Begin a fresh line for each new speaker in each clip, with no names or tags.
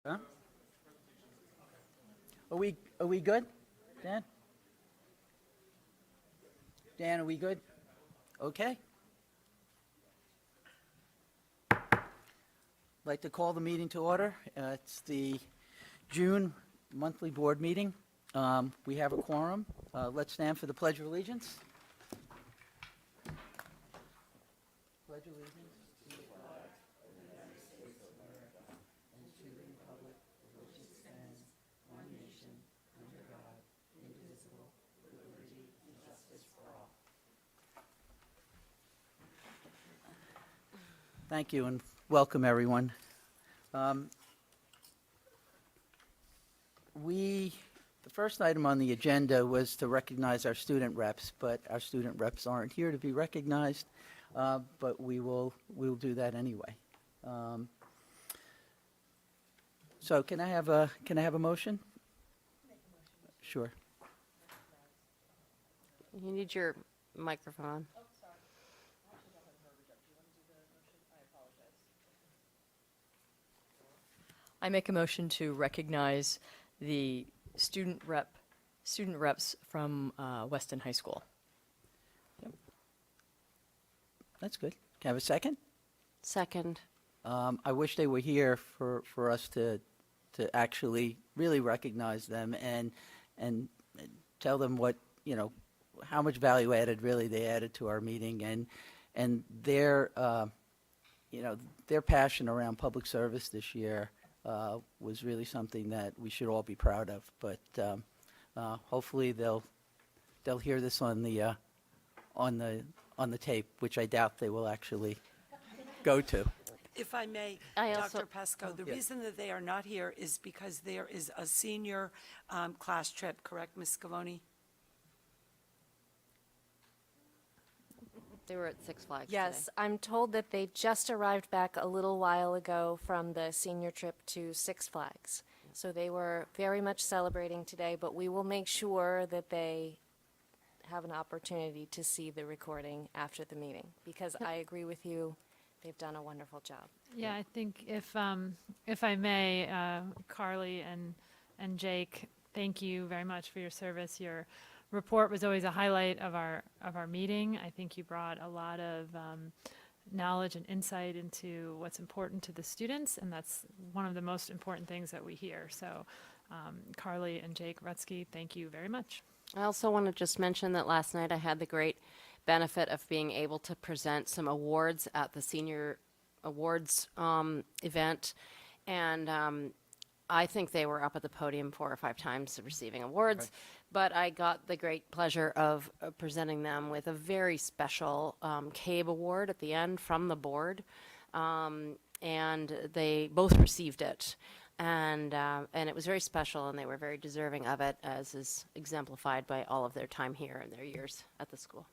Huh? Are we good? Dan? Dan, are we good? Okay. I'd like to call the meeting to order. It's the June monthly board meeting. We have a quorum. Let's stand for the Pledge of Allegiance. Pledge of Allegiance. Thank you and welcome everyone. The first item on the agenda was to recognize our student reps, but our student reps aren't here to be recognized, but we'll do that anyway. So can I have a motion? Sure.
You need your microphone.
I make a motion to recognize the student reps from Weston High School.
That's good. Can I have a second?
Second.
I wish they were here for us to actually really recognize them and tell them what, how much value added really they added to our meeting and their their passion around public service this year was really something that we should all be proud of. But hopefully they'll hear this on the tape, which I doubt they will actually go to.
If I may,
also-
Dr. Pesco, the
Yes.
reason that they are not here is because there is a senior class trip, correct, Ms. Scavone?
They were at Six Flags
Yes,
today.
I'm told that they just arrived back a little while ago from the senior trip to Six Flags. So they were very much celebrating today, but we will make sure that they have an opportunity to see the recording after the meeting, because I agree with you, they've done a wonderful job.
Yeah, I think if I may, Carly and Jake, thank you very much for your service. Your report was always a highlight of our meeting. I think you brought a lot of knowledge and insight into what's important to the students, and that's one of the most important things that we hear. So, Carly and Jake Rutsky, thank you very much.
I also want to just mention that last night I had the great benefit of being able to present some awards at the senior awards event, and I think they were up at the podium 4 or 5 times receiving awards, but I got the great pleasure of presenting them with a very special CABE award at the end from the board, and they both received it. And it was very special, and they were very deserving of it, as is exemplified by all of their time here and their years at the school.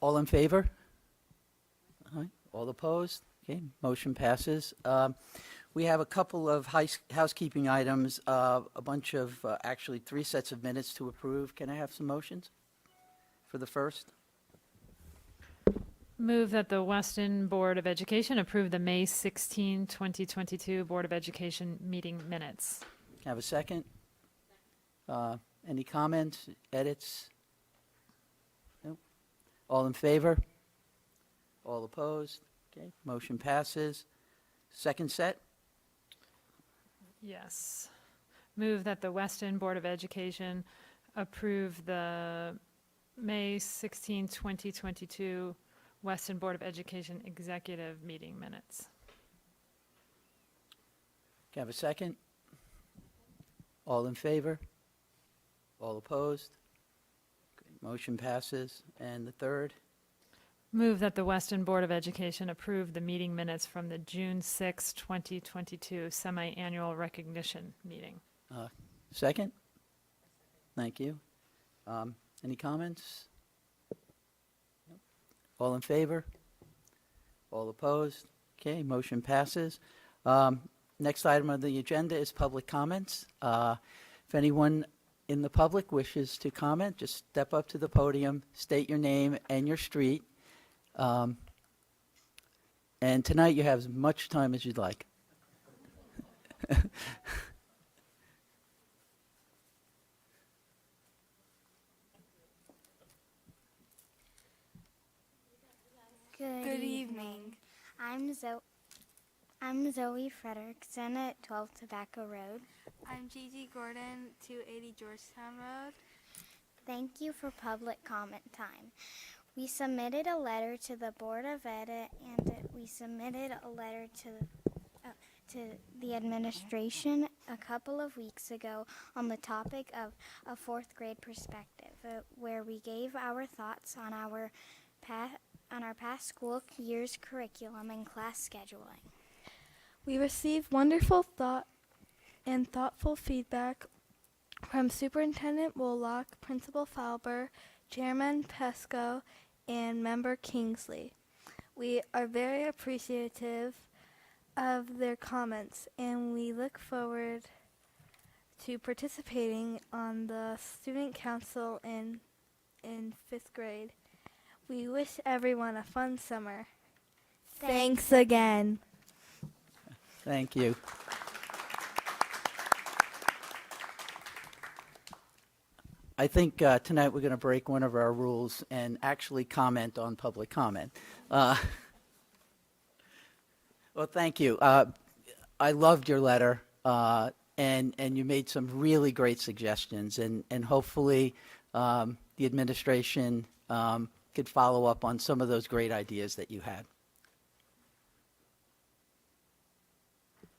All in favor? All right. All opposed? Okay, motion passes. We have a couple of housekeeping items, a bunch of, actually 3 sets of minutes to approve. Can I have some motions for the first?
Move that the Weston Board of Education approve the May 16, 2022 Board of Education meeting minutes.
Can I have a second? Any comments, edits? Nope. All in favor? All opposed? Okay, motion passes. Second set?
Yes. Move that the Weston Board of Education approve the May 16, 2022 Weston Board of Education executive meeting minutes.
Can I have a second? All in favor? All opposed? Okay, motion passes. And the third?
Move that the Weston Board of Education approve the meeting minutes from the June 6, 2022 semi-annual recognition meeting.
Second? Thank you. Any comments? Nope. All in favor? All opposed? Okay, motion passes. Next item on the agenda is public comments. If anyone in the public wishes to comment, just step up to the podium, state your name and your street. And tonight you have as much time as you'd like.
Good evening. I'm Zoe Frederickson at 12 Tobacco Road.
I'm Gigi Gordon, 280 Georgetown Road.
Thank you for public comment time. We submitted a letter to the Board of Ed and we submitted a letter to the administration a couple of weeks ago on the topic of a fourth grade perspective, where we gave our thoughts on our past school year's curriculum and class scheduling.
We received wonderful thoughtful feedback from Superintendent Wollock, Principal Falber, Chairman Pesco, and Member Kingsley. We are very appreciative of their comments, and we look forward to participating on the Student Council in 5th grade. We wish everyone a fun summer. Thanks again.
Thank you. I think tonight we're going to break one of our rules and actually comment on public comment. Well, thank you. I loved your letter, and you made some really great suggestions, and hopefully the administration could follow up on some of those great ideas that you had.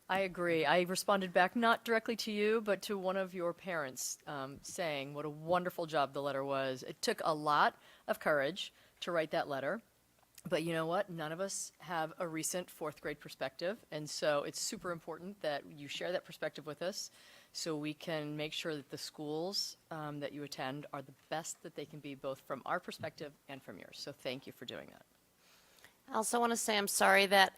I agree. I responded back not directly to you, but to one of your parents, saying what a wonderful job the letter was. It took a lot of courage to write that letter, but you know what? None of us have a recent fourth grade perspective, and so it's super important that you share that perspective with us so we can make sure that the schools that you attend are the best that they can be, both from our perspective and from yours. So thank you for doing that.
I also want to say I'm sorry that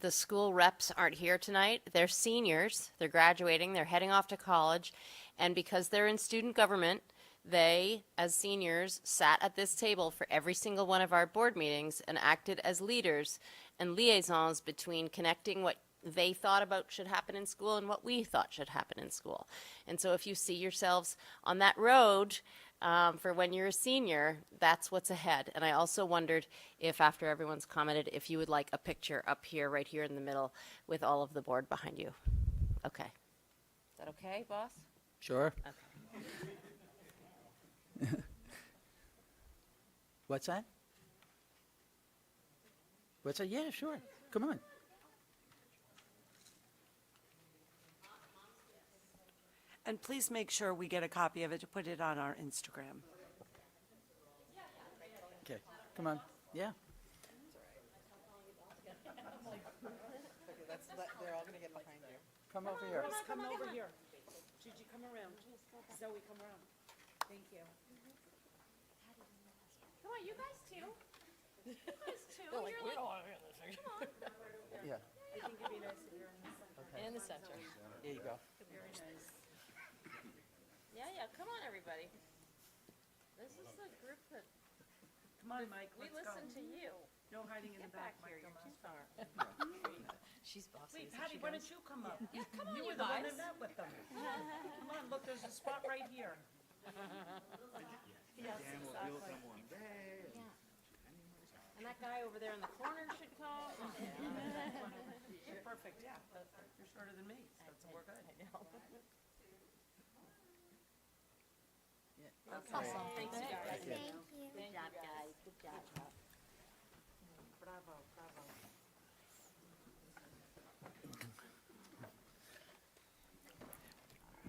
the school reps aren't here tonight. They're seniors. They're graduating. They're heading off to college. And because they're in student government, they, as seniors, sat at this table for every single one of our board meetings and acted as leaders and liaisons between connecting what they thought about should happen in school and what we thought should happen in school. And so if you see yourselves on that road for when you're a senior, that's what's ahead. And I also wondered if, after everyone's commented, if you would like a picture up here, right here in the middle, with all of the board behind you. Okay. Is that okay, boss?
Sure.
Okay.
What's that? What's that? Yeah, sure. Come on.
And please make sure we get a copy of it to put it on our Instagram.
Okay, come on. Yeah. They're all going to get behind you. Come over here.
Come over here. Gigi, come around. Zoe, come around. Thank you.
Come on, you guys too. You guys too. You're like, come on.
Yeah.
I think it'd be nice if you're in the center.
In the center.
There you go.
Very nice.
Yeah, come on, everybody. This is the group that
Come on, Mike,
we
let's go.
listen to you.
No hiding in
Get
the back,
back here,
Mike.
you're
Come
too
on.
far.
She's bossy.
Wait,
isn't
Patty,
she,
why
guys?
don't you come up?
Yeah, come on,
You
you
were the one
guys.
that met with them. Come on, look, there's a spot right here. Yes, exactly.
And that guy over there in the corner should come.
You're perfect, yeah. You're shorter than me, so we're good.
Awesome. Thanks, you guys.
Thank you.
Good job, guys. Good job.
Bravo, bravo.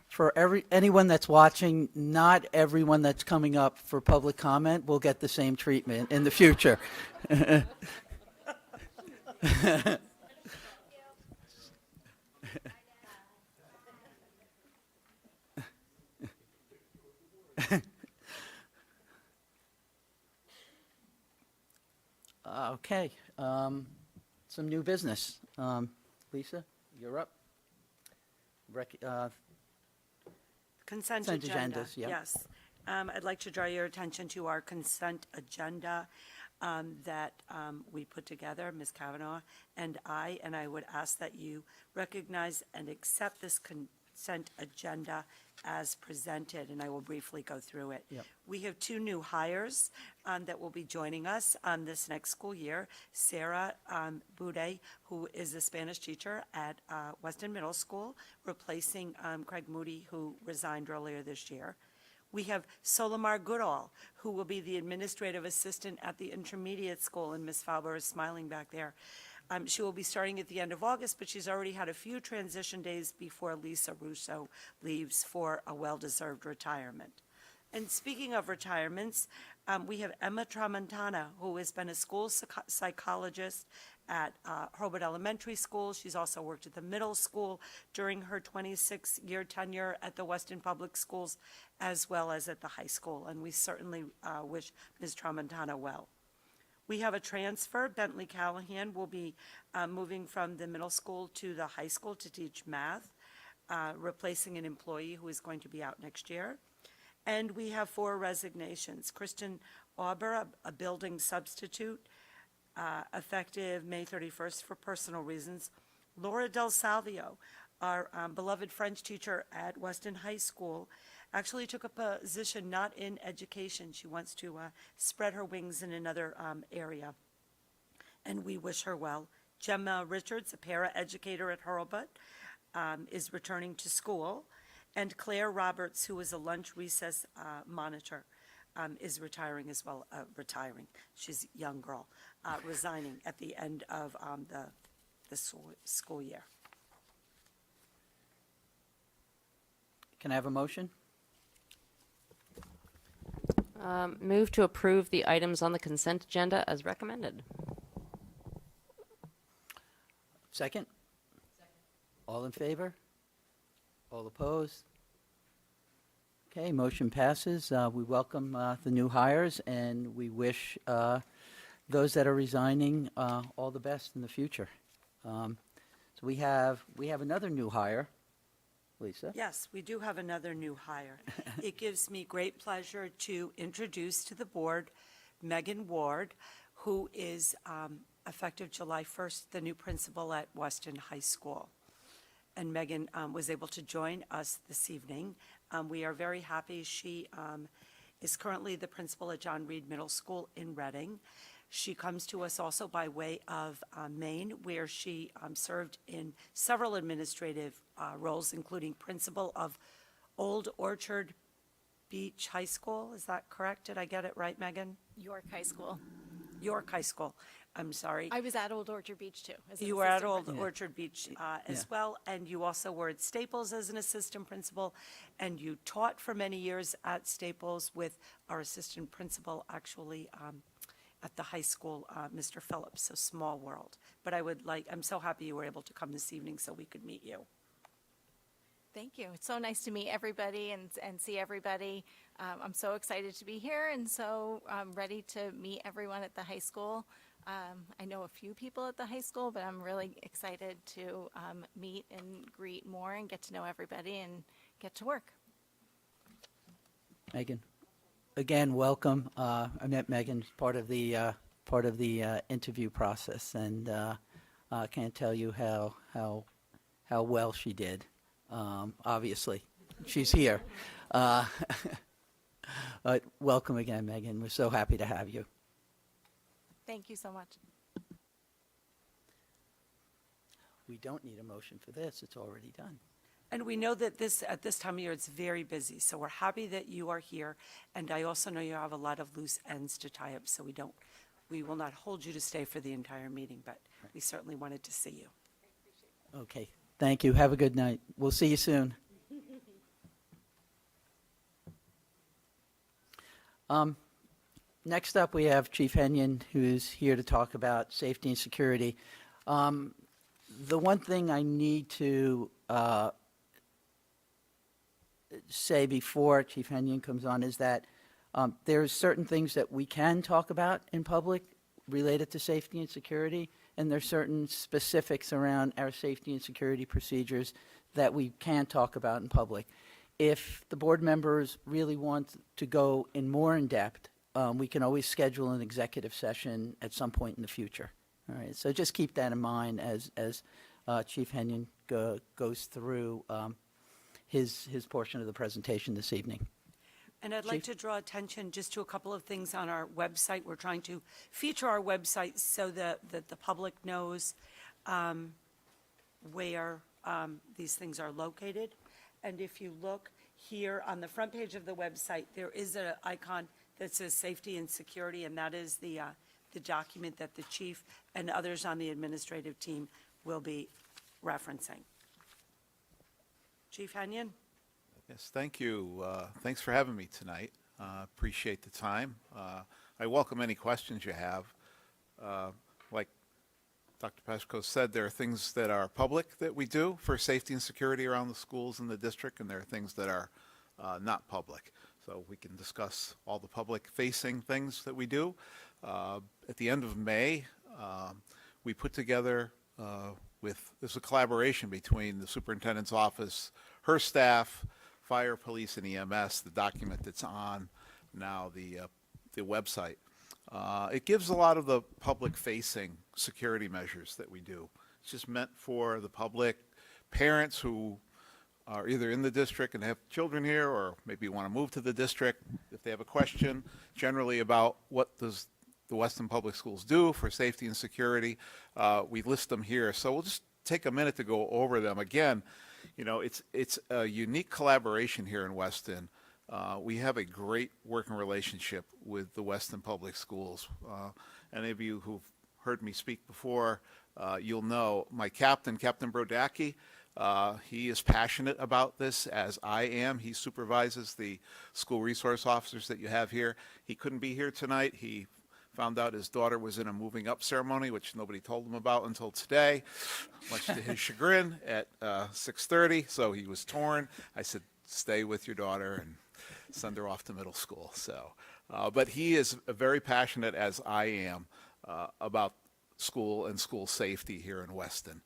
For anyone that's watching, not everyone that's coming up for public comment will get the same treatment in the future. Okay, some new business. Lisa, you're up.
Consent
Consent
agenda,
agendas, yeah.
yes. I'd like to draw your attention to our consent agenda that we put together, Ms. Kavanaugh and I would ask that you recognize and accept this consent agenda as presented, and I will briefly go through it.
Yep.
We have 2 new hires that will be joining us this next school year. Sarah Bude, who is a Spanish teacher at Weston Middle School, replacing Craig Moody, who resigned earlier this year. We have Solomar Goodall, who will be the administrative assistant at the intermediate school, and Ms. Fauber is smiling back there. She will be starting at the end of August, but she's already had a few transition days before Lisa Russo leaves for a well-deserved retirement. And speaking of retirements, we have Emma Tramontana, who has been a school psychologist at Hobart Elementary School. She's also worked at the middle school during her 26-year tenure at the Weston Public Schools, as well as at the high school. And we certainly wish Ms. Tramontana well. We have a transfer. Bentley Callahan will be moving from the middle school to the high school to teach math, replacing an employee who is going to be out next year. And we have 4 resignations. Kristen Auber, a building substitute, effective May 31st for personal reasons. Laura Del Salvio, our beloved French teacher at Weston High School, actually took a position not in education. She wants to spread her wings in another area, and we wish her well. Gemma Richards, a para-educator at Hurlbut, is returning to school, and Claire Roberts, who is a lunch recess monitor, is retiring as well, she's a young girl, resigning at the end of the school year.
Can I have a motion?
Move to approve the items on the consent agenda as recommended.
Second? All in favor? All opposed? Okay, motion passes. We welcome the new hires, and we wish those that are resigning all the best in the future. So we have another new hire. Lisa?
Yes, we do have another new hire. It gives me great pleasure to introduce to the board Megan Ward, who is effective July 1st, the new principal at Weston High School. And Megan was able to join us this evening. We are very happy. She is currently the principal at John Reed Middle School in Reading. She comes to us also by way of Maine, where she served in several administrative roles, including principal of Old Orchard Beach High School. Is that correct? Did I get it right, Megan?
York High School.
York High School. I'm sorry.
I was at Old Orchard Beach too. As an
You were at
assistant
Old
principal.
Orchard Beach as well, and you also were at Staples as an assistant principal, and you taught for many years at Staples with our assistant principal, actually, at the high school, Mr. Phillips, so small world. But I'm so happy you were able to come this evening so we could meet you.
Thank you. It's so nice to meet everybody and see everybody. I'm so excited to be here and so ready to meet everyone at the high school. I know a few people at the high school, but I'm really excited to meet and greet more and get to know everybody and get to work.
Megan? Again, welcome. I met Megan as part of the interview process, and I can't tell you how well she did. Obviously, she's here. But welcome again, Megan. We're so happy to have you.
Thank you so much.
We don't need a motion for this. It's already done.
And we know that at this time of year, it's very busy, so we're happy that you are here. And I also know you have a lot of loose ends to tie up, so we will not hold you to stay for the entire meeting, but we certainly wanted to see you.
Okay. Thank you. Have a good night. We'll see you soon. Next up, we have Chief Henyon, who's here to talk about safety and security. The one thing I need to say before Chief Henyon comes on is that there's certain things that we can talk about in public related to safety and security, and there's certain specifics around our safety and security procedures that we can't talk about in public. if the board members really want to go in more in depth, we can always schedule an executive session at some point in the future. All right, so just keep that in mind as Chief Henyon goes through his portion of the presentation this evening.
And I'd like to draw attention just to a couple of things on our website. We're trying to feature our website so that the public knows where these things are located. And if you look here on the front page of the website, there is an icon that says safety and security, and that is the document that the chief and others on the administrative team will be referencing. Chief Henyon?
Yes, thank you. Thanks for having me tonight. Appreciate the time. I welcome any questions you have. Like Dr. Pashko said, there are things that are public that we do for safety and security around the schools in the district, and there are things that are not public. So we can discuss all the public-facing things that we do. At the end of May, we put together there's a collaboration between the superintendent's office, her staff, fire, police, and EMS, the document that's on now the website. It gives a lot of the public-facing security measures that we do. It's just meant for the public, parents who are either in the district and have children here or maybe want to move to the district. If they have a question generally about what does the Weston Public Schools do for safety and security, we list them here. So we'll just take a minute to go over them. Again, you know, it's a unique collaboration here in Weston. We have a great working relationship with the Weston Public Schools. Any of you who've heard me speak before, you'll know my captain, Captain Brodacki, he is passionate about this, as I am. He supervises the school resource officers that you have here. He couldn't be here tonight. He found out his daughter was in a moving up ceremony, which nobody told him about until today, much to his chagrin, at 6:30. So he was torn. I said, stay with your daughter and send her off to middle school. So, but he is very passionate, as I am, about school and school safety here in Weston.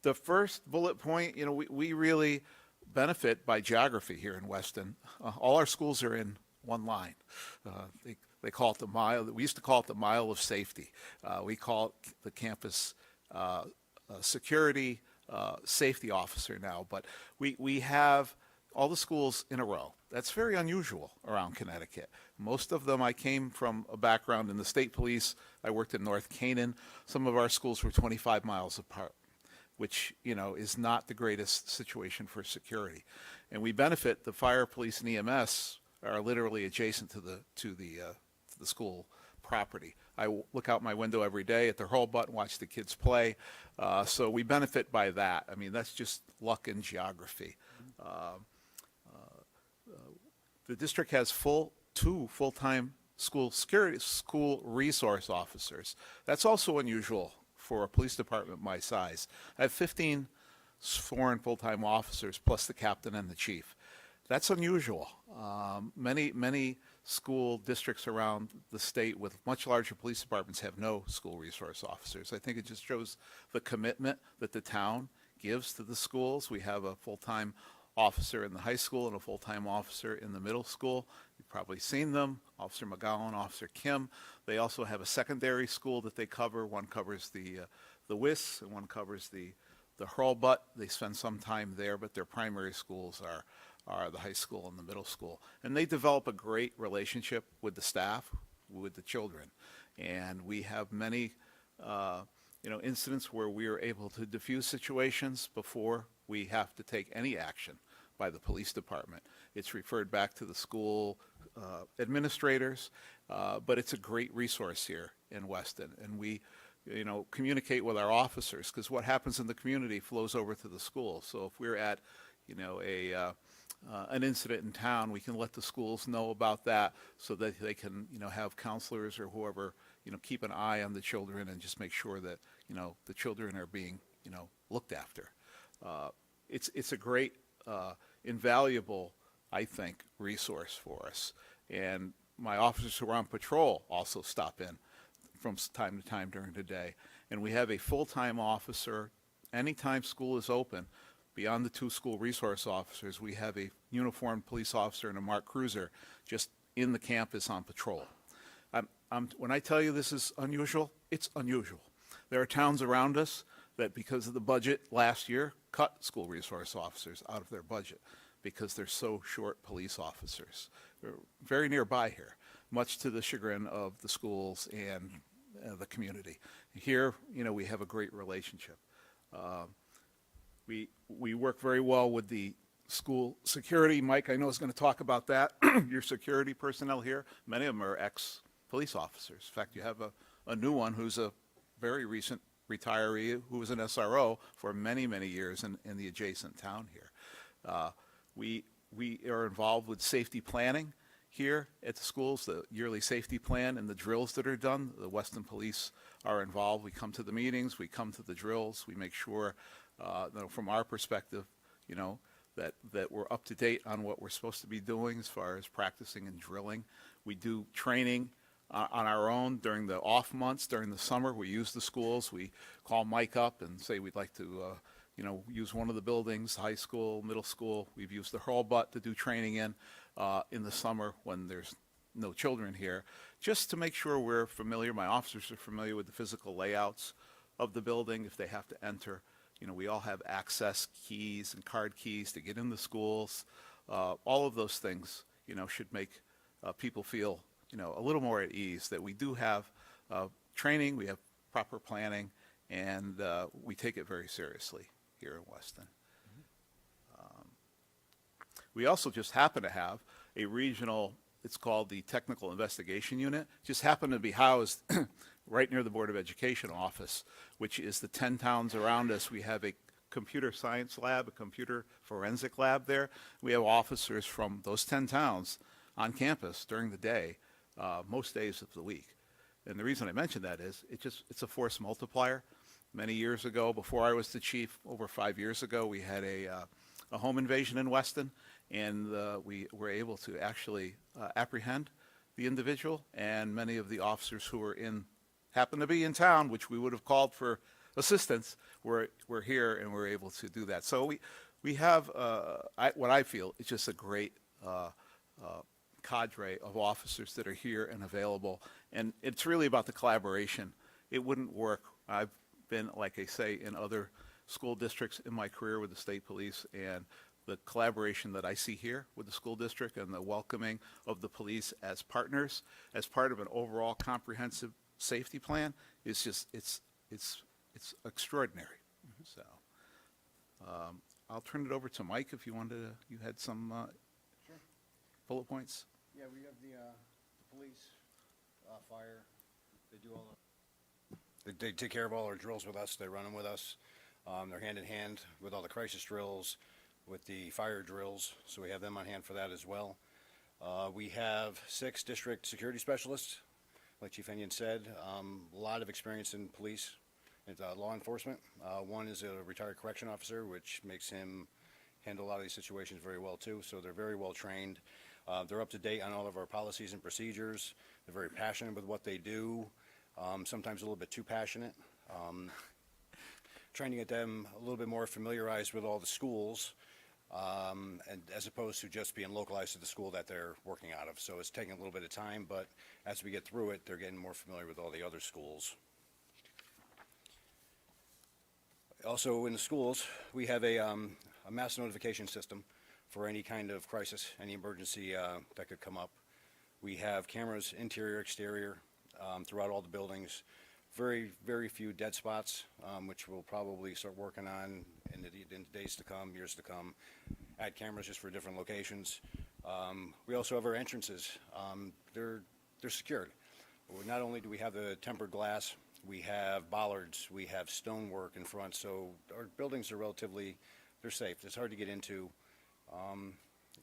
The first bullet point, you know, we really benefit by geography here in Weston. All our schools are in one line. They call it the mile. We used to call it the mile of safety. We call it the campus security safety officer now. But we have all the schools in a row. That's very unusual around Connecticut. Most of them, I came from a background in the state police. I worked in North Canaan. Some of our schools were 25 miles apart, which, you know, is not the greatest situation for security. And we benefit, the fire, police, and EMS are literally adjacent to the school property. I look out my window every day at the hurlbutt and watch the kids play. So we benefit by that. I mean, that's just luck and geography. The district has two full-time school resource officers. That's also unusual for a police department my size. I have 15 sworn full-time officers plus the captain and the chief. That's unusual. Many school districts around the state with much larger police departments have no school resource officers. I think it just shows the commitment that the town gives to the schools. We have a full-time officer in the high school and a full-time officer in the middle school. You've probably seen them, Officer McGowan, Officer Kim. They also have a secondary school that they cover. One covers the WIS and one covers the hurlbutt. They spend some time there, but their primary schools are the high school and the middle school. And they develop a great relationship with the staff, with the children. And we have many incidents where we are able to diffuse situations before we have to take any action by the police department. It's referred back to the school administrators, but it's a great resource here in Weston. And we communicate with our officers, because what happens in the community flows over to the school. So if we're at an incident in town, we can let the schools know about that so that they can have counselors or whoever keep an eye on the children and just make sure that the children are being looked after. It's a great invaluable, I think, resource for us. And my officers who are on patrol also stop in from time to time during the day. And we have a full-time officer anytime school is open beyond the 2 school resource officers, we have a uniformed police officer and a marked cruiser just in the campus on patrol. When I tell you this is unusual, it's unusual. There are towns around us that, because of the budget last year, cut school resource officers out of their budget because they're so short police officers. They're very nearby here, much to the chagrin of the schools and the community. Here, we have a great relationship. We work very well with the school security. Mike, I know, is going to talk about that. Your security personnel here, many of them are ex-police officers. In fact, you have a new one who's a very recent retiree who was an SRO for many, many years in the adjacent town here. We are involved with safety planning here at the schools, the yearly safety plan and the drills that are done. The Weston Police are involved. We come to the meetings, we come to the drills, we make sure, from our perspective, that we're up to date on what we're supposed to be doing as far as practicing and drilling. We do training on our own during the off months. During the summer, we use the schools. We call Mike up and say we'd like to use one of the buildings, high school, middle school. We've used the Hurlbut to do training in the summer when there's no children here, just to make sure we're familiar. My officers are familiar with the physical layouts of the building if they have to enter. We all have access keys and card keys to get in the schools. All of those things, should make people feel, a little more at ease that we do have training, we have proper planning, and we take it very seriously here in Weston. We also just happen to have a regional, it's called the Technical Investigation Unit, just happen to be housed right near the Board of Education office, which is the 10 towns around us. We have a computer science lab, a computer forensic lab there. We have officers from those 10 towns on campus during the day, most days of the week. And the reason I mention that is it's a force multiplier. Many years ago, before I was the chief, over 5 years ago, we had a home invasion in Weston, and we were able to actually apprehend the individual, and many of the officers who were happened to be in town, which we would have called for assistance, were here and were able to do that. So we have what I feel is just a great cadre of officers that are here and available, and it's really about the collaboration. It wouldn't work. I've been, like I say, in other school districts in my career with the state police, and the collaboration that I see here with the school district and the welcoming of the police as partners, as part of an overall comprehensive safety plan, is just, it's extraordinary. So I'll turn it over to Mike if you had some bullet points.
Yeah, we have the police, fire, they do all they take care of all our drills with us, they run them with us. They're hand in hand with all the crisis drills, with the fire drills, so we have them on hand for that as well. We have 6 district security specialists, like Chief Enion said, a lot of experience in police and law enforcement. One is a retired correction officer, which makes him handle a lot of these situations very well too, so they're very well trained. They're up to date on all of our policies and procedures. They're very passionate with what they do, sometimes a little bit too passionate. Trying to get them a little bit more familiarized with all the schools, and as opposed to just being localized to the school that they're working out of. So it's taking a little bit of time, but as we get through it, they're getting more familiar with all the other schools. Also in the schools, we have a mass notification system for any kind of crisis, any emergency that could come up. We have cameras, interior, exterior, throughout all the buildings. Very, very few dead spots, which we'll probably start working on in the days to come, years to come. Add cameras just for different locations. We also have our entrances. They're secured. Not only do we have the tempered glass, we have bollards, we have stonework in front, so our buildings are they're safe. It's hard to get into.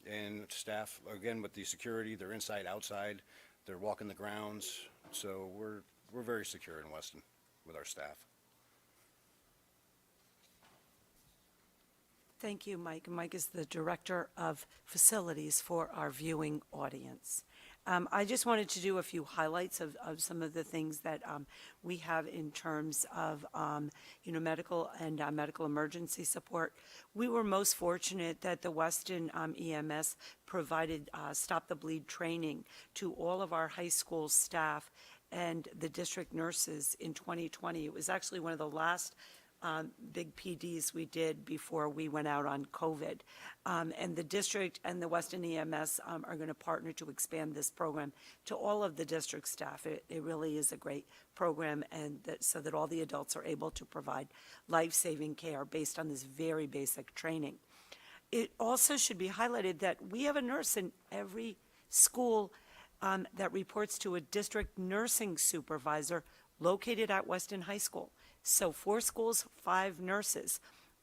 And staff, again, with the security, they're inside, outside, they're walking the grounds, so we're very secure in Weston with our staff.
Thank you, Mike. Mike is the Director of Facilities for our viewing audience. I just wanted to do a few highlights of some of the things that we have in terms of, medical and medical emergency support. We were most fortunate that the Weston EMS provided Stop the Bleed training to all of our high school staff and the district nurses in 2020. It was actually one of the last big PDs we did before we went out on COVID. And the district and the Weston EMS are going to partner to expand this program to all of the district staff. It really is a great program, and so that all the adults are able to provide life-saving care based on this very basic training. It also should be highlighted that we have a nurse in every school that reports to a district nursing supervisor located at Weston High School. So 4 schools, 5 nurses.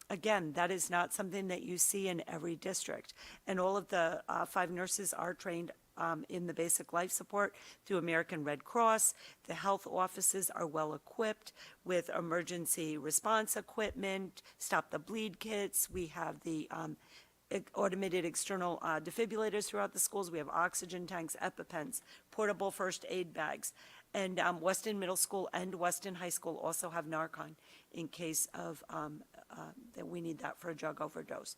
Again, that is not something that you see in every district. And all of the 5 nurses are trained in the basic life support through American Red Cross. The health offices are well equipped with emergency response equipment, stop the bleed kits. We have the automated external defibrillators throughout the schools. We have oxygen tanks, EpiPens, portable first aid bags. And Weston Middle School and Weston High School also have Narcan in case of that we need that for a drug overdose.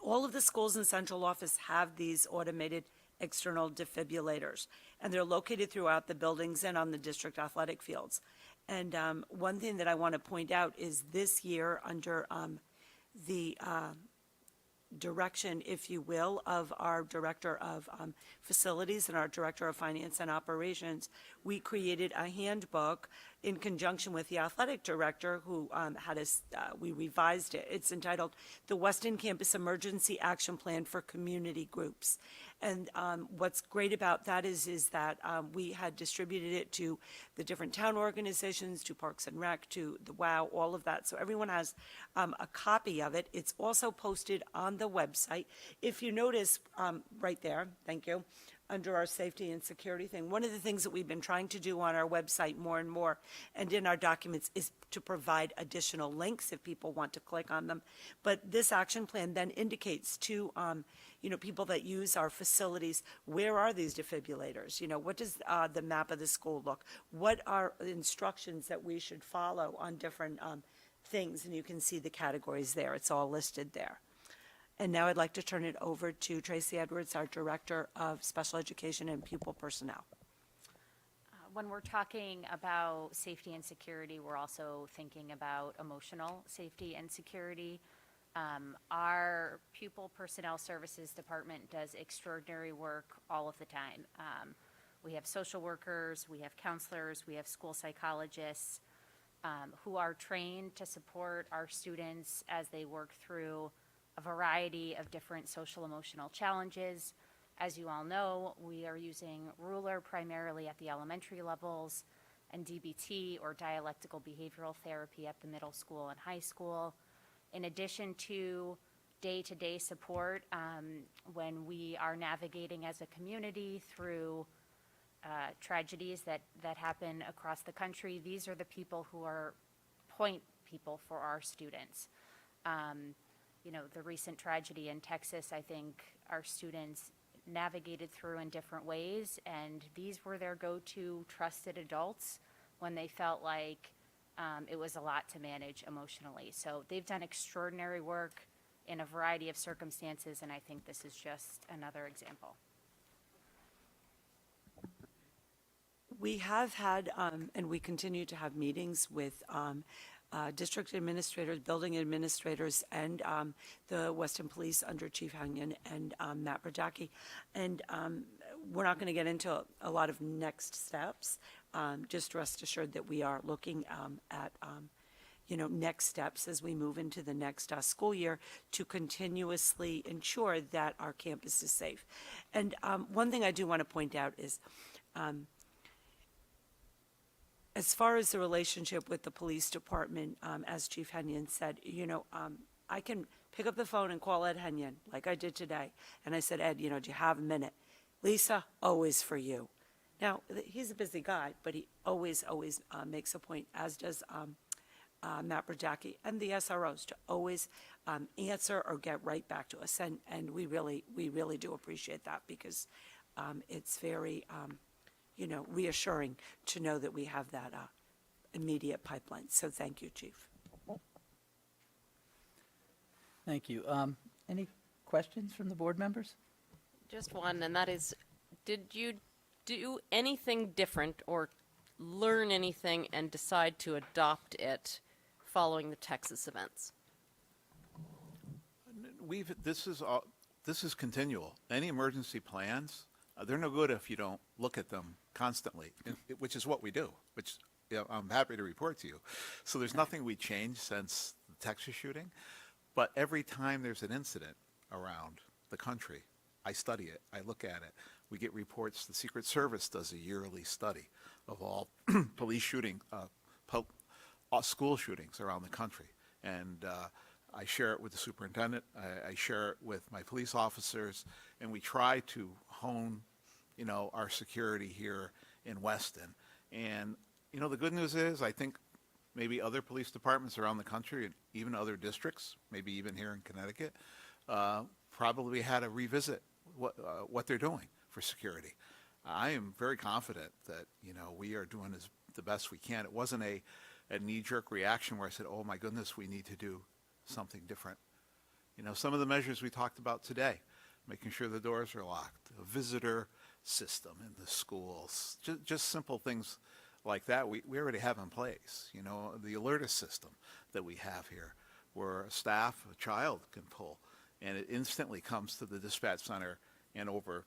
All of the schools in central office have these automated external defibrillators, and they're located throughout the buildings and on the district athletic fields. And one thing that I want to point out is this year, under the direction, if you will, of our director of facilities and our director of finance and operations, we created a handbook in conjunction with the athletic director who we revised it. It's entitled The Weston Campus Emergency Action Plan for Community Groups. And what's great about that is that we had distributed it to the different town organizations, to Parks and Rec, to the WOW, all of that. So everyone has a copy of it. It's also posted on the website. If you notice right there, thank you, under our safety and security thing, one of the things that we've been trying to do on our website more and more and in our documents is to provide additional links if people want to click on them. But this action plan then indicates to people that use our facilities, where are these defibrillators? What does the map of the school look? What are instructions that we should follow on different things? And you can see the categories there. It's all listed there. And now I'd like to turn it over to Tracy Edwards, our Director of Special Education and Pupil Personnel.
When we're talking about safety and security, we're also thinking about emotional safety and security. Our Pupil Personnel Services Department does extraordinary work all of the time. We have social workers, we have counselors, we have school psychologists who are trained to support our students as they work through a variety of different social emotional challenges. As you all know, we are using Ruler primarily at the elementary levels and DBT, or dialectical behavioral therapy, at the middle school and high school. In addition to day-to-day support, when we are navigating as a community through tragedies that happen across the country, these are the people who are point people for our students. The recent tragedy in Texas, I think our students navigated through in different ways, and these were their go-to trusted adults when they felt like it was a lot to manage emotionally. So they've done extraordinary work in a variety of circumstances, and I think this is just another example.
We have had, and we continue to have meetings with district administrators, building administrators, and the Weston Police under Chief Hanyon and Matt Brodacki. And we're not going to get into a lot of next steps. Just rest assured that we are looking at next steps as we move into the next school year to continuously ensure that our campus is safe. And one thing I do want to point out is, as far as the relationship with the police department, as Chief Henyon said, I can pick up the phone and call Ed Henyon, like I did today. And I said, Ed, do you have a minute? Lisa, always for you. Now, he's a busy guy, but he always makes a point, as does Matt Brodacki and the SROs, to always answer or get right back to us. And we really do appreciate that, because it's very, reassuring to know that we have that immediate pipeline. So thank you, Chief.
Thank you. Any questions from the board members?
Just one, and that is, did you do anything different or learn anything and decide to adopt it following the Texas events?
This is continual. Any emergency plans, they're no good if you don't look at them constantly, which is what we do, which I'm happy to report to you. So there's nothing we changed since the Texas shooting, but every time there's an incident around the country, I study it, I look at it. We get reports. The Secret Service does a yearly study of all police shooting, school shootings around the country, and I share it with the superintendent. I share it with my police officers, and we try to hone, our security here in Weston. And the good news is, I think maybe other police departments around the country, and even other districts, maybe even here in Connecticut, probably had to revisit what they're doing for security. I am very confident that we are doing the best we can. It wasn't a knee-jerk reaction where I said, "Oh my goodness, we need to do something different." Some of the measures we talked about today, making sure the doors are locked, a visitor system in the schools, just simple things like that we already have in place. The alertus system that we have here, where a child can pull, and it instantly comes to the dispatch center and over,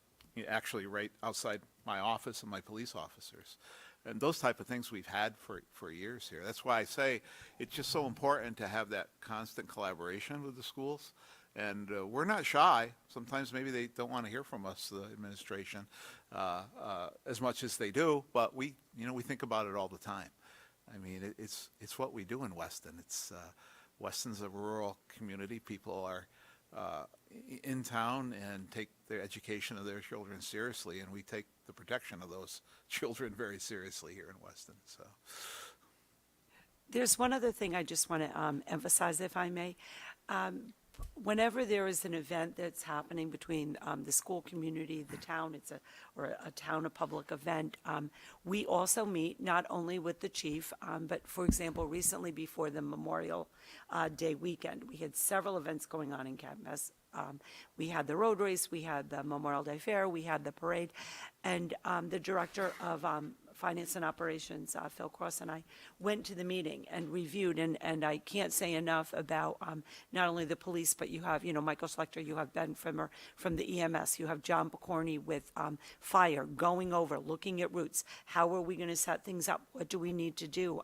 actually right outside my office and my police officers. And those type of things we've had for years here. That's why I say it's just so important to have that constant collaboration with the schools. And we're not shy. Sometimes maybe they don't want to hear from us, the administration, as much as they do. But we think about it all the time. I mean, it's what we do in Weston. Weston's a rural community. People are in town and take their education of their children seriously, and we take the protection of those children very seriously here in Weston. So,
There's one other thing I just want to emphasize, if I may. Whenever there is an event that's happening between the school community, the town, or a town, a public event, we also meet not only with the chief, but for example, recently before the Memorial Day weekend, we had several events going on in campus. We had the road race, we had the Memorial Day fair, we had the parade, and the director of Finance and Operations, Phil Cross, and I went to the meeting and reviewed, and I can't say enough about not only the police, but you have, Michael Schlechter, you have Ben Frimmer from the EMS, you have John Picorni with fire, going over, looking at routes. How are we going to set things up? What do we need to do?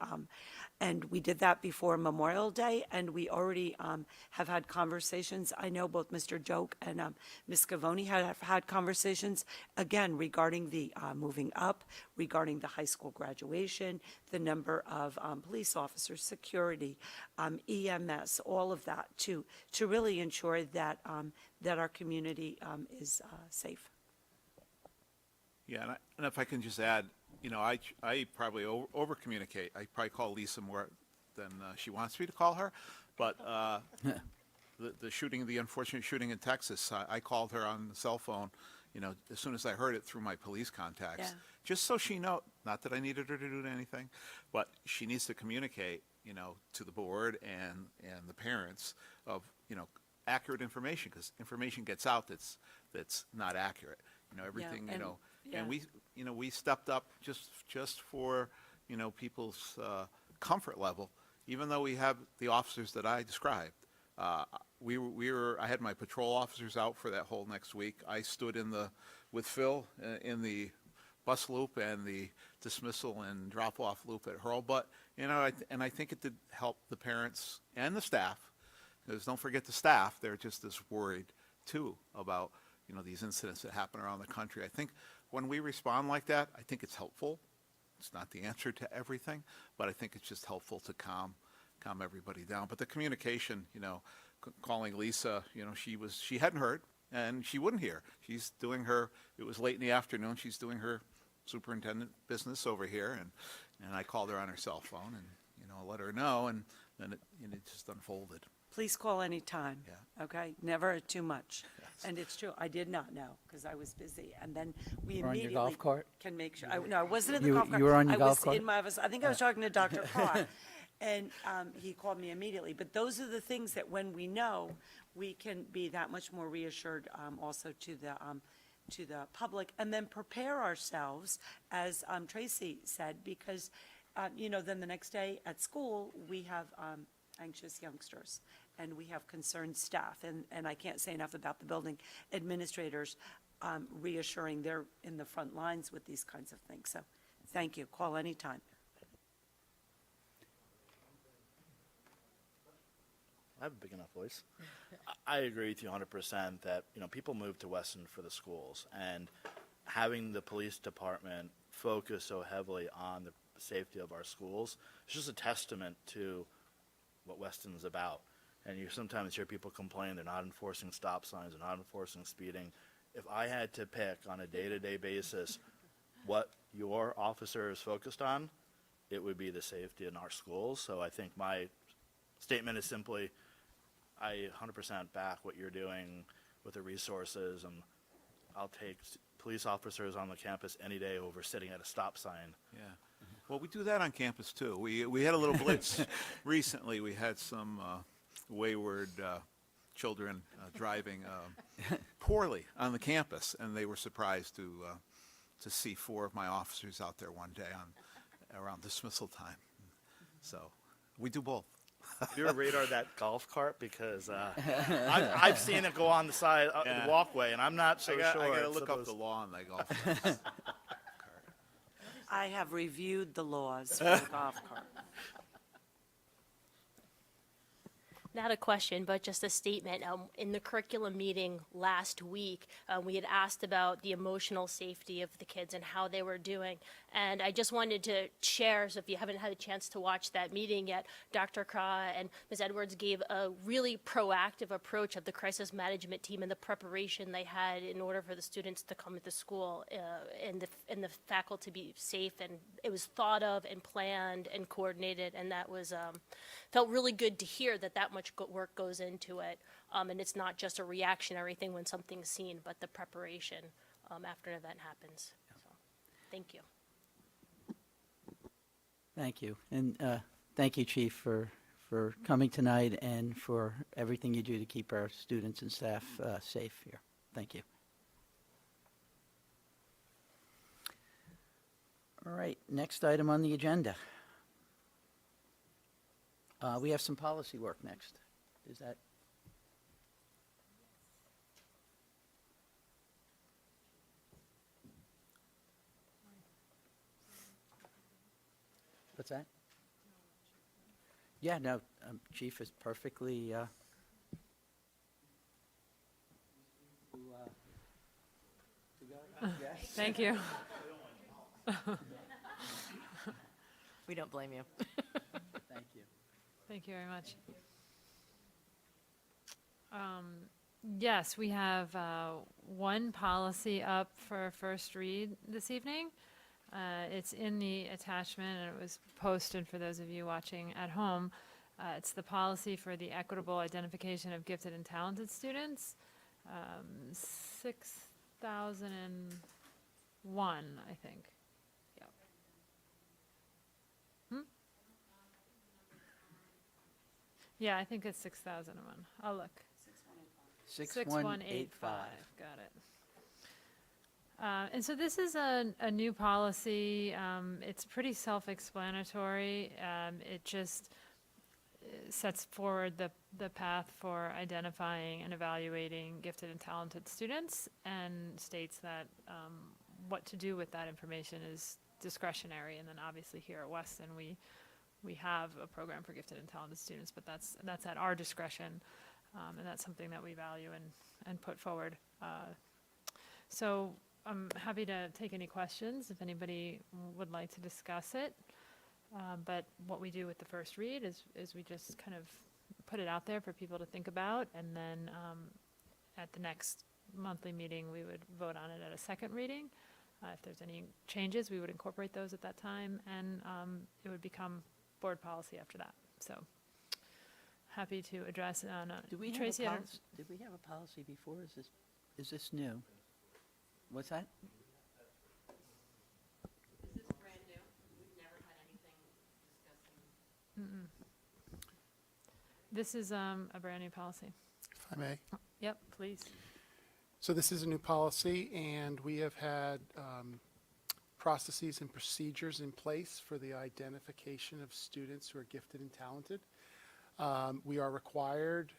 And we did that before Memorial Day, and we already have had conversations. I know both Mr. Joke and Ms. Scavone have had conversations, again, regarding the moving up, regarding the high school graduation, the number of police officers, security, EMS, all of that, to really ensure that that our community is safe.
yeah, and if I can just add, I probably over-communicate. I probably call Lisa more than she wants me to call her. But the unfortunate shooting in Texas, I called her on the cell phone, as soon as I heard it through my police contacts.
Yeah.
Just so she knows, not that I needed her to do anything, but she needs to communicate, to the board and the parents of, accurate information, because information gets out that's not accurate. Everything,
and-
and
yeah.
we stepped up just for, people's comfort level, even though we have the officers that I described. I had my patrol officers out for that whole next week. I stood with Phil in the bus loop and the dismissal and drop-off loop at Hurlbut. I think it did help the parents and the staff, because don't forget the staff, they're just as worried too about, these incidents that happen around the country. I think when we respond like that, I think it's helpful. It's not the answer to everything, but I think it's just helpful to calm everybody down. But the communication, calling Lisa, she hadn't heard, and she wouldn't hear. She's doing it was late in the afternoon, she's doing her superintendent business over here, and I called her on her cell phone and, let her know, and then it just unfolded.
Please call any time.
Yeah.
Okay? Never too much. And it's true, I did not know, because I was busy, and then we
Were on your
immediately.
golf cart?
Can make sure, no, I wasn't in the
You-
golf cart.
you were on your golf
I
cart?
was in my office, I think I was talking to Dr. Carr, and he called me immediately. But those are the things that when we know, we can be that much more reassured, also to the public, and then prepare ourselves, as Tracy said, because, then the next day at school, we have anxious youngsters, and we have concerned staff, and I can't say enough about the building administrators reassuring they're in the front lines with these kinds of things. So, thank you. Call anytime.
I have a big enough voice. I agree with you 100% that, people move to Weston for the schools, and having the police department focus so heavily on the safety of our schools is just a testament to what Weston's about. And you sometimes hear people complain they're not enforcing stop signs, they're not enforcing speeding. If I had to pick on a day-to-day basis what your officer is focused on, it would be the safety in our schools. So I think my statement is simply, I 100% back what you're doing with the resources, and I'll take police officers on the campus any day over sitting at a stop sign.
Yeah. Well, we do that on campus, too. We had a little blitz recently. We had some wayward children driving poorly on the campus, and they were surprised to see 4 of my officers out there one day around dismissal time. So we do both.
Have you ever radar that golf cart? Because I've seen it go on the side of
Yeah.
the walkway, and I'm not so sure.
I got to
it's
look up
supposed-
the law on that golf cart.
I have reviewed the laws for the golf cart.
Not a question, but just a statement. In the curriculum meeting last week, we had asked about the emotional safety of the kids and how they were doing. And I just wanted to share, so if you haven't had a chance to watch that meeting yet, Dr. Kra and Ms. Edwards gave a really proactive approach of the crisis management team and the preparation they had in order for the students to come to school and the faculty to be safe. And it was thought of and planned and coordinated, and that was felt really good to hear that much work goes into it, and it's not just a reactionary thing when something's seen, but the preparation after an event happens. So, thank you.
Thank you. And thank you, Chief, for coming tonight and for everything you do to keep our students and staff safe here. Thank you. All right, next item on the agenda. We have some policy work next. Is that? What's that? Yeah, no, Chief is perfectly,
Thank you.
We don't blame you.
Thank you.
Thank you very much. Yes, we have one policy up for first read this evening. It's in the attachment, and it was posted for those of you watching at home. It's the policy for the equitable identification of gifted and talented students. 6001, I think. Yep. Yeah, I think it's 6001. I'll look. 6185. Got it. And so this is a new policy. It's pretty self-explanatory. It just sets forward the path for identifying and evaluating gifted and talented students, and states that what to do with that information is discretionary. And then obviously here at Weston, we have a program for gifted and talented students, but that's at our discretion, and that's something that we value and put forward. So I'm happy to take any questions if anybody would like to discuss it. But what we do with the first read is we just kind of put it out there for people to think about, and then at the next monthly meeting, we would vote on it at a second reading. If there's any changes, we would incorporate those at that time, and it would become board policy after that. So happy to address it on
Did we have
Tracy,
a policy before? Is this is this new? What's that?
Is this brand new? We've never had anything discussing.
This is a brand new policy.
If I may.
Yep, please.
So this is a new policy, and we have had processes and procedures in place for the identification of students who are gifted and talented. We are required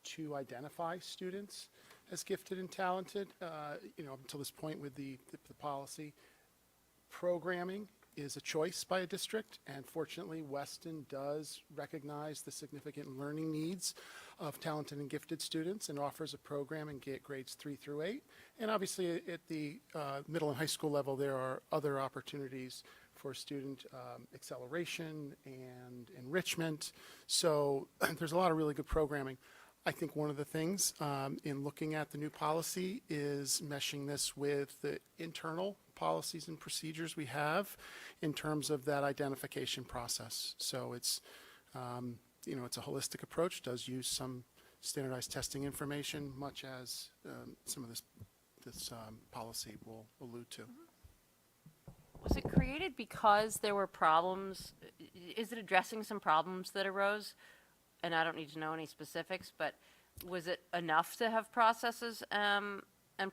to identify students as gifted and talented, until this point with the policy. Programming is a choice by a district, and fortunately, Weston does recognize the significant learning needs of talented and gifted students and offers a program in grades 3 through 8. And obviously, at the middle and high school level, there are other opportunities for student acceleration and enrichment. So there's a lot of really good programming. I think one of the things in looking at the new policy is meshing this with the internal policies and procedures we have in terms of that identification process. So it's, it's a holistic approach, does use some standardized testing information, much as some of this policy will allude to.
Was it created because there were problems? Is it addressing some problems that arose? And I don't need to know any specifics, but was it enough to have processes and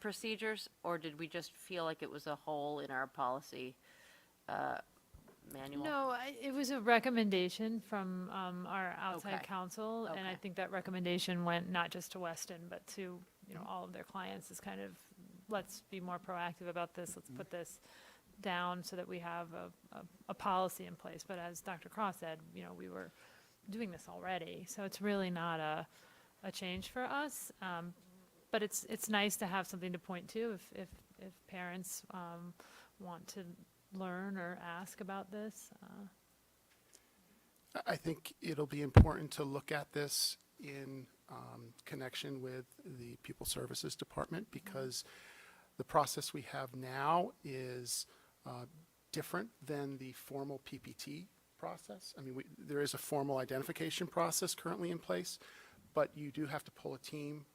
procedures, or did we just feel like it was a hole in our policy manual?
No, it was a recommendation from our outside
Okay.
counsel, and I
Okay.
think that recommendation went not just to Weston, but to all of their clients. Is kind of, let's be more proactive about this. Let's put this down so that we have a policy in place. But as Dr. Cross said, we were doing this already, so it's really not a change for us. But it's nice to have something to point to if parents want to learn or ask about this.
I think it'll be important to look at this in connection with the Pupil Services Department, because the process we have now is different than the formal PPT process. I mean, there is a formal identification process currently in place, but you do have to pull a team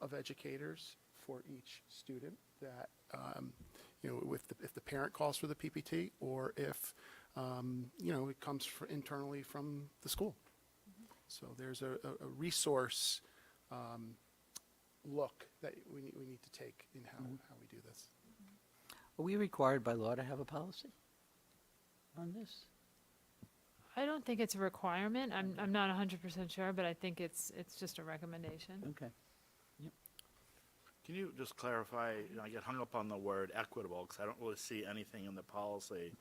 of educators for each student that, if the parent calls for the PPT, or if, it comes internally from the school. So there's a resource look that we need to take in how we do this.
Are we required by law to have a policy on this?
I don't think it's a requirement. I'm not 100% sure, but I think it's just a recommendation.
Okay.
Can you just clarify, I get hung up on the word equitable because I don't really see anything in the policy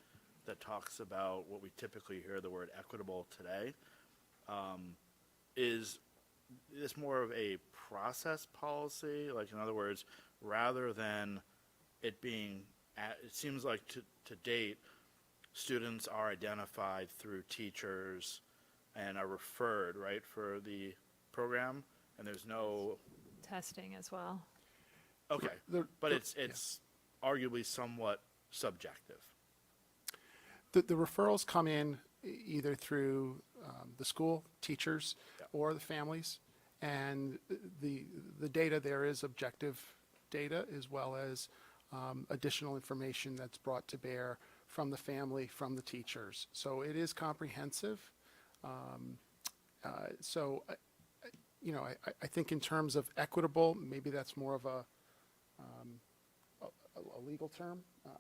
that talks about what we typically hear the word equitable today. Is this more of a process policy? Like, in other words, rather than it being, it seems like to date, students are identified through teachers and are referred, right, for the program, and there's no
Testing as well.
okay, but it's arguably somewhat subjective.
The referrals come in either through the school, teachers, or the families, and the data there is objective data, as well as additional information that's brought to bear from the family, from the teachers. So it is comprehensive. I think in terms of equitable, maybe that's more of a legal term.
In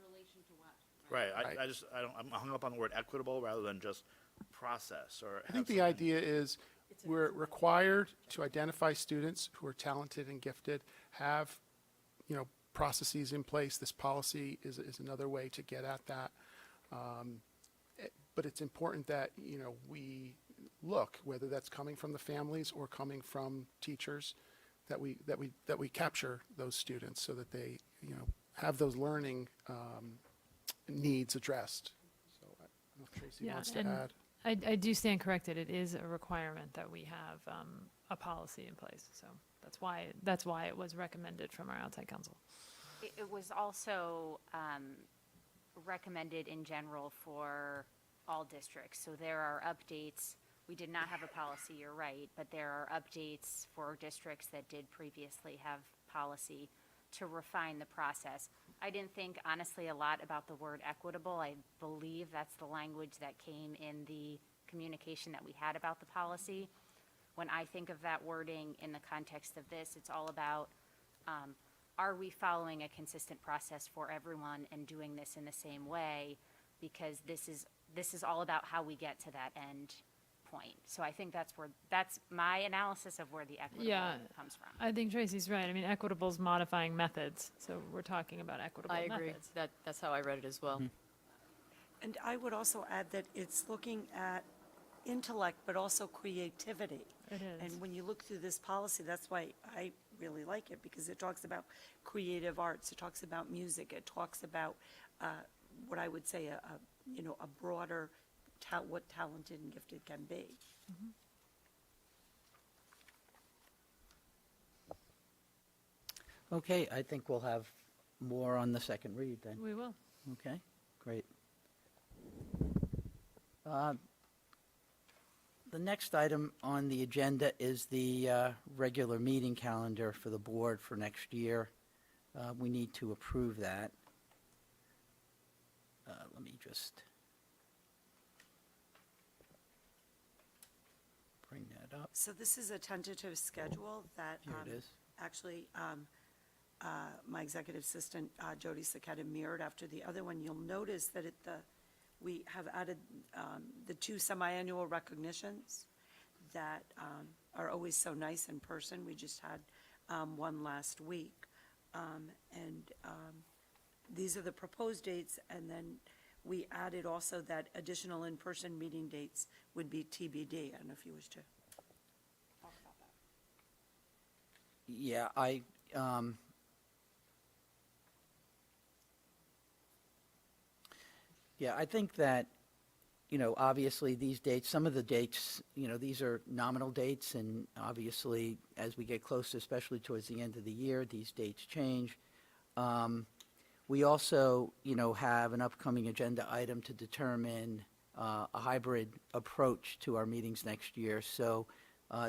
relation to what?
Right.
Right.
I'm hung up on the word equitable rather than just process or.
I think the idea is we're required to identify students who are talented and gifted, have, processes in place. This policy is another way to get at that. But it's important that, we look, whether that's coming from the families or coming from teachers, that we capture those students so that they, have those learning needs addressed. So I don't know if Tracy wants to
and
add.
I do stand corrected. It is a requirement that we have a policy in place. So that's why it was recommended from our outside counsel.
It was also recommended in general for all districts. So there are updates. We did not have a policy, you're right, but there are updates for districts that did previously have policy to refine the process. I didn't think honestly a lot about the word equitable. I believe that's the language that came in the communication that we had about the policy. When I think of that wording in the context of this, it's all about, are we following a consistent process for everyone and doing this in the same way? Because this is all about how we get to that end point. So I think that's my analysis of where the equitable comes from.
I think Tracy's right. I mean, equitable's modifying methods, so we're talking about equitable
I
methods.
agree. That's how I read it as well.
And I would also add that it's looking at intellect, but also creativity.
It is.
And when you look through this policy, that's why I really like it, because it talks about creative arts, it talks about music, it talks about what I would say a broader what talented and gifted can be.
Okay, I think we'll have more on the second read then.
We will.
Okay, great. The next item on the agenda is the regular meeting calendar for the board for next year. We need to approve that. Let me just bring that up.
So this is a tentative schedule that
Here it is.
actually my executive assistant, Jody Saketa, mirrored after the other one. You'll notice that we have added the 2 semi-annual recognitions that are always so nice in person. We just had one last week. These are the proposed dates, and then we added also that additional in-person meeting dates would be TBD. I don't know if you wish to talk about that.
Yeah, I think that, obviously these dates, some of the dates, these are nominal dates, and obviously as we get closer, especially towards the end of the year, these dates change. We also, have an upcoming agenda item to determine a hybrid approach to our meetings next year. So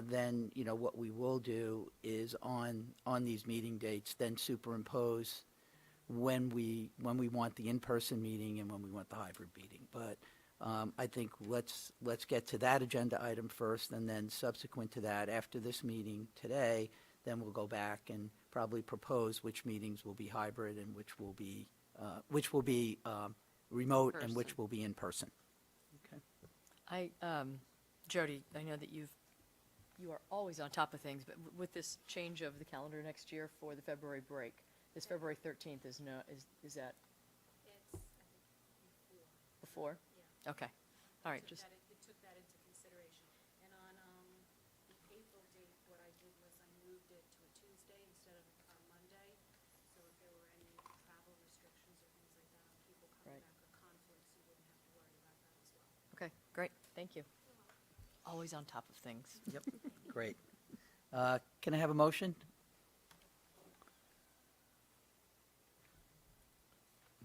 then, what we will do is on these meeting dates, then superimpose when we want the in-person meeting and when we want the hybrid meeting. But I think let's get to that agenda item first, and then subsequent to that, after this meeting today, then we'll go back and probably propose which meetings will be hybrid and which will be remote and which will be in person. Okay.
Jody, I know that you are always on top of things, but with this change of the calendar next year for the February break, this February 13th is that?
It's, I think,
Before?
Yeah.
Okay. All right. Just.
It took that into consideration. And on the April date, what I did was I moved it to a Tuesday instead of a Monday. So if there were any travel restrictions or things like that on people coming back or conflicts, you wouldn't have to worry about that as well.
Okay. Great. Thank you. Always on top of things.
Yep, great. Can I have a motion?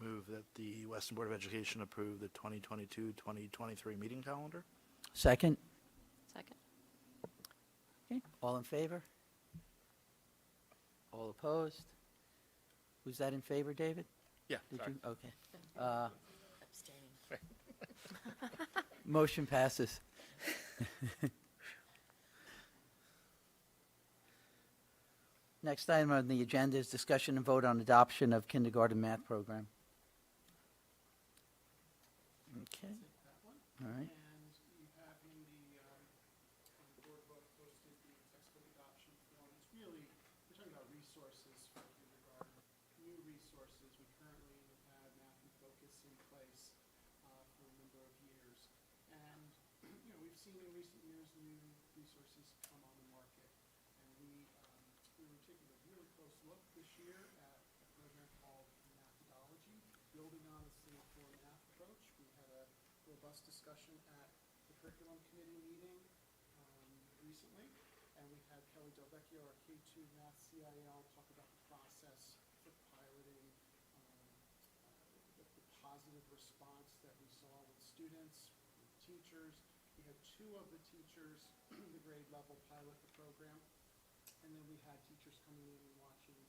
Move that the Weston Board of Education approve the 2022-2023 meeting calendar.
Second?
Second.
Okay, all in favor? All opposed? Was that in favor, David?
Yeah,
Did
sorry.
you? Okay.
Abstaining.
Motion passes. Next item on the agenda is discussion and vote on adoption of kindergarten math program. Okay, all right.
And you have in the board book posted the textbook adoption form. It's really, we're talking about resources for kindergarten, new resources. We currently have had Math and Focus in place for a number of years. And, we've seen in recent years new resources come on the market. And we were taking a really close look this year at a program called Methodology, building on the Singapore math approach. We had a robust discussion at the curriculum committee meeting recently, and we had Kelly Del Vecchio, our K2 math CIL, talk about the process for piloting, the positive response that we saw with students, with teachers. We had 2 of the teachers, the grade level, pilot the program, and then we had teachers coming in and watching and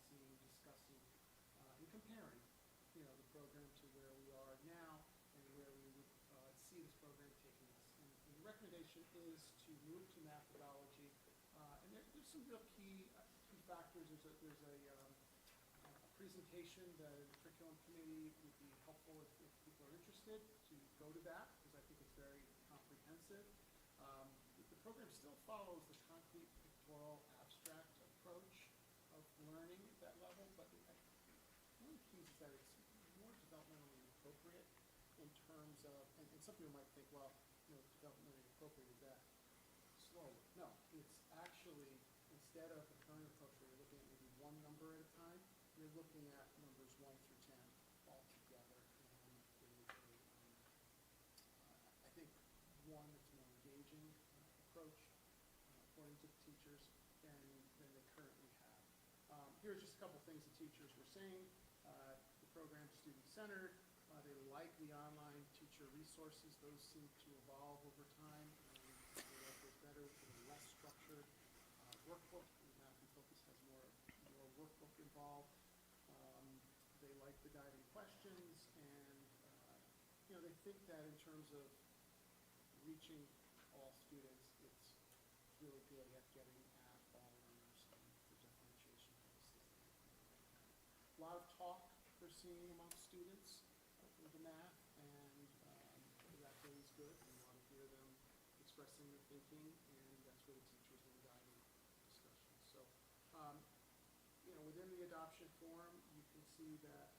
comparing, the program to where we are now and where we would see this program taking us. And the recommendation is to move to methodology. And there's some real key factors. There's a presentation that the curriculum committee would be helpful if people are interested to go to that, because I think it's very comprehensive. The program still follows the concrete pictorial abstract approach of learning at that level, but one of the keys is that it's more developmentally appropriate in terms of, and some people might think, well, developmentally appropriate is that slow. No, it's actually, instead of the current approach where you're looking at maybe one number at a time, you're looking at numbers 1 through 10 all together. And I think one that's more engaging approach, according to the teachers, than they currently have. Here's just a couple things the teachers were saying. The program's student-centered. They like the online teacher resources. Those seem to evolve over time. They like those better with a less structured workbook. Math and Focus has more workbook involved. They like the guiding questions, and they think that in terms of reaching all students, it's really good at getting at all learners and the differentiation purposes. A lot of talk they're seeing among students with the math, and that's always good. We want to hear them expressing their thinking, and that's where the teachers are guiding discussion. So, within the adoption form, you can see that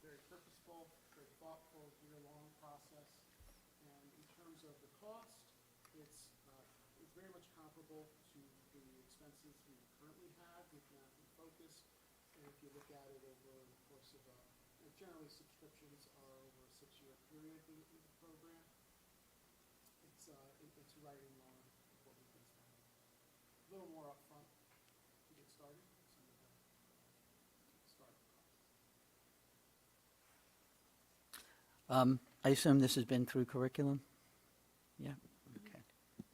very purposeful, very thoughtful, year-long process. And in terms of the cost, it's very much comparable to the expenses we currently have with Math and Focus. And if you look at it over the course of generally subscriptions are over a 6-year period with the program. It's right in line with what we've been spending. A little more upfront to get started. Some of the startup costs.
I assume this has been through curriculum? Yeah, okay.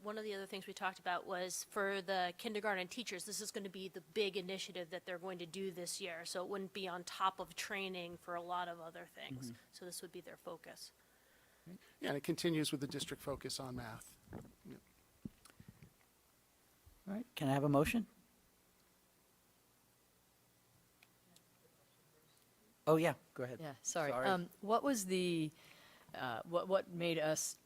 One of the other things we talked about was for the kindergarten teachers, this is going to be the big initiative that they're going to do this year. So it wouldn't be on top of training for a lot of other things. So this would be their focus.
Yeah, and it continues with the district focus on math. Yeah.
All right, can I have a motion? Oh, yeah, go ahead.
Yeah, sorry. What was the, what made us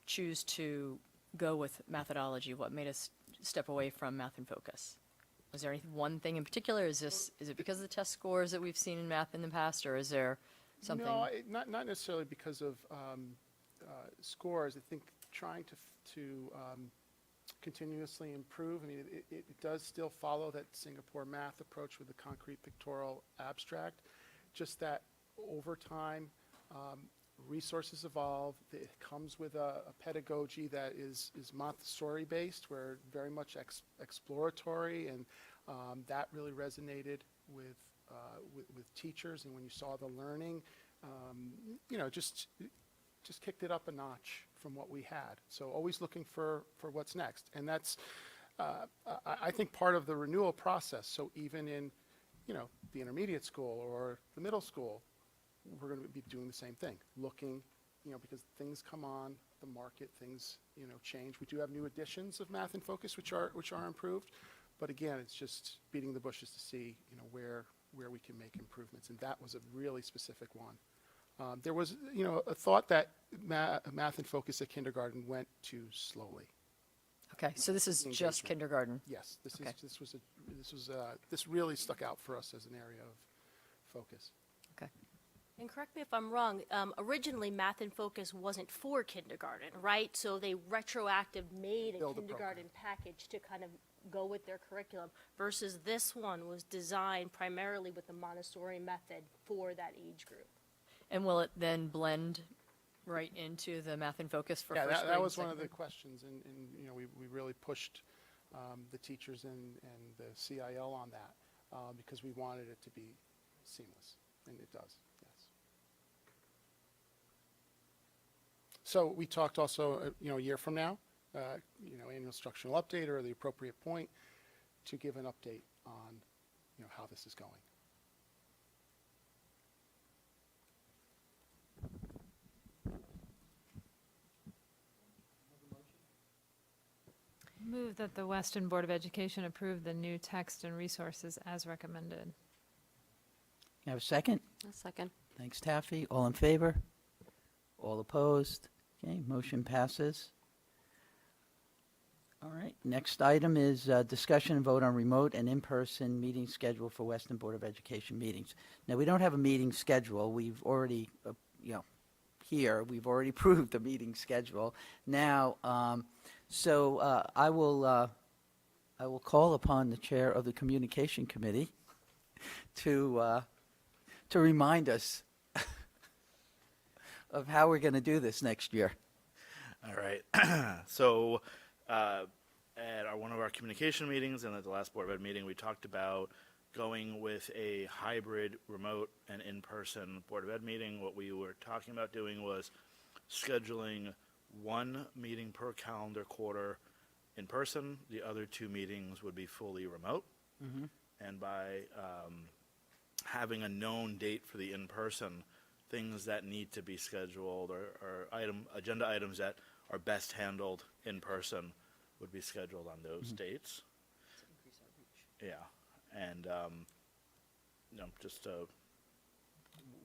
choose to go with methodology? What made us step away from Math and Focus? Was there one thing in particular? Is it because of the test scores that we've seen in math in the past, or is there something?
No, not necessarily because of scores. I think trying to continuously improve. I mean, it does still follow that Singapore math approach with the concrete pictorial abstract, just that over time, resources evolve. It comes with a pedagogy that is Montessori based, where very much exploratory, and that really resonated with teachers. And when you saw the learning, just kicked it up a notch from what we had. So always looking for what's next, and that's I think part of the renewal process. So even in the intermediate school or the middle school, we're going to be doing the same thing, looking, because things come on the market, things, change. We do have new editions of Math and Focus, which are improved, but again, it's just beating the bushes to see, where we can make improvements, and that was a really specific one. There was, a thought that Math and Focus at kindergarten went too slowly.
Okay, so this is just kindergarten.
Yes, this really stuck out for us as an area of focus.
Okay.
And correct me if I'm wrong, originally Math and Focus wasn't for kindergarten, right? So they retroactive made a
Build a
kindergarten package to kind of go with their curriculum, versus this one was designed primarily with the Montessori method for that age group.
And will it then blend right into the Math and Focus for first grade?
That was one of the questions, and we really pushed the teachers and the CIL on that because we wanted it to be seamless, and it does, yes. So we talked also, a year from now, annual instructional update or the appropriate point to give an update on, how this is going.
move that the Weston Board of Education approve the new text and resources as recommended.
You have a second?
A second.
Thanks, Taffy. All in favor? All opposed? Okay, motion passes. All right, next item is discussion and vote on remote and in-person meeting schedule for Weston Board of Education meetings. Now, we don't have a meeting schedule. We've already, here, we've already approved the meeting schedule. Now, I will call upon the chair of the Communication Committee to remind us of how we're going to do this next year.
All right. So at one of our communication meetings and at the last Board of Ed meeting, we talked about going with a hybrid remote and in-person Board of Ed meeting. What we were talking about doing was scheduling one meeting per calendar quarter in person. The other two meetings would be fully remote. And by having a known date for the in-person, things that need to be scheduled or agenda items that are best handled in person would be scheduled on those dates. Yeah, and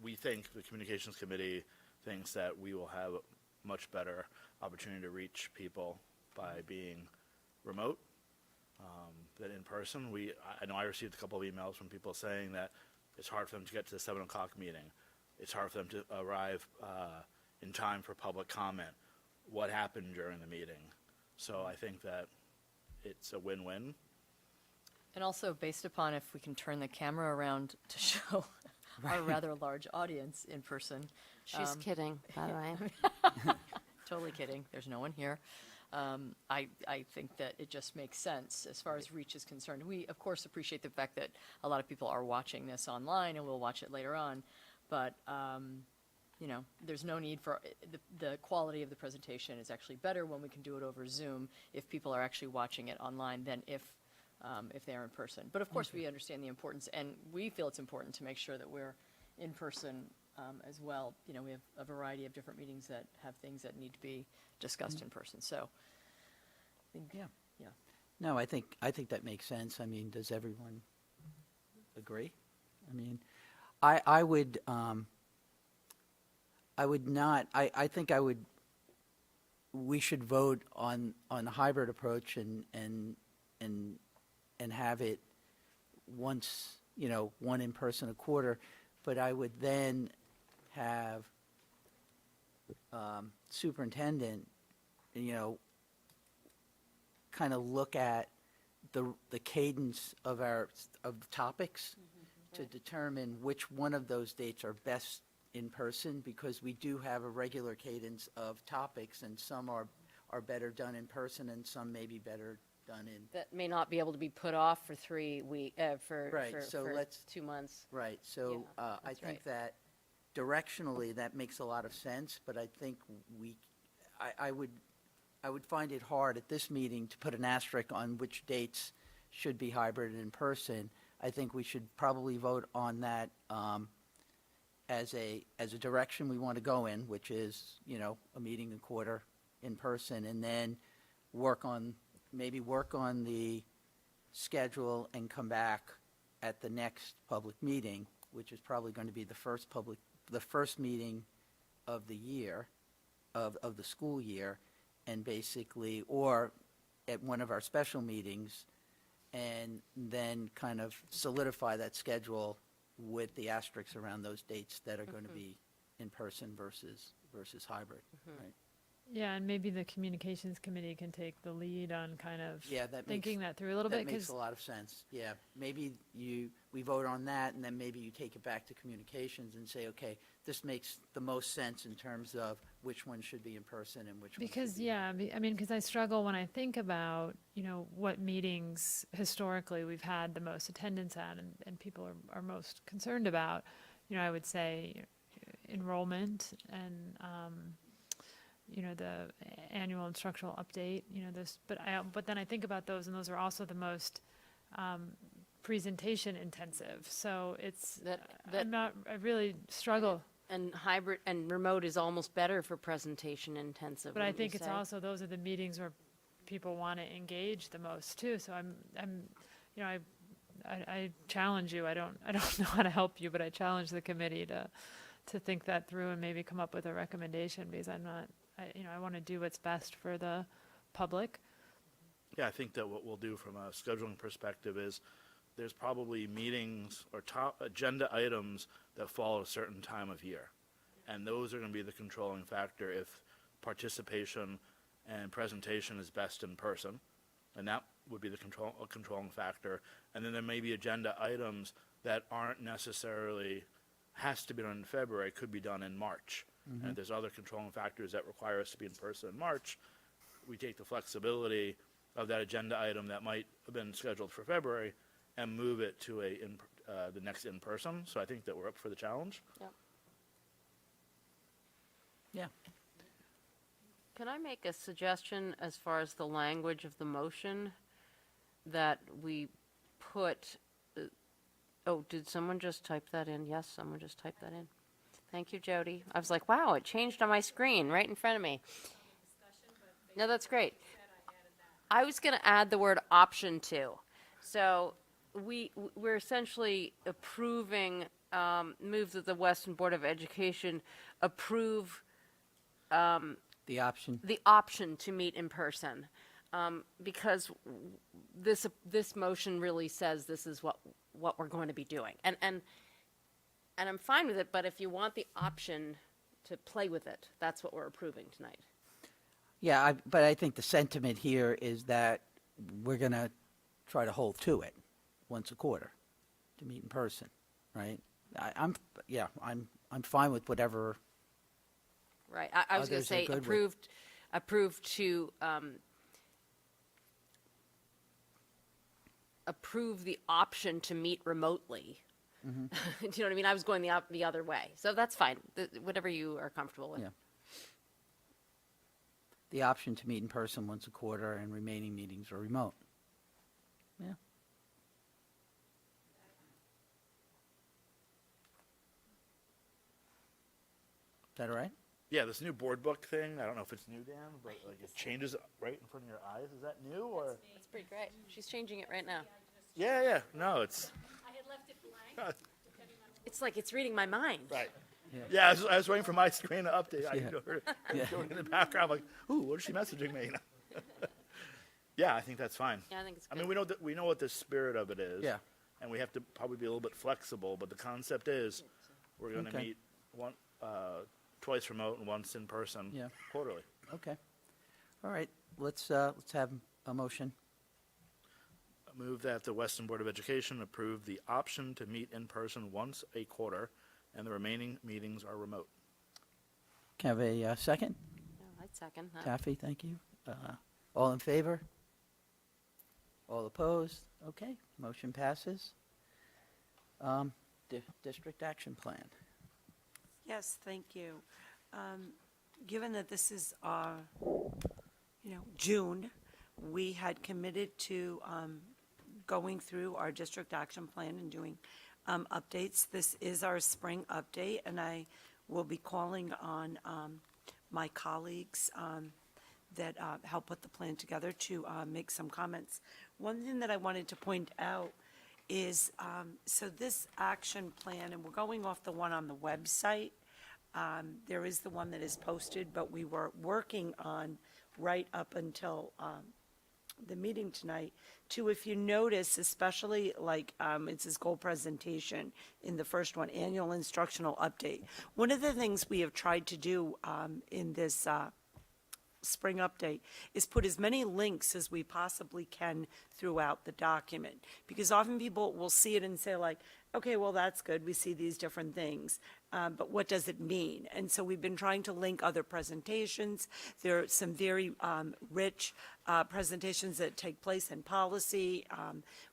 we think the Communications Committee thinks that we will have a much better opportunity to reach people by being remote than in person. I know I received a couple of emails from people saying that it's hard for them to get to the 7 o'clock meeting. It's hard for them to arrive in time for public comment. What happened during the meeting? So I think that it's a win-win.
And also based upon if we can turn the camera around to show our rather large audience in person.
She's kidding, by the way.
Totally kidding. There's no one here. I think that it just makes sense as far as reach is concerned. We, of course, appreciate the fact that a lot of people are watching this online and will watch it later on. But, there's no need for, the quality of the presentation is actually better when we can do it over Zoom if people are actually watching it online than if they're in person. But of course, we understand the importance, and we feel it's important to make sure that we're in person as well. We have a variety of different meetings that have things that need to be discussed in person. So,
Yeah.
yeah.
No, I think that makes sense. I mean, does everyone agree? I mean, I would not. I think we should vote on the hybrid approach and have it once, one in person a quarter. But I would then have superintendent, kind of look at the cadence of the topics to determine which one of those dates are best in person, because we do have a regular cadence of topics, and some are better done in person and some may be better done in.
That may not be able to be put off for 3 weeks,
Right, so
for
let's-
2 months.
Right, so I
that's
think
right.
that directionally that makes a lot of sense, but I think I would find it hard at this meeting to put an asterisk on which dates should be hybrid and in person. I think we should probably vote on that as a direction we want to go in, which is, a meeting a quarter in person, and then work on the schedule and come back at the next public meeting, which is probably going to be the first meeting of the year, of the school year, and basically, or at one of our special meetings, and then kind of solidify that schedule with the asterisks around those dates that are going to be in person versus hybrid, right?
Yeah, and maybe the Communications Committee can take the lead on kind of
Yeah, that
thinking
makes,
that through a little bit.
that makes
'Cause
a lot of sense. Yeah, maybe we vote on that, and then maybe you take it back to communications and say, okay, this makes the most sense in terms of which one should be in person and which one should
Because,
be.
yeah, because I struggle when I think about, what meetings historically we've had the most attendance at and people are most concerned about. I would say enrollment and, the annual instructional update, but then I think about those, and those are also the most presentation intensive. So it's, I really struggle.
And hybrid and remote is almost better for presentation intensive.
But I
wouldn't you
think it's
say?
also, those are the meetings where people want to engage the most too. So you know, I challenge you. I don't know how to help you, but I challenge the committee to think that through and maybe come up with a recommendation, because I want to do what's best for the public.
Yeah, I think that what we'll do from a scheduling perspective is there's probably meetings or top agenda items that fall at a certain time of year. And those are going to be the controlling factor if participation and presentation is best in person. And that would be the controlling factor. And then there may be agenda items that aren't necessarily has to be done in February, could be done in March. And if there's other controlling factors that require us to be in person in March, we take the flexibility of that agenda item that might have been scheduled for February and move it to the next in-person. So I think that we're up for the challenge.
Yep.
Yeah.
Can I make a suggestion as far as the language of the motion that we put, oh, did someone just type that in? Yes, someone just typed that in. Thank you, Jody. I was like, wow, it changed on my screen right in front of me. No, that's great. I was going to add the word option to. So we're essentially approving, move that the Weston Board of Education approve
The option.
the option to meet in person, because this motion really says this is what we're going to be doing, and I'm fine with it. But if you want the option to play with it, that's what we're approving tonight.
Yeah, but I think the sentiment here is that we're going to try to hold to it once a quarter to meet in person, right? I'm fine with whatever.
Right. I was going to say approved to approve the option to meet remotely. Do you know what I mean? I was going the other way, so that's fine. Whatever you are comfortable with.
Yeah. The option to meet in person once a quarter and remaining meetings are remote. Yeah. Is that all right?
Yeah, this new board book thing, I don't know if it's new, Dan, but like it changes right in front of your eyes. Is that new or?
That's pretty great. She's changing it right now.
Yeah. No, it's.
I had left it blank.
It's like it's reading my mind.
Right. Yeah, I was waiting for my screen to update. I
Yeah.
can hear it going in the background. I'm like, ooh, what is she messaging me? Yeah, I think that's fine.
Yeah, I think it's
I
good.
mean, we know what the spirit of it is.
Yeah.
And we have to probably be a little bit flexible, but the concept is we're going to
Okay.
meet twice remote and once in person
Yeah.
quarterly.
Okay. All right. Let's have a motion.
Move that the Weston Board of Education approve the option to meet in person once a quarter, and the remaining meetings are remote.
Can I have a second?
Yeah, I'd second that.
Taffy, thank you. All in favor? All opposed? Okay, motion passes. District action plan.
Yes, thank you. Given that this is, June, we had committed to going through our district action plan and doing updates. This is our spring update, and I will be calling on my colleagues that help put the plan together to make some comments. One thing that I wanted to point out is, so this action plan, and we're going off the one on the website. There is the one that is posted, but we were working on right up until the meeting tonight to, if you notice, especially like it's this goal presentation in the first one, annual instructional update. One of the things we have tried to do in this spring update is put as many links as we possibly can throughout the document, because often people will see it and say like, okay, well, that's good, we see these different things, but what does it mean? And so we've been trying to link other presentations. There are some very rich presentations that take place in policy,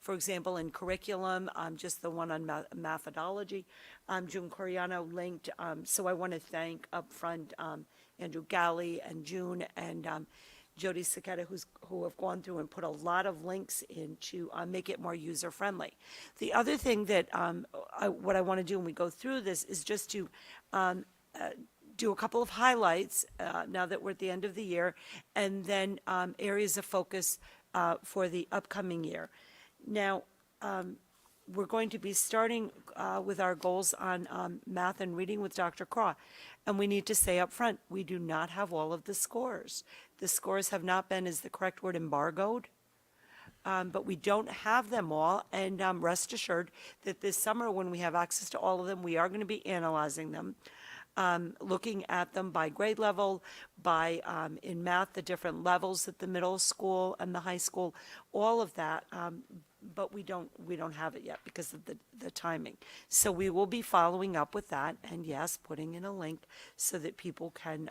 for example, in curriculum, just the one on methodology. June Coriano linked, so I want to thank upfront Andrew Galley and June and Jody Saketa, who have gone through and put a lot of links in to make it more user-friendly. The other thing that what I want to do when we go through this is just to do a couple of highlights now that we're at the end of the year, and then areas of focus for the upcoming year. Now, we're going to be starting with our goals on math and reading with Dr. Craw. And we need to say up front, we do not have all of the scores. The scores have not been, is the correct word, embargoed? But we don't have them all, and rest assured that this summer, when we have access to all of them, we are going to be analyzing them, looking at them by grade level, by, in math, the different levels at the middle school and the high school, all of that, but we don't have it yet because of the timing. So we will be following up with that, and yes, putting in a link so that people can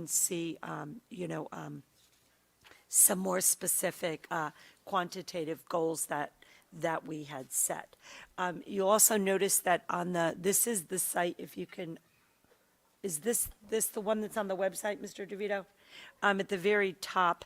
see, some more specific quantitative goals that we had set. You'll also notice that on this is the site, if you can, is this the one that's on the website, Mr. DeVito? At the very top,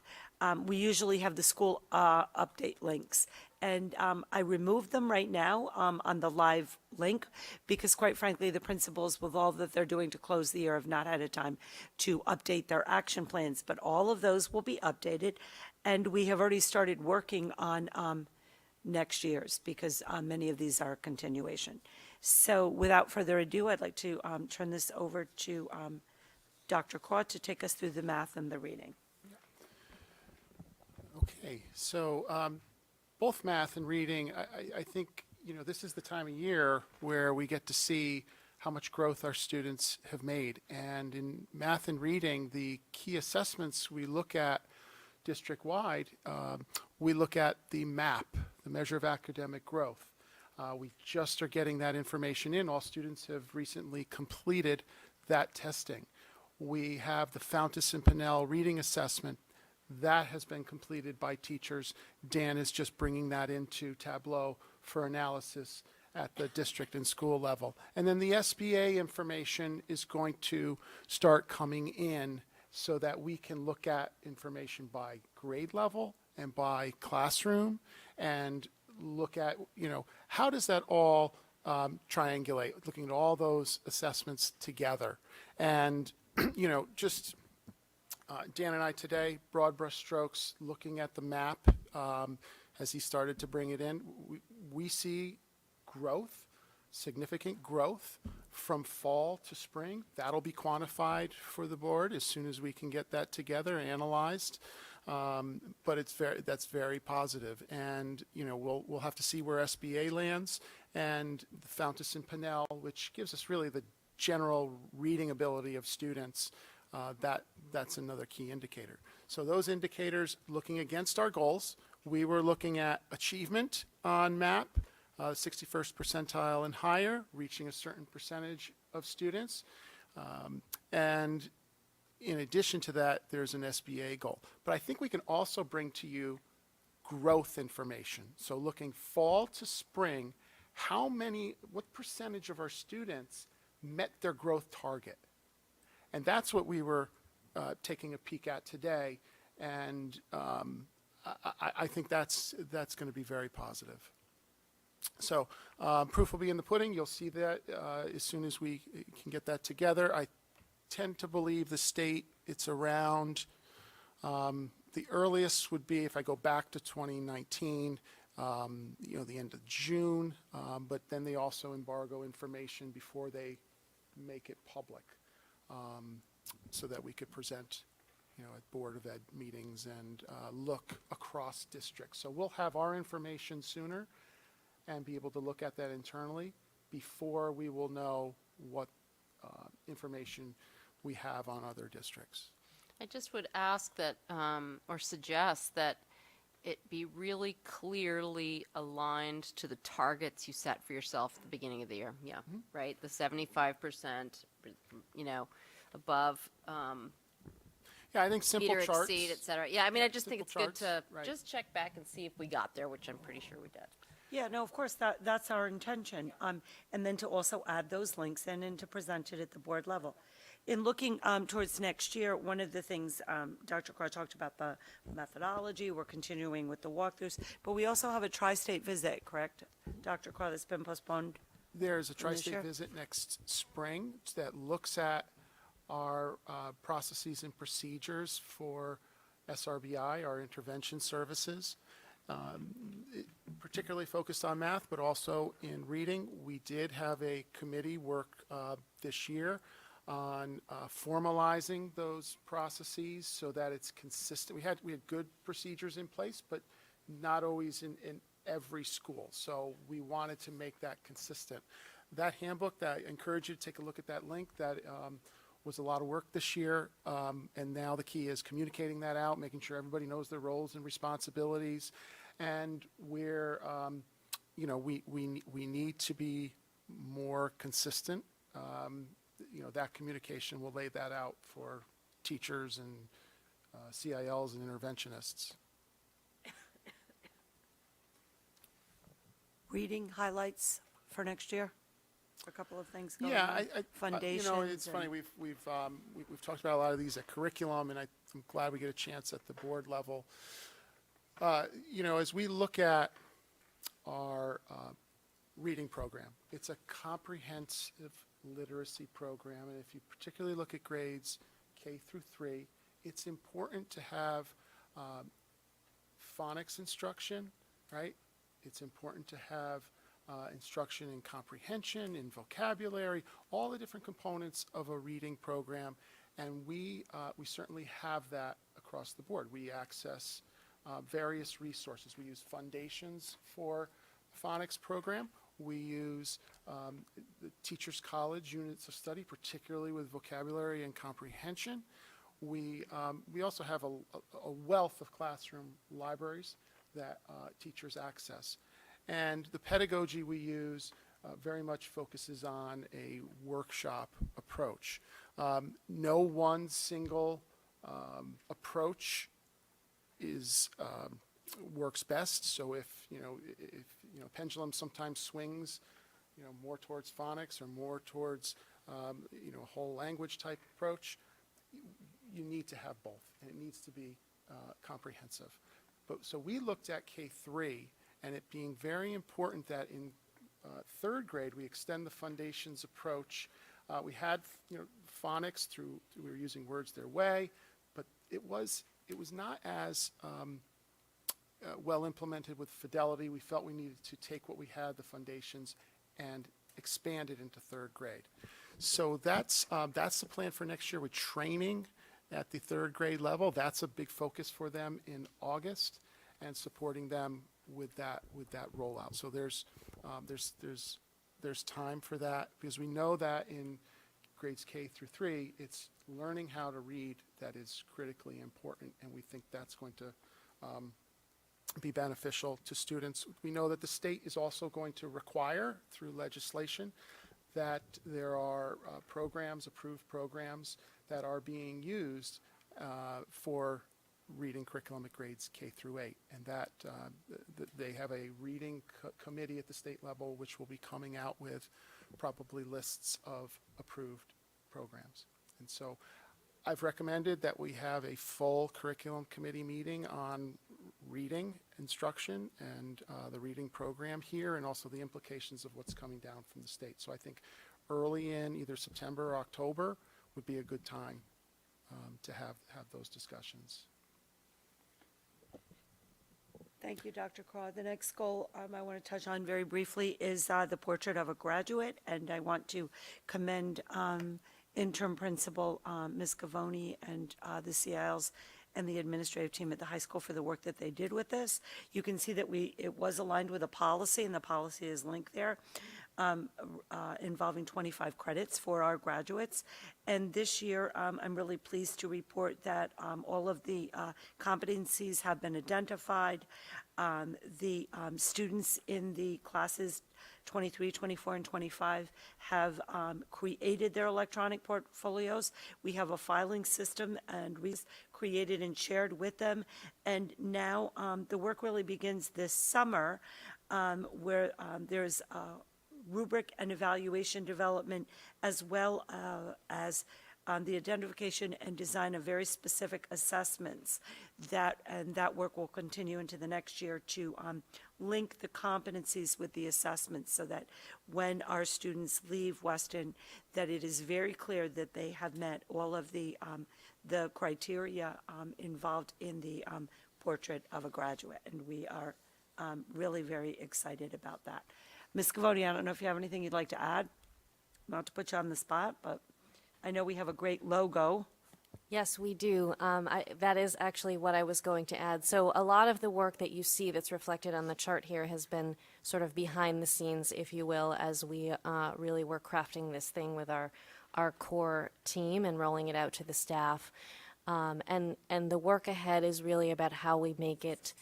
we usually have the school update links. And I removed them right now on the live link because, quite frankly, the principals, with all that they're doing to close the year, have not had a time to update their action plans. But all of those will be updated, and we have already started working on next year's because many of these are a continuation. So without further ado, I'd like to turn this over to Dr. Craw to take us through the math and the reading.
Okay, so both math and reading, I think, this is the time of year where we get to see how much growth our students have made. And in math and reading, the key assessments we look at district-wide, we look at the MAP, the Measure of Academic Growth. We just are getting that information in. All students have recently completed that testing. We have the Fountas and Pinnell Reading Assessment. That has been completed by teachers. Dan is just bringing that into Tableau for analysis at the district and school level. And then the SBA information is going to start coming in so that we can look at information by grade level and by classroom and look at, how does that all triangulate, looking at all those assessments together. And, just Dan and I today, broad brush strokes, looking at the map as he started to bring it in. We see growth, significant growth from fall to spring. That'll be quantified for the board as soon as we can get that together, analyzed. But that's very positive. And, we'll have to see where SBA lands and the Fountas and Pinnell, which gives us really the general reading ability of students. That's another key indicator. So those indicators, looking against our goals, we were looking at achievement on MAP, 61st percentile and higher, reaching a certain percentage of students. And in addition to that, there's an SBA goal. But I think we can also bring to you growth information. So looking fall to spring, what percentage of our students met their growth target? And that's what we were taking a peek at today, and I think that's going to be very positive. So proof will be in the pudding. You'll see that as soon as we can get that together. I tend to believe the state, it's around, the earliest would be if I go back to 2019, the end of June, but then they also embargo information before they make it public. So that we could present, at Board of Ed meetings and look across districts. So we'll have our information sooner and be able to look at that internally before we will know what information we have on other districts.
I just would ask that, or suggest that it be really clearly aligned to the targets you set for yourself at the beginning of the year. Yeah, right? The 75%, above,
Yeah, I think simple
meet or
charts.
exceed, et cetera. Yeah, I just think it's
Simple
good to
charts, right.
just check back and see if we got there, which I'm pretty sure we did.
Yeah, no, of course, that's our intention. And then to also add those links in and to present it at the board level. In looking towards next year, one of the things, Dr. Craw talked about the methodology, we're continuing with the walkthroughs, but we also have a tri-state visit, correct, Dr. Craw, that's been postponed?
There's a
this
tri-state
year?
visit next spring that looks at our processes and procedures for SRBI, our intervention services, particularly focused on math, but also in reading. We did have a committee work this year on formalizing those processes so that it's consistent. We had good procedures in place, but not always in every school. So we wanted to make that consistent. That handbook, I encourage you to take a look at that link. That was a lot of work this year, and now the key is communicating that out, making sure everybody knows their roles and responsibilities, and where we need to be more consistent. That communication will lay that out for teachers and CILs and interventionists.
Reading highlights for next year? A couple of things going
Yeah,
on. Foundations.
it's funny. We've talked about a lot of these at curriculum, and I'm glad we get a chance at the board level. As we look at our reading program, it's a comprehensive literacy program, and if you particularly look at grades K through 3, it's important to have phonics instruction, right? It's important to have instruction in comprehension, in vocabulary, all the different components of a reading program, and we certainly have that across the board. We access various resources. We use Foundations for phonics program. We use the Teachers College units of study, particularly with vocabulary and comprehension. We also have a wealth of classroom libraries that teachers access. And the pedagogy we use very much focuses on a workshop approach. No one single approach works best. So if pendulum sometimes swings, more towards phonics or more towards a whole language type approach, you need to have both, and it needs to be comprehensive. So we looked at K3, and it being very important that in third grade we extend the Foundations approach. We had phonics we were using words their way, but it was not as well implemented with fidelity. We felt we needed to take what we had, the Foundations, and expand it into third grade. So that's the plan for next year with training at the third grade level. That's a big focus for them in August, and supporting them with that rollout. So there's time for that, because we know that in grades K through 3, it's learning how to read that is critically important, and we think that's going to be beneficial to students. We know that the state is also going to require, through legislation, that there are approved programs that are being used for reading curriculum at grades K through 8, and that they have a reading committee at the state level which will be coming out with probably lists of approved programs. And so I've recommended that we have a full curriculum committee meeting on reading instruction and the reading program here, and also the implications of what's coming down from the state. So I think early in either September or October would be a good time to have those discussions.
Thank you, Dr. Craw. The next goal I want to touch on very briefly is the portrait of a graduate, and I want to commend interim principal Ms. Gavoni and the CILs and the administrative team at the high school for the work that they did with this. You can see that it was aligned with a policy, and the policy is linked there, involving 25 credits for our graduates. And this year, I'm really pleased to report that all of the competencies have been identified. The students in the classes 23, 24, and 25 have created their electronic portfolios. We have a filing system, and we created and shared with them. And now the work really begins this summer, where there's rubric and evaluation development, as well as the identification and design of very specific assessments. And that work will continue into the next year to link the competencies with the assessments so that when our students leave Weston, that it is very clear that they have met all of the criteria involved in the portrait of a graduate. And we are really very excited about that. Ms. Scavone, I don't know if you have anything you'd like to add? Not to put you on the spot, but I know we have a great logo.
Yes, we do. That is actually what I was going to add. So a lot of the work that you see that's reflected on the chart here has been sort of behind the scenes, if you will, as we really were crafting this thing with our core team and rolling it out to the staff. And the work ahead is really about how we make it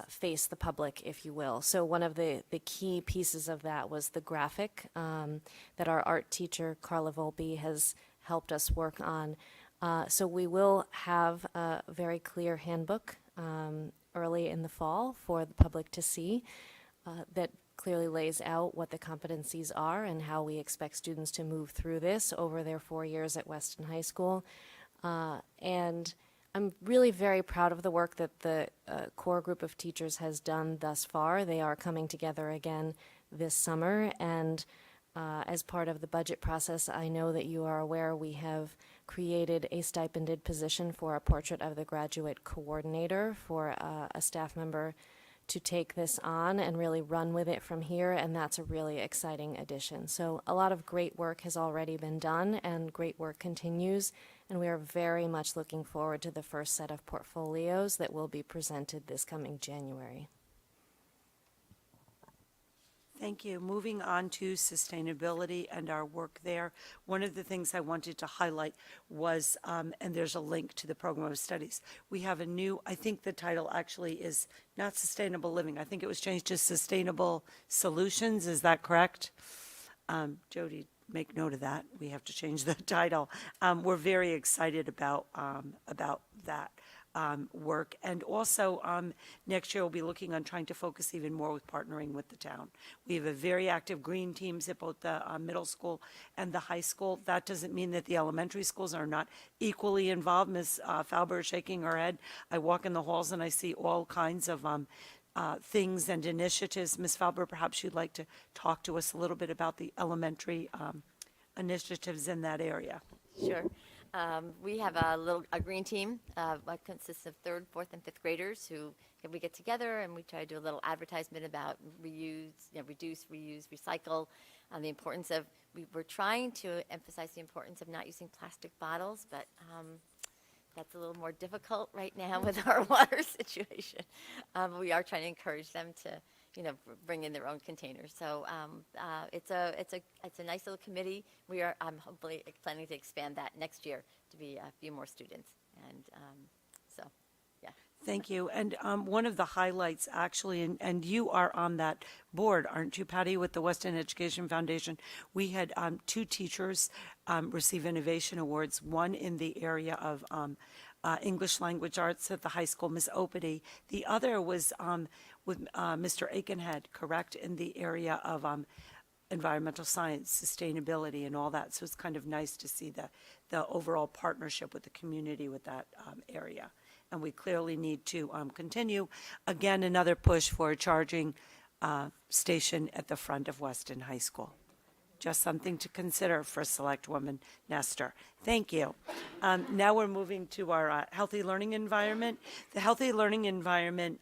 face the public, if you will. So one of the key pieces of that was the graphic that our art teacher, Carla Volpe, has helped us work on. So we will have a very clear handbook early in the fall for the public to see that clearly lays out what the competencies are and how we expect students to move through this over their 4 years at Weston High School. And I'm really very proud of the work that the core group of teachers has done thus far. They are coming together again this summer, and as part of the budget process, I know that you are aware we have created a stipended position for a portrait of the graduate coordinator for a staff member to take this on and really run with it from here, and that's a really exciting addition. So a lot of great work has already been done, and great work continues, and we are very much looking forward to the first set of portfolios that will be presented this coming January.
Thank you. Moving on to sustainability and our work there. One of the things I wanted to highlight was, and there's a link to the program of studies. We have a new, I think the title actually is not sustainable living. I think it was changed to sustainable solutions. Is that correct? Jody, make note of that. We have to change the title. We're very excited about that. Work. And also, next year we'll be looking on trying to focus even more with partnering with the town. We have a very active green teams at both the middle school and the high school. That doesn't mean that the elementary schools are not equally involved. Ms. Falber is shaking her head. I walk in the halls and I see all kinds of things and initiatives. Ms. Falber, perhaps you'd like to talk to us a little bit about the elementary initiatives in that area.
Sure. We have a green team that consists of 3rd, 4th, and 5th graders who we get together and we try to do a little advertisement about reduce, reuse, recycle, the importance of, we're trying to emphasize the importance of not using plastic bottles, but that's a little more difficult right now with our water situation. We are trying to encourage them to bring in their own containers. So it's a nice little committee. We are hopefully planning to expand that next year to be a few more students. And so, yeah.
Thank you. And one of the highlights, actually, and you are on that board, aren't you, Patty, with the Weston Education Foundation? We had 2 teachers receive innovation awards, one in the area of English language arts at the high school, Ms. Opedy. The other was with Mr. Aikenhead, correct, in the area of environmental science, sustainability, and all that. So it's kind of nice to see the overall partnership with the community with that area. And we clearly need to continue. Again, another push for a charging station at the front of Weston High School. Just something to consider for Select Woman Nestor. Thank you. Now we're moving to our healthy learning environment. The healthy learning environment,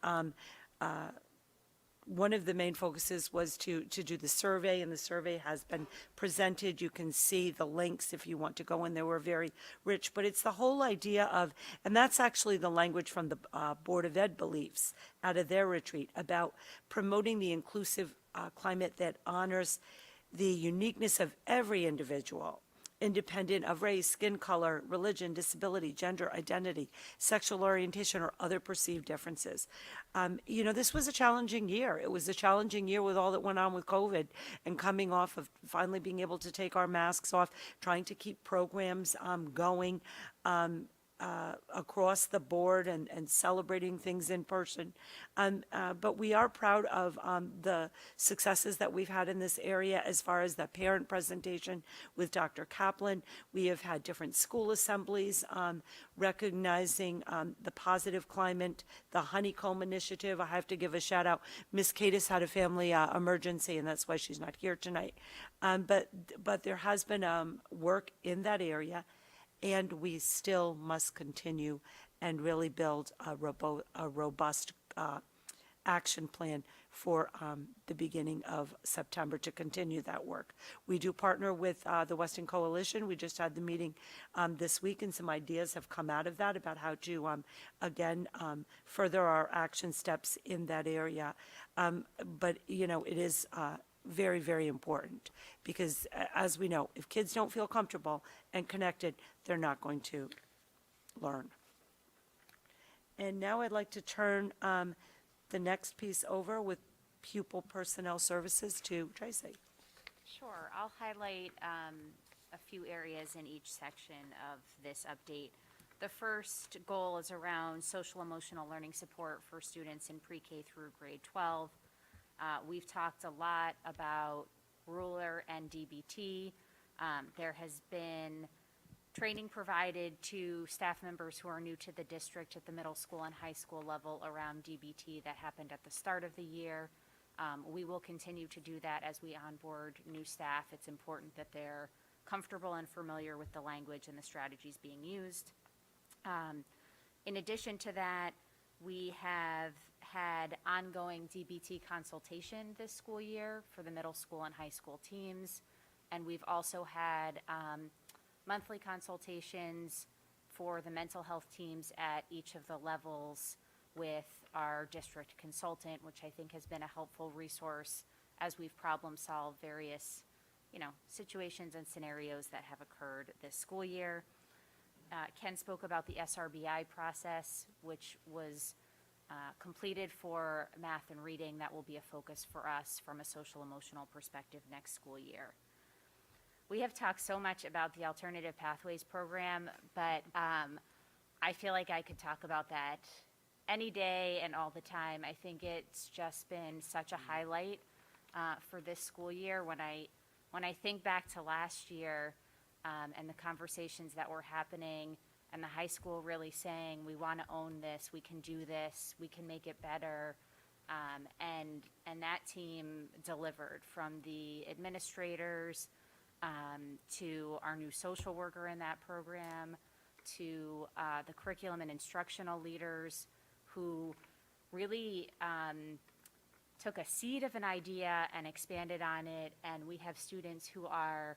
one of the main focuses was to do the survey, and the survey has been presented. You can see the links if you want to go in. They were very rich, but it's the whole idea of, and that's actually the language from the Board of Ed beliefs out of their retreat, about promoting the inclusive climate that honors the uniqueness of every individual, independent of race, skin color, religion, disability, gender identity, sexual orientation, or other perceived differences. This was a challenging year. It was a challenging year with all that went on with COVID and coming off of finally being able to take our masks off, trying to keep programs going. across the board and celebrating things in person. But we are proud of the successes that we've had in this area as far as the parent presentation with Dr. Kaplan. We have had different school assemblies recognizing the positive climate, the Honeycomb Initiative. I have to give a shout out. Miss Cadis had a family emergency, and that's why she's not here tonight. But there has been work in that area, and we still must continue and really build a robust action plan for the beginning of September to continue that work. We do partner with the Western Coalition. We just had the meeting this week, and some ideas have come out of that about how to, again, further our action steps in that area. But, you know, it is very, very important because, as we know, if kids don't feel comfortable and connected, they're not going to learn. And now I'd like to turn the next piece over with Pupil Personnel Services to Tracy.
Sure. I'll highlight a few areas in each section of this update. The first goal is around social emotional learning support for students in pre-K through grade 12. We've talked a lot about Ruler and DBT. There has been training provided to staff members who are new to the district at the middle school and high school level around DBT that happened at the start of the year. We will continue to do that as we onboard new staff. It's important that they're comfortable and familiar with the language and the strategies being used. In addition to that, we have had ongoing DBT consultation this school year for the middle school and high school teams. And we've also had monthly consultations for the mental health teams at each of the levels with our district consultant, which I think has been a helpful resource as we've problem solved various, situations and scenarios that have occurred this school year. Ken spoke about the SRBI process, which was completed for math and reading. That will be a focus for us from a social emotional perspective next school year. We have talked so much about the Alternative Pathways program, but I feel like I could talk about that any day and all the time. I think it's just been such a highlight for this school year. When I think back to last year and the conversations that were happening and the high school really saying, we want to own this, we can do this, we can make it better. And that team delivered, from the administrators to our new social worker in that program, to the curriculum and instructional leaders who really took a seed of an idea and expanded on it. And we have students who are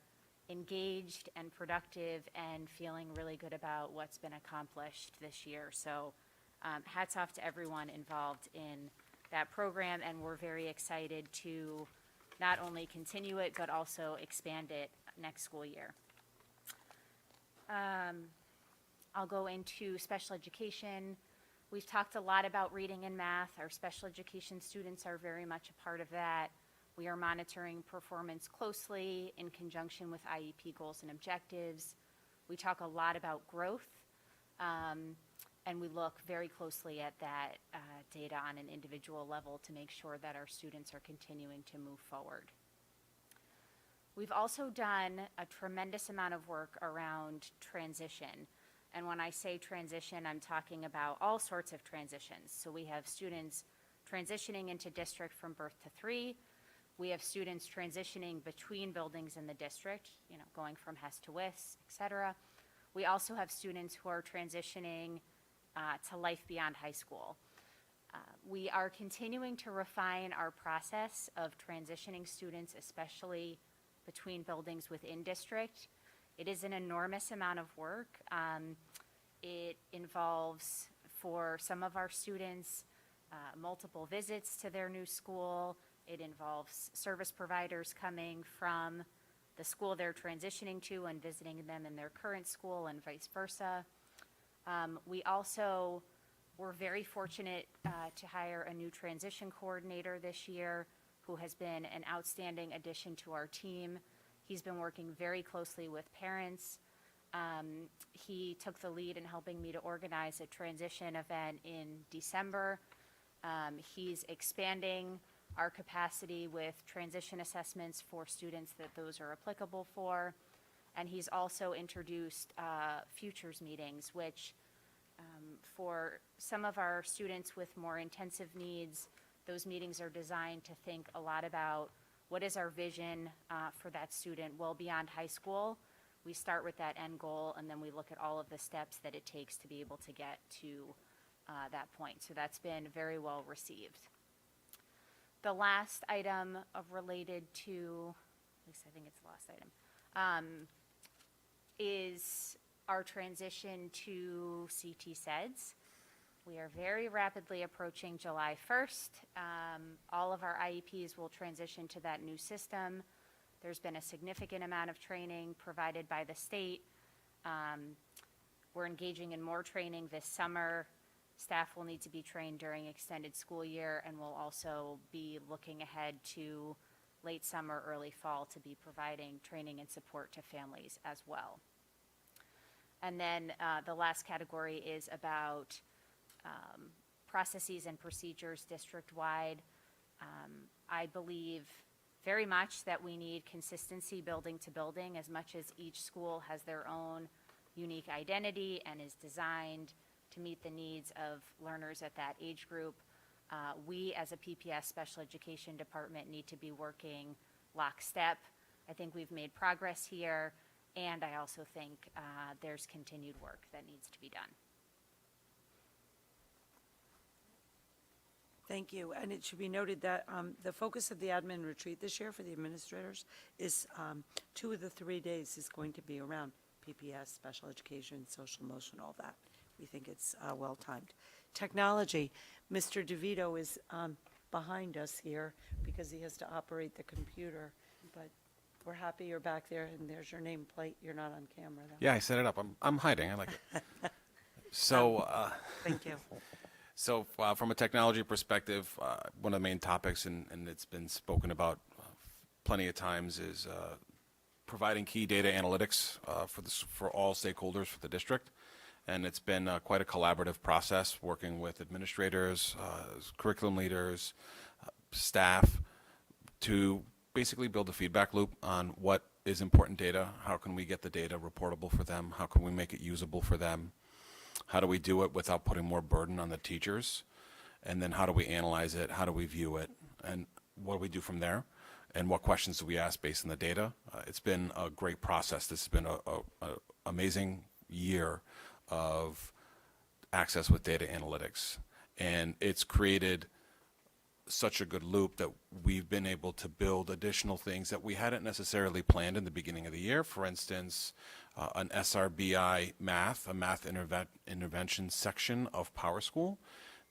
engaged and productive and feeling really good about what's been accomplished this year. So hats off to everyone involved in that program, and we're very excited to not only continue it, but also expand it next school year. I'll go into special education. We've talked a lot about reading and math. Our special education students are very much a part of that. We are monitoring performance closely in conjunction with IEP goals and objectives. We talk a lot about growth, and we look very closely at that data on an individual level to make sure that our students are continuing to move forward. We've also done a tremendous amount of work around transition. And when I say transition, I'm talking about all sorts of transitions. So we have students transitioning into district from birth to 3. We have students transitioning between buildings in the district, going from HES to WIS, et cetera. We also have students who are transitioning to life beyond high school. We are continuing to refine our process of transitioning students, especially between buildings within district. It is an enormous amount of work. It involves, for some of our students, multiple visits to their new school. It involves service providers coming from the school they're transitioning to and visiting them in their current school, and vice versa. We also were very fortunate to hire a new transition coordinator this year who has been an outstanding addition to our team. He's been working very closely with parents He took the lead in helping me to organize a transition event in December. He's expanding our capacity with transition assessments for students that those are applicable for. And he's also introduced futures meetings, which for some of our students with more intensive needs, those meetings are designed to think a lot about what is our vision for that student well beyond high school. We start with that end goal, and then we look at all of the steps that it takes to be able to get to that point. So that's been very well received. The last item related to, at least I think it's the last item, is our transition to CT SEDS. We are very rapidly approaching July 1st. All of our IEPs will transition to that new system. There's been a significant amount of training provided by the state. We're engaging in more training this summer. Staff will need to be trained during extended school year, and we'll also be looking ahead to late summer, early fall to be providing training and support to families as well. And then the last category is about processes and procedures district-wide. I believe very much that we need consistency building to building, as much as each school has their own unique identity and is designed to meet the needs of learners at that age group. We as a PPS special education department need to be working lockstep. I think we've made progress here, and I also think there's continued work that needs to be done.
Thank you. And it should be noted that the focus of the admin retreat this year for the administrators is 2 of the 3 days is going to be around PPS, special education, social emotion, all that. We think it's well-timed. Technology, Mr. DeVito is behind us here because he has to operate the computer, but we're happy you're back there, and there's your nameplate. You're not on camera, though.
Yeah, I set it up. I'm hiding. I like it. So,
Thank you.
So from a technology perspective, one of the main topics, and it's been spoken about plenty of times, is providing key data analytics for all stakeholders for the district. And it's been quite a collaborative process, working with administrators, curriculum leaders, staff, to basically build a feedback loop on what is important data, how can we get the data reportable for them, how can we make it usable for them, how do we do it without putting more burden on the teachers, and then how do we analyze it, how do we view it, and what do we do from there, and what questions do we ask based on the data. It's been a great process. This has been an amazing year of access with data analytics, and it's created such a good loop that we've been able to build additional things that we hadn't necessarily planned in the beginning of the year. For instance, an SRBI math, a math intervention section of PowerSchool,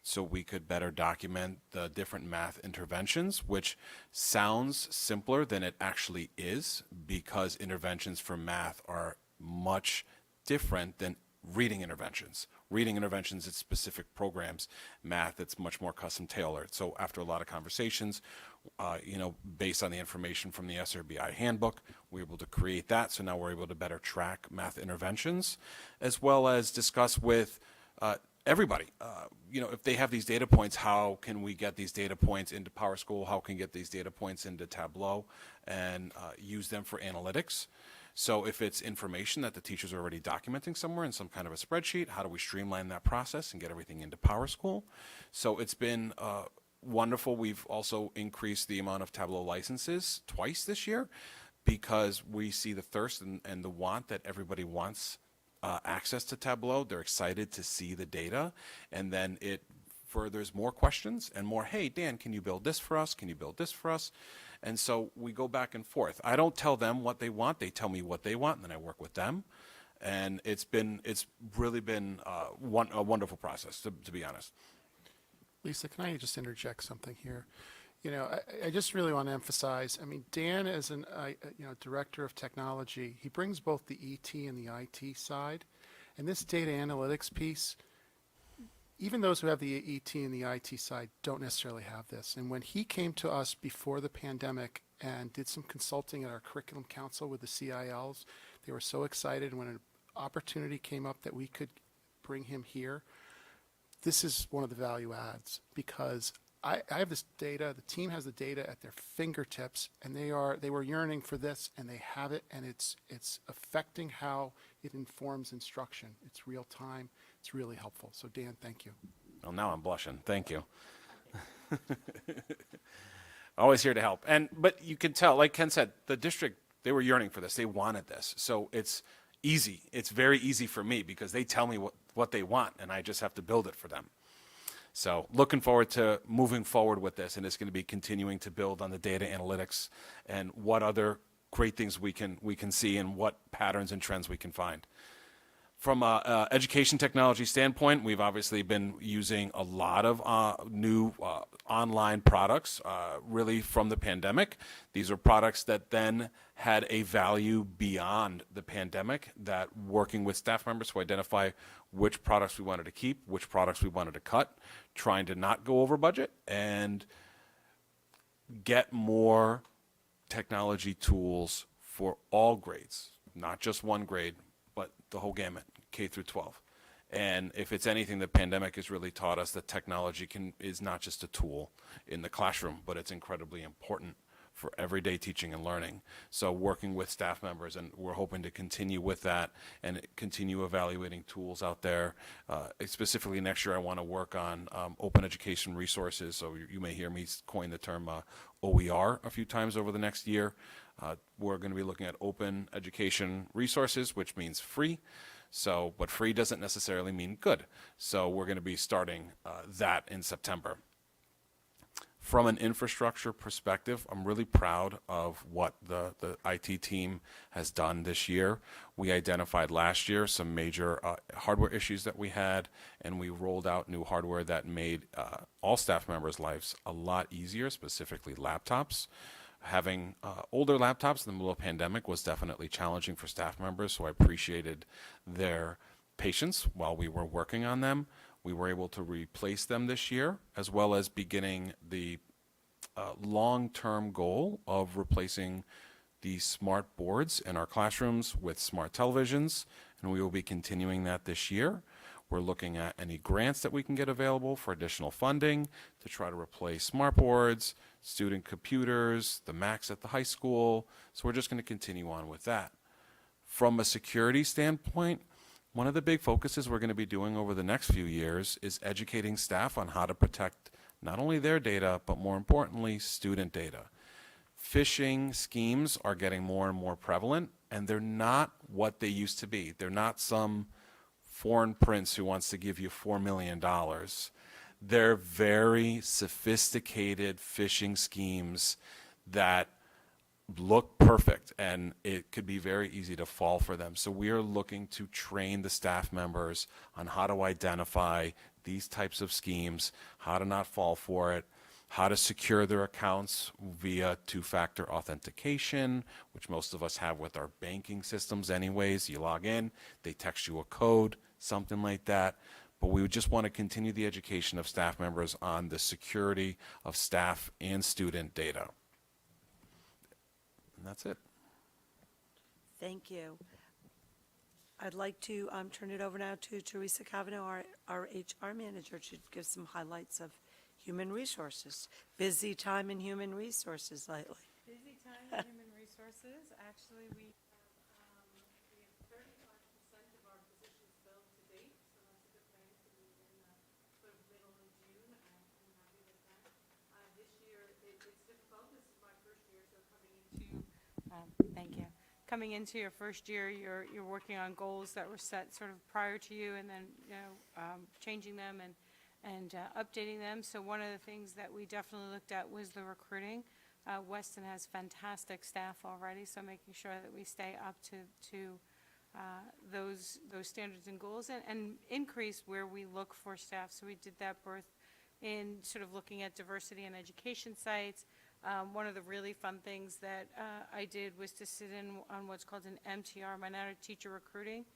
so we could better document the different math interventions, which sounds simpler than it actually is, because interventions for math are much different than reading interventions. Reading interventions, it's specific programs. Math, it's much more custom tailored. So after a lot of conversations, based on the information from the SRBI handbook, we were able to create that. So now we're able to better track math interventions, as well as discuss with everybody. If they have these data points, how can we get these data points into PowerSchool? How can we get these data points into Tableau and use them for analytics? So if it's information that the teachers are already documenting somewhere in some kind of a spreadsheet, how do we streamline that process and get everything into PowerSchool? So it's been wonderful. We've also increased the amount of Tableau licenses twice this year, because we see the thirst and the want that everybody wants access to Tableau. They're excited to see the data, and then it furthers more questions and more, hey, Dan, can you build this for us? Can you build this for us? And so we go back and forth. I don't tell them what they want. They tell me what they want, and then I work with them. And it's really been a wonderful process, to be honest.
Lisa, can I just interject something here? I just really want to emphasize, Dan, as an director of technology, he brings both the ET and the IT side. And this data analytics piece, even those who have the ET and the IT side don't necessarily have this. And when he came to us before the pandemic and did some consulting at our curriculum council with the CILs, they were so excited. And when opportunity came up that we could bring him here, this is one of the value adds, because I have this data, the team has the data at their fingertips, and they were yearning for this, and they have it, and it's affecting how it informs instruction. It's real time. It's really helpful. So Dan, thank you.
Well, now I'm blushing. Thank you. Always here to help. But you can tell, like Ken said, the district, they were yearning for this. They wanted this. So it's easy. It's very easy for me because they tell me what they want, and I just have to build it for them. So looking forward to moving forward with this, and it's going to be continuing to build on the data analytics and what other great things we can see and what patterns and trends we can find. From an education technology standpoint, we've obviously been using a lot of new online products, really from the pandemic. These are products that then had a value beyond the pandemic, that working with staff members to identify which products we wanted to keep, which products we wanted to cut, trying to not go over budget, and get more technology tools for all grades, not just one grade, but the whole gamut, K through 12. And if it's anything, the pandemic has really taught us that technology is not just a tool in the classroom, but it's incredibly important for everyday teaching and learning. So working with staff members, and we're hoping to continue with that and continue evaluating tools out there. Specifically next year, I want to work on open education resources. So you may hear me coin the term OER a few times over the next year. We're going to be looking at open education resources, which means free. So, but free doesn't necessarily mean good. So we're going to be starting that in September. From an infrastructure perspective, I'm really proud of what the IT team has done this year. We identified last year some major hardware issues that we had, and we rolled out new hardware that made all staff members' lives a lot easier, specifically laptops. Having older laptops in the middle of the pandemic was definitely challenging for staff members, so I appreciated their patience while we were working on them. We were able to replace them this year, as well as beginning the long-term goal of replacing the smart boards in our classrooms with smart televisions, and we will be continuing that this year. We're looking at any grants that we can get available for additional funding to try to replace smart boards, student computers, the Macs at the high school. So we're just going to continue on with that. From a security standpoint, one of the big focuses we're going to be doing over the next few years is educating staff on how to protect not only their data, but more importantly, student data. Phishing schemes are getting more and more prevalent, and they're not what they used to be. They're not some foreign prince who wants to give you $4 million. They're very sophisticated phishing schemes that look perfect, and it could be very easy to fall for them. So we are looking to train the staff members on how to identify these types of schemes, how to not fall for it, how to secure their accounts via two-factor authentication, which most of us have with our banking systems anyways. You log in, they text you a code, something like that. But we would just want to continue the education of staff members on the security of staff and student data. And that's it.
Thank you. I'd like to turn it over now to Teresa Cavanaugh, our HR manager, to give some highlights of human resources. Busy time in human resources lately.
Busy time in human resources. Actually, we have 35% of our positions filled to date, so that's a good thing. So we're in the sort of middle of June. I'm happy with that. This year, it's difficult. This is my first year, so coming into thank you. Coming into your first year, you're working on goals that were set sort of prior to you, and then changing them and updating them. So one of the things that we definitely looked at was the recruiting. Weston has fantastic staff already, so making sure that we stay up to those standards and goals, and increase where we look for staff. So we did that both in sort of looking at diversity and education sites. One of the really fun things that I did was to sit in on what's called an MTR, Minority Teacher Recruiting.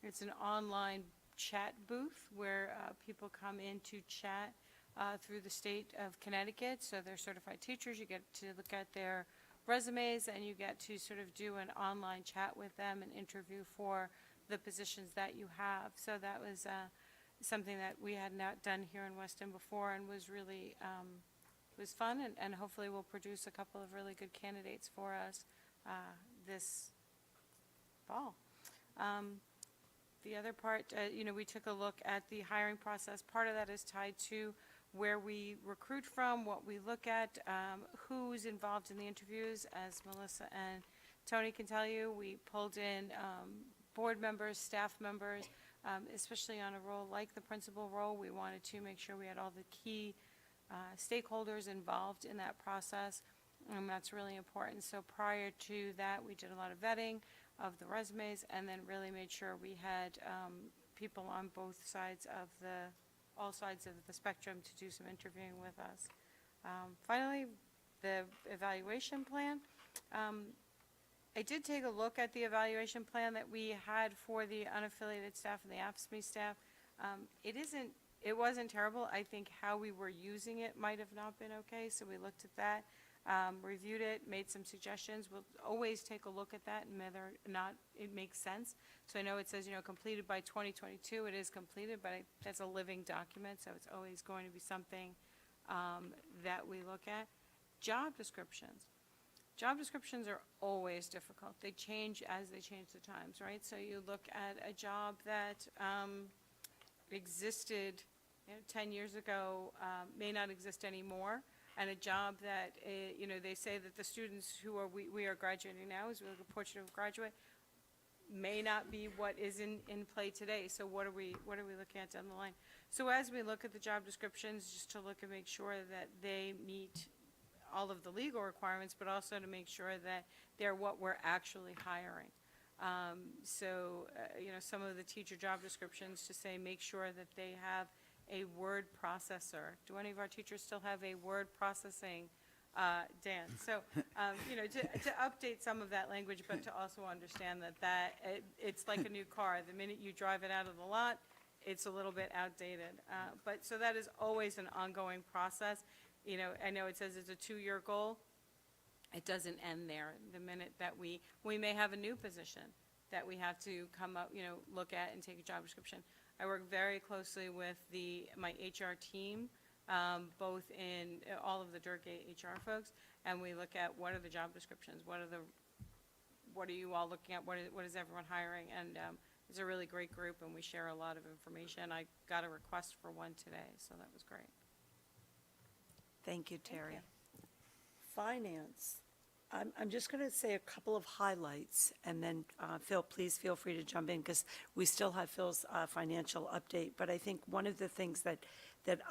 It's an online chat booth where people come in to chat through the state of Connecticut. So they're certified teachers. You get to look at their resumes, and you get to sort of do an online chat with them and interview for
the positions that you have. So that was something that we had not done here in Weston before, and was really was fun, and hopefully will produce a couple of really good candidates for us this fall. The other part, we took a look at the hiring process. Part of that is tied to where we recruit from, what we look at, who's involved in the interviews. As Melissa and Tony can tell you, we pulled in board members, staff members, especially on a role like the principal role. We wanted to make sure we had all the key stakeholders involved in that process, and that's really important. So prior to that, we did a lot of vetting of the resumes, and then really made sure we had people on both sides of all sides of the spectrum to do some interviewing with us. Finally, the evaluation plan. I did take a look at the evaluation plan that we had for the unaffiliated staff and the AFSCME staff. It wasn't terrible. I think how we were using it might have not been okay, so we looked at that, reviewed it, made some suggestions. We'll always take a look at that and whether or not it makes sense. So I know it says, completed by 2022. It is completed, but that's a living document, so it's always going to be something that we look at. Job descriptions. Job descriptions are always difficult. They change as they change the times, right? So you look at a job that existed 10 years ago, may not exist anymore, and a job that, they say that the students who we are graduating now, as we look at portrait of a graduate, may not be what is in play today. So what are we looking at down the line? So as we look at the job descriptions, just to look and make sure that they meet all of the legal requirements, but also to make sure that they're what we're actually hiring. Some of the teacher job descriptions to say, make sure that they have a word processor. Do any of our teachers still have a word processing, Dan? So, to update some of that language, but to also understand that it's like a new car. The minute you drive it out of the lot, it's a little bit outdated. So that is always an ongoing process. I know it says it's a 2-year goal. It doesn't end there. The minute that we may have a new position that we have to come up, look at and take a job description. I work very closely with my HR team, both in all of the Durgate HR folks, and we look at what are the job descriptions, what are you all looking at, what is everyone hiring, and it's a really great group, and we share a lot of information. I got a request for one today, so that was great.
Thank you, Terry. Finance. I'm just going to say a couple of highlights, and then Phil, please feel free to jump in, because we still have Phil's financial update. But I think one of the things that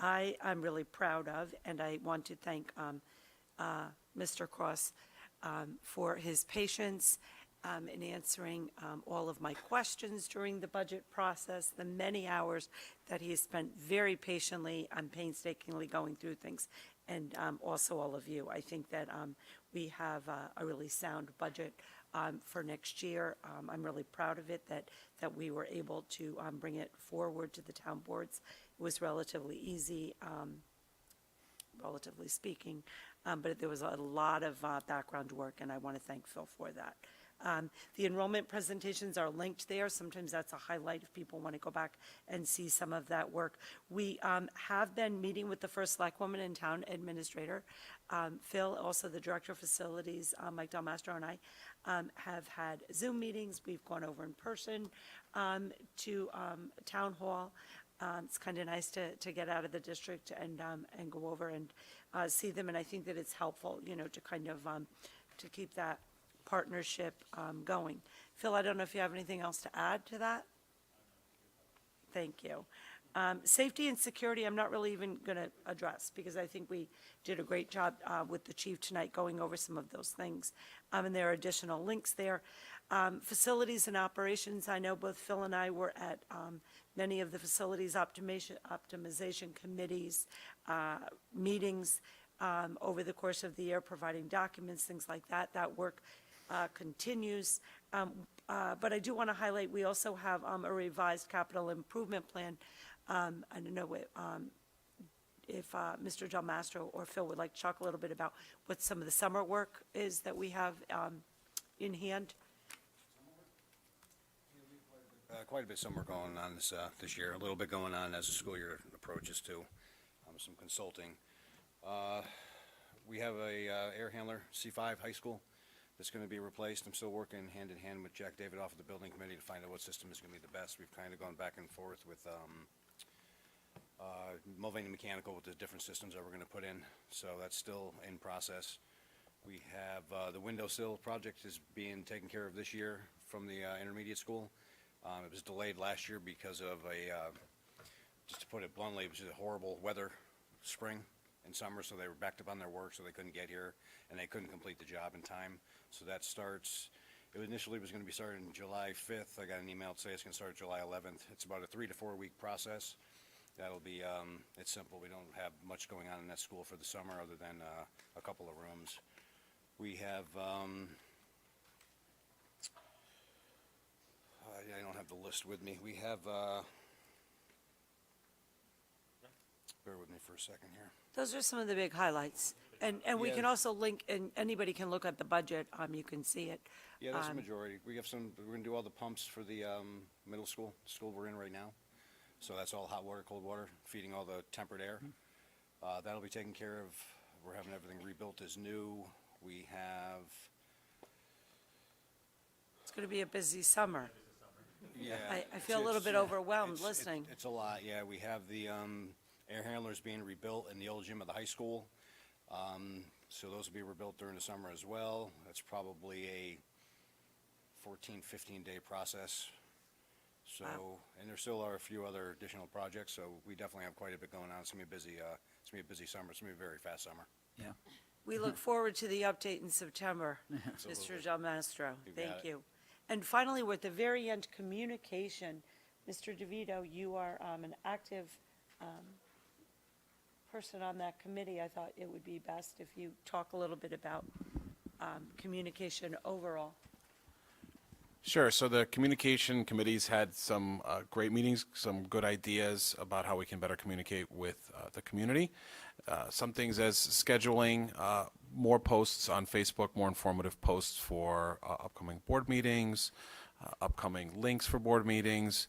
I'm really proud of, and I want to thank Mr. Cross for his patience in answering all of my questions during the budget process, the many hours that he has spent very patiently and painstakingly going through things, and also all of you. I think that we have a really sound budget for next year. I'm really proud of it that we were able to bring it forward to the town boards. It was relatively easy, relatively speaking, but there was a lot of background work, and I want to thank Phil for that. The enrollment presentations are linked there. Sometimes that's a highlight if people want to go back and see some of that work. We have been meeting with the first Black woman in town administrator. Phil, also the director of facilities, Mike Del Mastro, and I have had Zoom meetings. We've gone over in person to town hall. It's kind of nice to get out of the district and go over and see them. And I think that it's helpful, to kind of to keep that partnership going. Phil, I don't know if you have anything else to add to that? Thank you. Safety and security, I'm not really even going to address, because I think we did a great job with the chief tonight going over some of those things. And there are additional links there. Facilities and operations, I know both Phil and I were at many of the facilities optimization committees, meetings over the course of the year, providing documents, things like that. That work continues. But I do want to highlight, we also have a revised capital improvement plan. I don't know if Mr. Del Mastro or Phil would like to talk a little bit about what some of the summer work is that we have in hand.
Quite a bit summer going on this year. A little bit going on as the school year approaches too. Some consulting. We have a air handler, C5 high school, that's going to be replaced. I'm still working hand in hand with Jack David off of the building committee to find out what system is going to be the best. We've kind of gone back and forth with Mulvaney Mechanical with the different systems that we're going to put in. So that's still in process. We have the windowsill project is being taken care of this year from the intermediate school. It was delayed last year because of just to put it bluntly, it was a horrible weather spring and summer, so they were backed up on their work, so they couldn't get here, and they couldn't complete the job in time. So that starts, it initially was going to be started on July 5th. I got an email to say it's going to start July 11th. It's about a 3 to 4 week process. That'll be, it's simple. We don't have much going on in that school for the summer other than a couple of rooms. We have, I don't have the list with me. We have, bear with me for a second here.
Those are some of the big highlights. And we
Yeah.
can also link, and anybody can look at the budget, you can see it.
Yeah, that's the majority. We have some, we're gonna do all the pumps for the middle school we're in right now. So that's all hot water, cold water, feeding all the tempered air. That'll be taken care of. We're having everything rebuilt as new. We have,
It's going to be a busy summer.
yeah.
I feel a little bit overwhelmed listening.
It's a lot, yeah. We have the air handlers being rebuilt in the old gym of the high school. So those will be rebuilt during the summer as well. That's probably a 14, 15-day process. So, and there still are a few other additional projects, so we definitely have quite a bit going on. It's gonna be a busy, summer. It's gonna be a very fast summer.
Yeah.
We look forward to the update in September, Mr. Del Mastro.
You got
Thank
it.
you. And finally, we're at the very end, communication. Mr. DeVito, you are an active person on that committee. I thought it would be best if you talk a little bit about communication overall.
Sure. So the communication committee's had some great meetings, some good ideas about how we can better communicate with the community. Some things as scheduling more posts on Facebook, more informative posts for upcoming board meetings, upcoming links for board meetings,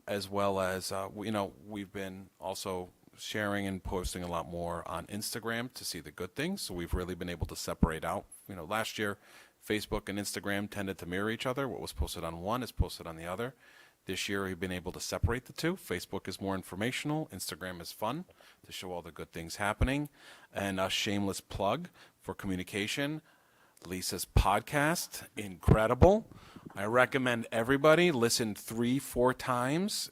as well as, we've been also sharing and posting a lot more on Instagram to see the good things. So we've really been able to separate out. Last year, Facebook and Instagram tended to mirror each other. What was posted on one is posted on the other. This year, we've been able to separate the two. Facebook is more informational. Instagram is fun to show all the good things happening. And a shameless plug for communication, Lisa's podcast, incredible. I recommend everybody listen 3-4 times.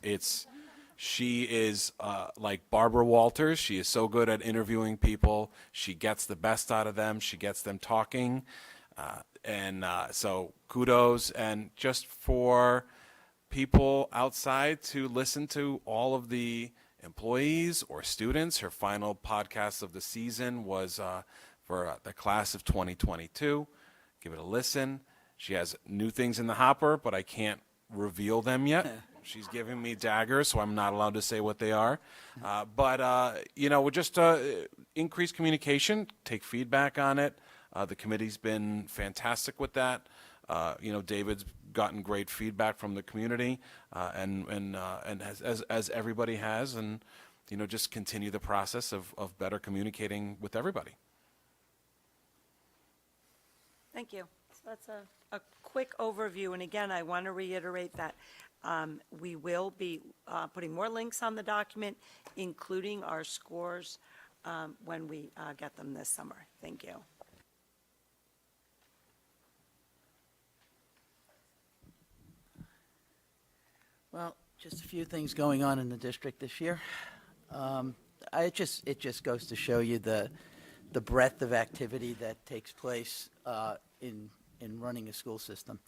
She is like Barbara Walters. She is so good at interviewing people. She gets the best out of them. She gets them talking. So kudos. And just for people outside to listen to all of the employees or students, her final podcast of the season was for the class of 2022. Give it a listen. She has new things in the hopper, but I can't reveal them yet. She's giving me daggers, so I'm not allowed to say what they are. We're just increase communication, take feedback on it. The committee's been fantastic with that. David's gotten great feedback from the community, and as everybody has, and just continue the process of better communicating with everybody.
Thank you. So that's a quick overview. And again, I want to reiterate that we will be putting more links on the document, including our scores when we get them this summer. Thank you.
Well, just a few things going on in the district this year. It just goes to show you the breadth of activity that takes place in running a school system.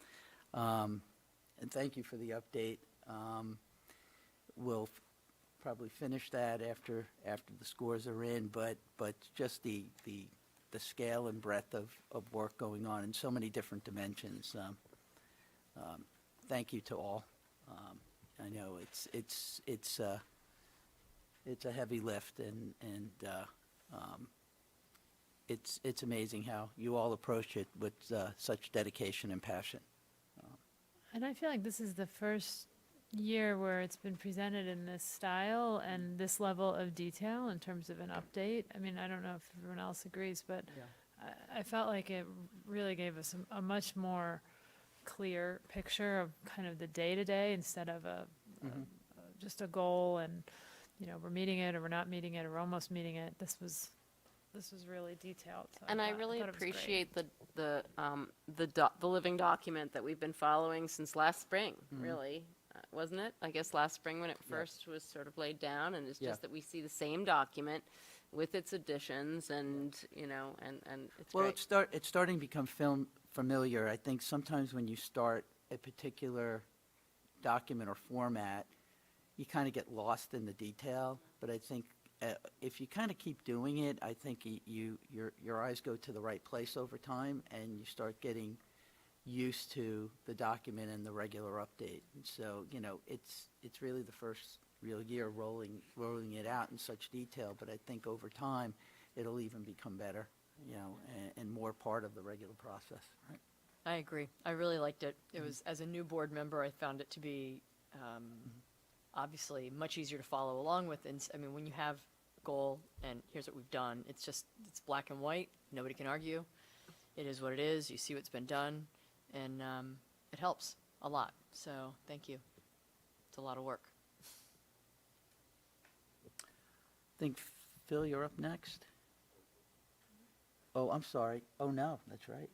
And thank you for the update. We'll probably finish that after the scores are in, but just the scale and breadth of work going on in so many different dimensions. Thank you to all. I know it's a heavy lift, and it's amazing how you all approach it with such dedication and passion.
And I feel like this is the first year where it's been presented in this style and this level of detail in terms of an update. I mean, I don't know if everyone else agrees, but I felt like it really gave us a much more clear picture of kind of the day-to-day instead of just a goal and, you know, we're meeting it or we're not meeting it or we're almost meeting it. This was really detailed. So
And I really appreciate the living document that we've been following since last spring, really, wasn't it? I guess last spring when it first was sort of laid down, and it's just that we see the same document with its additions and, you know, and it's
Well,
great.
it's starting to become familiar. I think sometimes when you start a particular document or format, you kind of get lost in the detail. But I think if you kind of keep doing it, I think your eyes go to the right place over time, and you start getting used to the document and the regular update. And so, you know, it's really the first real year rolling it out in such detail. But I think over time, it'll even become better, you know, and more part of the regular process. Right?
I agree. I really liked it. It was, as a new board member, I found it to be obviously much easier to follow along with. And I mean, when you have a goal and here's what we've done, it's black and white. Nobody can argue. It is what it is. You see what's been done, and it helps a lot. So thank you. It's a lot of work.
I think, Phil, you're up next. Oh, I'm sorry. Oh, no, that's right.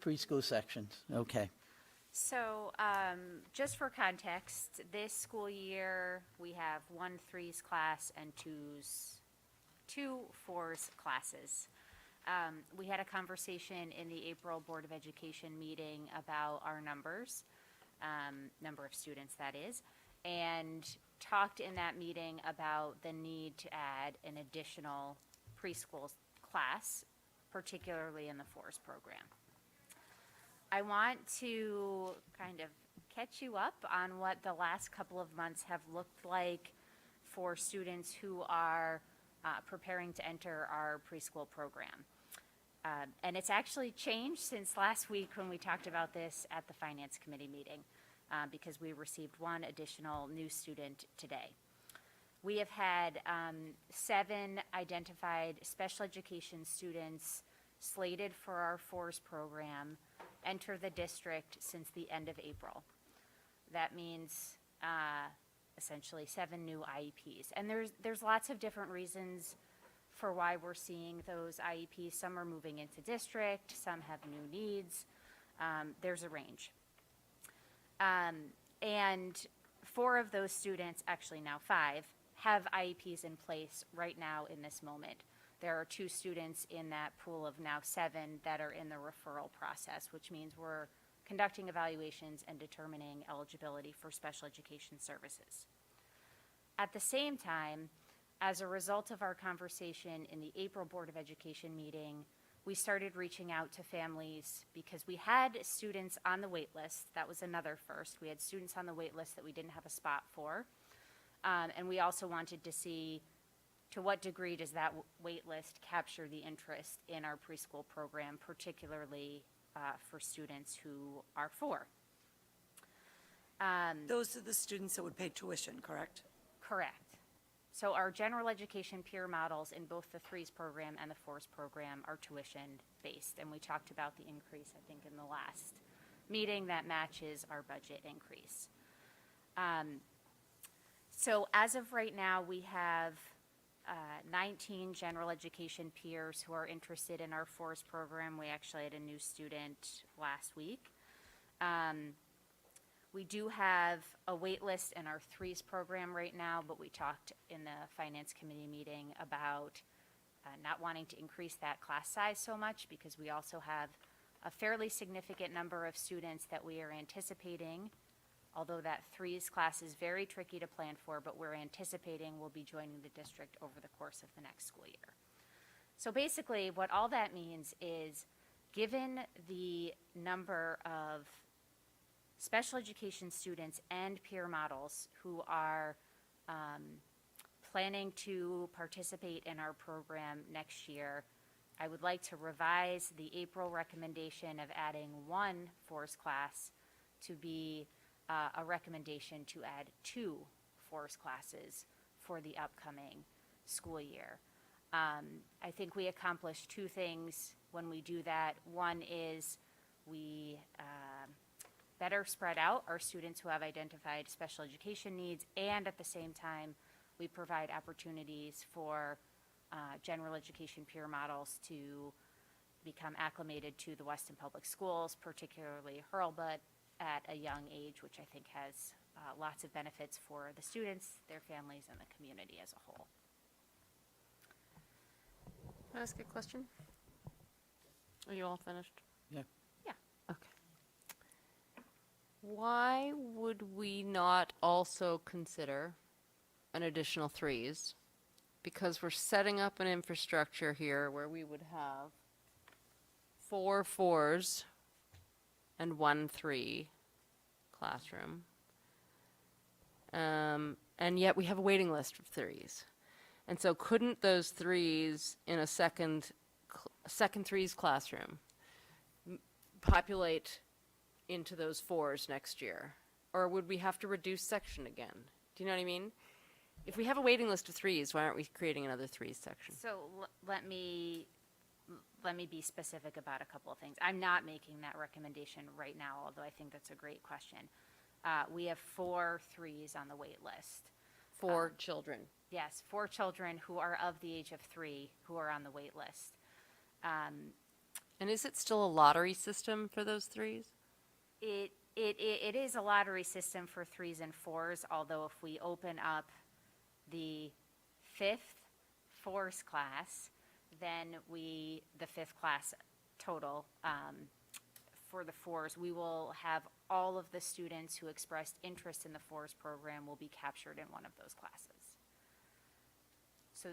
Preschool sections, okay.
So, just for context, this school year, we have 1 3s class and 2 4s classes. We had a conversation in the April Board of Education meeting about our numbers, number of students that is, and talked in that meeting about the need to add an additional preschool class, particularly in the 4s program. I want to kind of catch you up on what the last couple of months have looked like for students who are preparing to enter our preschool program. And it's actually changed since last week when we talked about this at the Finance Committee meeting, because we received 1 additional new student today. We have had 7 identified special education students slated for our 4s program enter the district since the end of April. That means essentially 7 new IEPs. And there's lots of different reasons for why we're seeing those IEPs. Some are moving into district, some have new needs. There's a range. And 4 of those students, actually now 5, have IEPs in place right now in this moment. There are 2 students in that pool of now 7 that are in the referral process, which means we're conducting evaluations and determining eligibility for special education services. At the same time, as a result of our conversation in the April Board of Education meeting, we started reaching out to families because we had students on the wait list. That was another first. We had students on the wait list that we didn't have a spot for. And we also wanted to see to what degree does that wait list capture the interest in our preschool program, particularly for students who are 4.
Those are the students that would pay tuition, correct?
Correct. So our general education peer models in both the 3s program and the 4s program are tuition based. And we talked about the increase, I think, in the last meeting that matches our budget increase. So as of right now, we have 19 general education peers who are interested in our 4s program. We actually had a new student last week. We do have a wait list in our 3s program right now, but we talked in the Finance Committee meeting about not wanting to increase that class size so much because we also have a fairly significant number of students that we are anticipating, although that 3s class is very tricky to plan for, but we're anticipating will be joining the district over the course of the next school year. So basically, what all that means is, given the number of special education students and peer models who are planning to participate in our program next year, I would like to revise the April recommendation of adding one forest class to be a recommendation to add 2 forest classes for the upcoming school year. I think we accomplish 2 things when we do that. One is we better spread out our students who have identified special education needs, and at the same time, we provide opportunities for general education peer models to become acclimated to the Weston Public Schools, particularly Hurlbut, at a young age, which I think has lots of benefits for the students, their families, and the community as a whole.
Can I ask a question? Are you all finished?
Yeah.
Yeah. Okay. Why would we not also consider an additional 3s? Because we're setting up an infrastructure here where we would have 4 4s and 1 3 classroom. And yet we have a waiting list of 3s. And so couldn't those 3s in a second 3s classroom populate into those 4s next year? Or would we have to reduce section again? Do you know what I mean? If we have a waiting list of 3s, why aren't we creating another 3s section?
So let me be specific about a couple of things. I'm not making that recommendation right now, although I think that's a great question. We have 4 3s on the wait list.
4 children.
Yes, 4 children who are of the age of 3 who are on the wait list.
And is it still a lottery system for those 3s?
It is a lottery system for 3s and 4s, although if we open up the 5th forest class, then the 5th class total, for the 4s, we will have all of the students who expressed interest in the forest program will be captured in one of those classes. So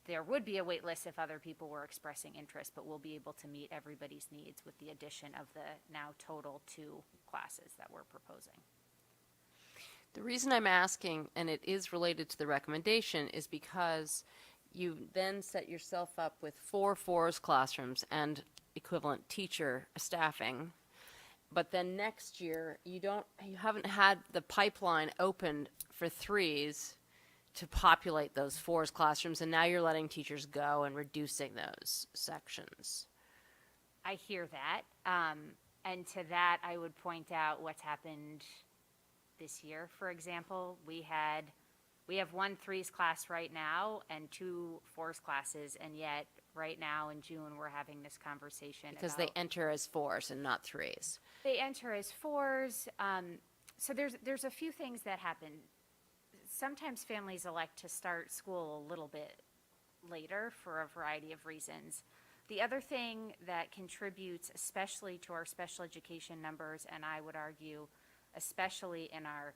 there would be a wait list if other people were expressing interest, but we'll be able to meet everybody's needs with the addition of the now total 2 classes that we're proposing.
The reason I'm asking, and it is related to the recommendation, is because you then set yourself up with 4 4s classrooms and equivalent teacher staffing. But then next year, you haven't had the pipeline opened for 3s to populate those 4s classrooms, and now you're letting teachers go and reducing those sections.
I hear that. And to that, I would point out what's happened this year. For example, we have 1 3s class right now and 2 4s classes, and yet right now in June we're having this conversation
Because
about,
they enter as 4s and not 3s.
they enter as 4s. So there's a few things that happen. Sometimes families elect to start school a little bit later for a variety of reasons. The other thing that contributes especially to our special education numbers, and I would argue especially in our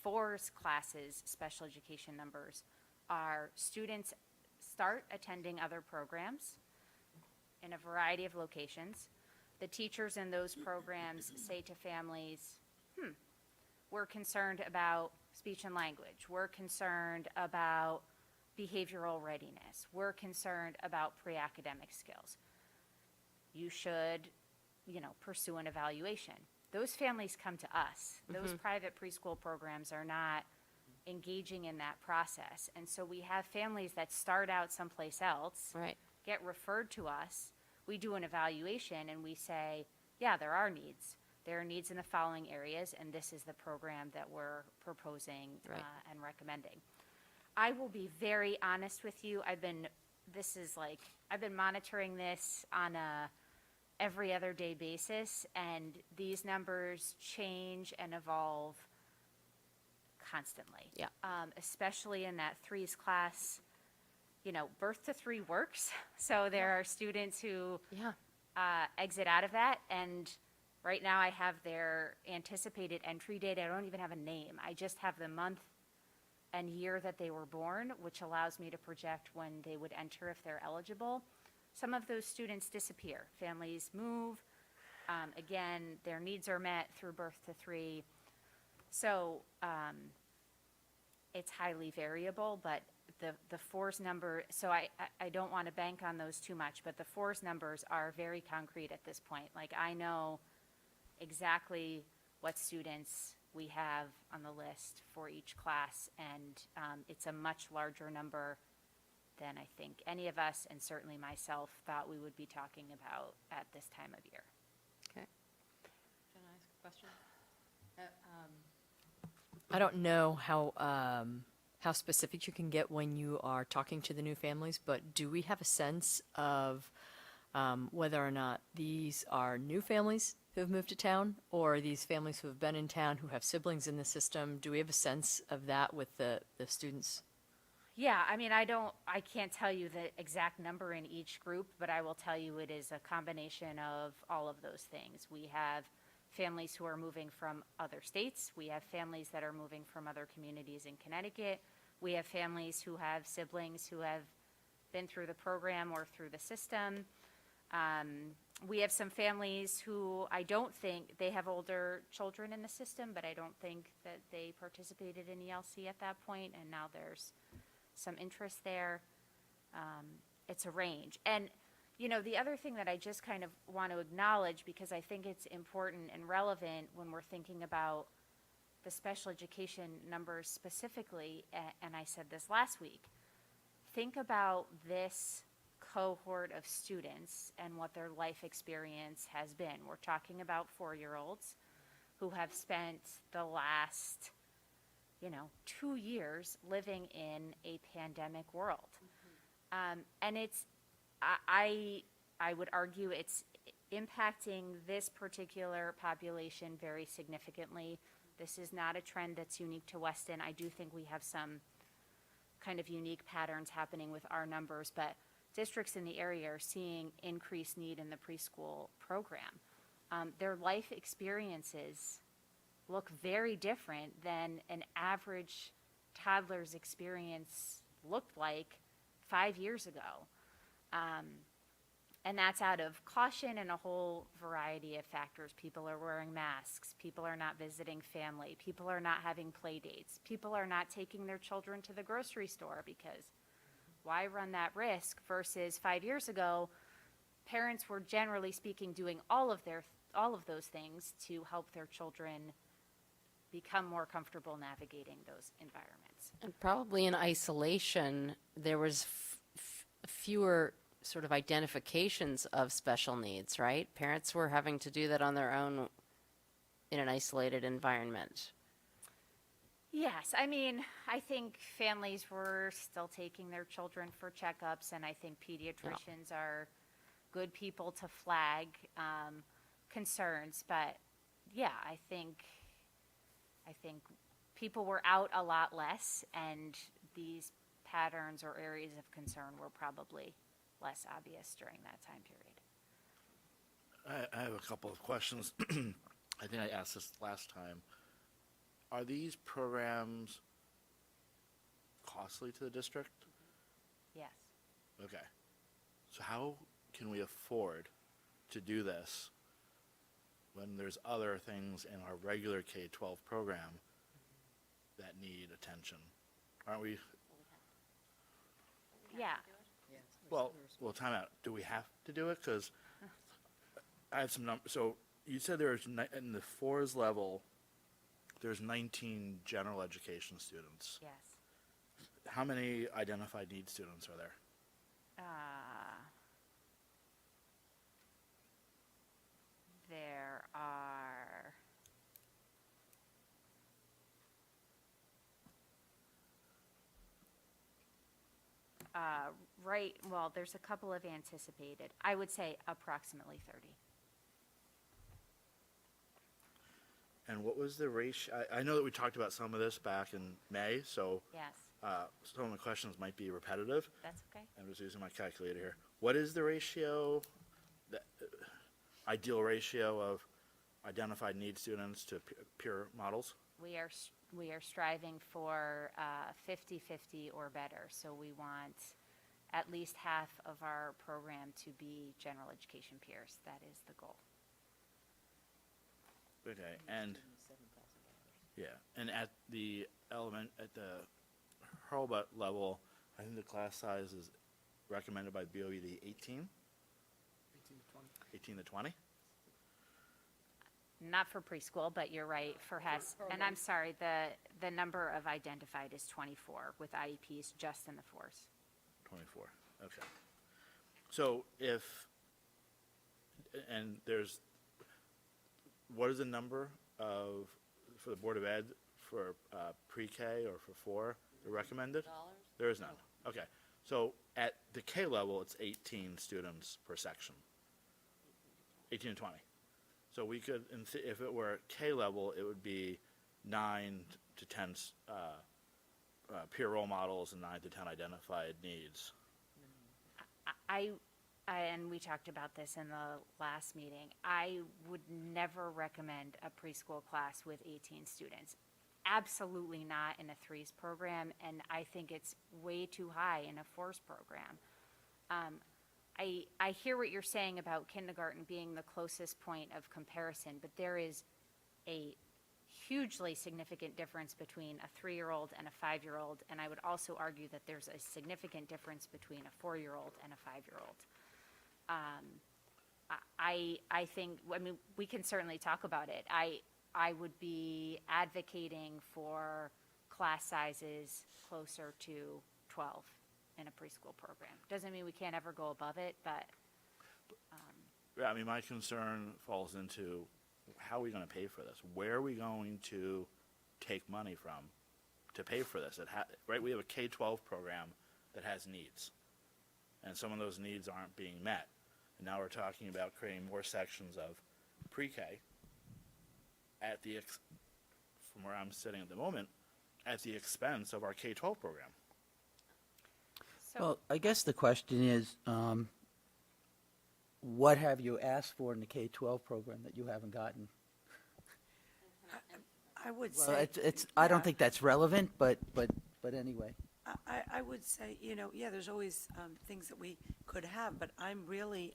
4s classes special education numbers, are students start attending other programs in a variety of locations. The teachers in those programs say to families, we're concerned about speech and language. We're concerned about behavioral readiness. We're concerned about pre-academic skills. You should, pursue an evaluation. Those families come to us. Those private preschool programs are not engaging in that process. And so we have families that start out someplace else,
Right.
get referred to us. We do an evaluation and we say, yeah, there are needs. There are needs in the following areas, and this is the program that we're proposing
Right.
and recommending. I will be very honest with you. I've been monitoring this on a every other day basis, and these numbers change and evolve constantly.
Yeah.
Especially in that 3s class, birth to 3 works. So there are students who
Yeah.
exit out of that, and right now I have their anticipated entry date. I don't even have a name. I just have the month and year that they were born, which allows me to project when they would enter if they're eligible. Some of those students disappear. Families move. Again, their needs are met through birth to 3. So it's highly variable, but the FORS number, so I don't want to bank on those too much, but the FORS numbers are very concrete at this point. Like, I know exactly what students we have on the list for each class, and it's a much larger number than I think any of us, and certainly myself, thought we would be talking about at this time of year.
Okay.
Can I ask a question? I don't know how specific you can get when you are talking to the new families, but do we have a sense of whether or not these are new families who have moved to town, or these families who have been in town who have siblings in the system? Do we have a sense of that with the students?
Yeah, I mean, I can't tell you the exact number in each group, but I will tell you it is a combination of all of those things. We have families who are moving from other states. We have families that are moving from other communities in Connecticut. We have families who have siblings who have been through the program or through the system. We have some families who I don't think, they have older children in the system, but I don't think that they participated in ELC at that point, and now there's some interest there. It's a range. And, you know, the other thing that I just kind of want to acknowledge, because I think it's important and relevant when we're thinking about the special education numbers specifically, and I said this last week, think about this cohort of students and what their life experience has been. We're talking about 4-year-olds who have spent the last, 2 years living in a pandemic world. And it's, I would argue it's impacting this particular population very significantly. This is not a trend that's unique to Weston. I do think we have some kind of unique patterns happening with our numbers, but districts in the area are seeing increased need in the preschool program. Their life experiences look very different than an average toddler's experience looked like 5 years ago. And that's out of caution and a whole variety of factors. People are wearing masks. People are not visiting family. People are not having play dates. People are not taking their children to the grocery store, because why run that risk? Versus 5 years ago, parents were generally speaking doing all of those things to help their children become more comfortable navigating those environments.
And probably in isolation, there was fewer sort of identifications of special needs, right? Parents were having to do that on their own in an isolated environment.
Yes, I mean, I think families were still taking their children for checkups, and I think pediatricians are good people to flag concerns. But yeah, I think people were out a lot less, and these patterns or areas of concern were probably less obvious during that time period.
I have a couple of questions. I think I asked this last time. Are these programs costly to the district?
Yes.
Okay. So how can we afford to do this when there's other things in our regular K-12 program that need attention? Aren't we?
Yeah.
Well, time out. Do we have to do it? Because I have some numbers. So you said there's, in the FORS level, there's 19 general education students.
Yes.
How many identified need students are there?
There are there's a couple of anticipated. I would say approximately 30.
And what was the ratio? I know that we talked about some of this back in May, so
Yes.
Some of the questions might be repetitive.
That's okay.
I'm just using my calculator here. What is the ratio, the ideal ratio of identified need students to peer models?
We are striving for 50-50 or better. So we want at least half of our program to be general education peers. That is the goal.
Okay, and yeah, and at the Hurlbut level, I think the class size is recommended by BOE to 18?
18 to 20.
18 to 20?
Not for preschool, but you're right, for HES. And I'm sorry, the number of identified is 24 with IEPs just in the force.
24, okay. So what is the number for the Board of Ed for pre-K or for 4 recommended? There is none. Okay. So at the K level, it's 18 students per section. 18 to 20. So we could, if it were K level, it would be 9 to 10 peer role models and 9 to 10 identified needs.
And we talked about this in the last meeting, I would never recommend a preschool class with 18 students. Absolutely not in a threes program, and I think it's way too high in a fours program. I hear what you're saying about kindergarten being the closest point of comparison, but there is a hugely significant difference between a 3-year-old and a 5-year-old, and I would also argue that there's a significant difference between a 4-year-old and a 5-year-old. I think, I mean, we can certainly talk about it. I would be advocating for class sizes closer to 12 in a preschool program. Doesn't mean we can't ever go above it, but.
Yeah, I mean, my concern falls into how are we going to pay for this? Where are we going to take money from to pay for this? Right, we have a K-12 program that has needs, and some of those needs aren't being met. And now we're talking about creating more sections of pre-K at the from where I'm sitting at the moment, at the expense of our K-12 program.
Well, I guess the question is, what have you asked for in the K-12 program that you haven't gotten?
I would
Well,
say.
I don't think that's relevant, but anyway.
I would say, yeah, there's always things that we could have, but I'm really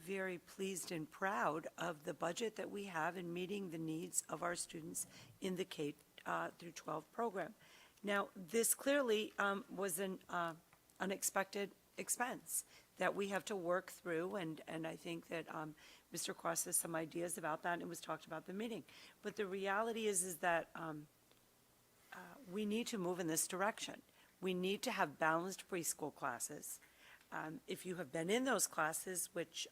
very pleased and proud of the budget that we have in meeting the needs of our students in the K through 12 program. Now, this clearly was an unexpected expense that we have to work through, and I think that Mr. Cross has some ideas about that, and it was talked about at the meeting. But the reality is that we need to move in this direction. We need to have balanced preschool classes. If you have been in those classes, which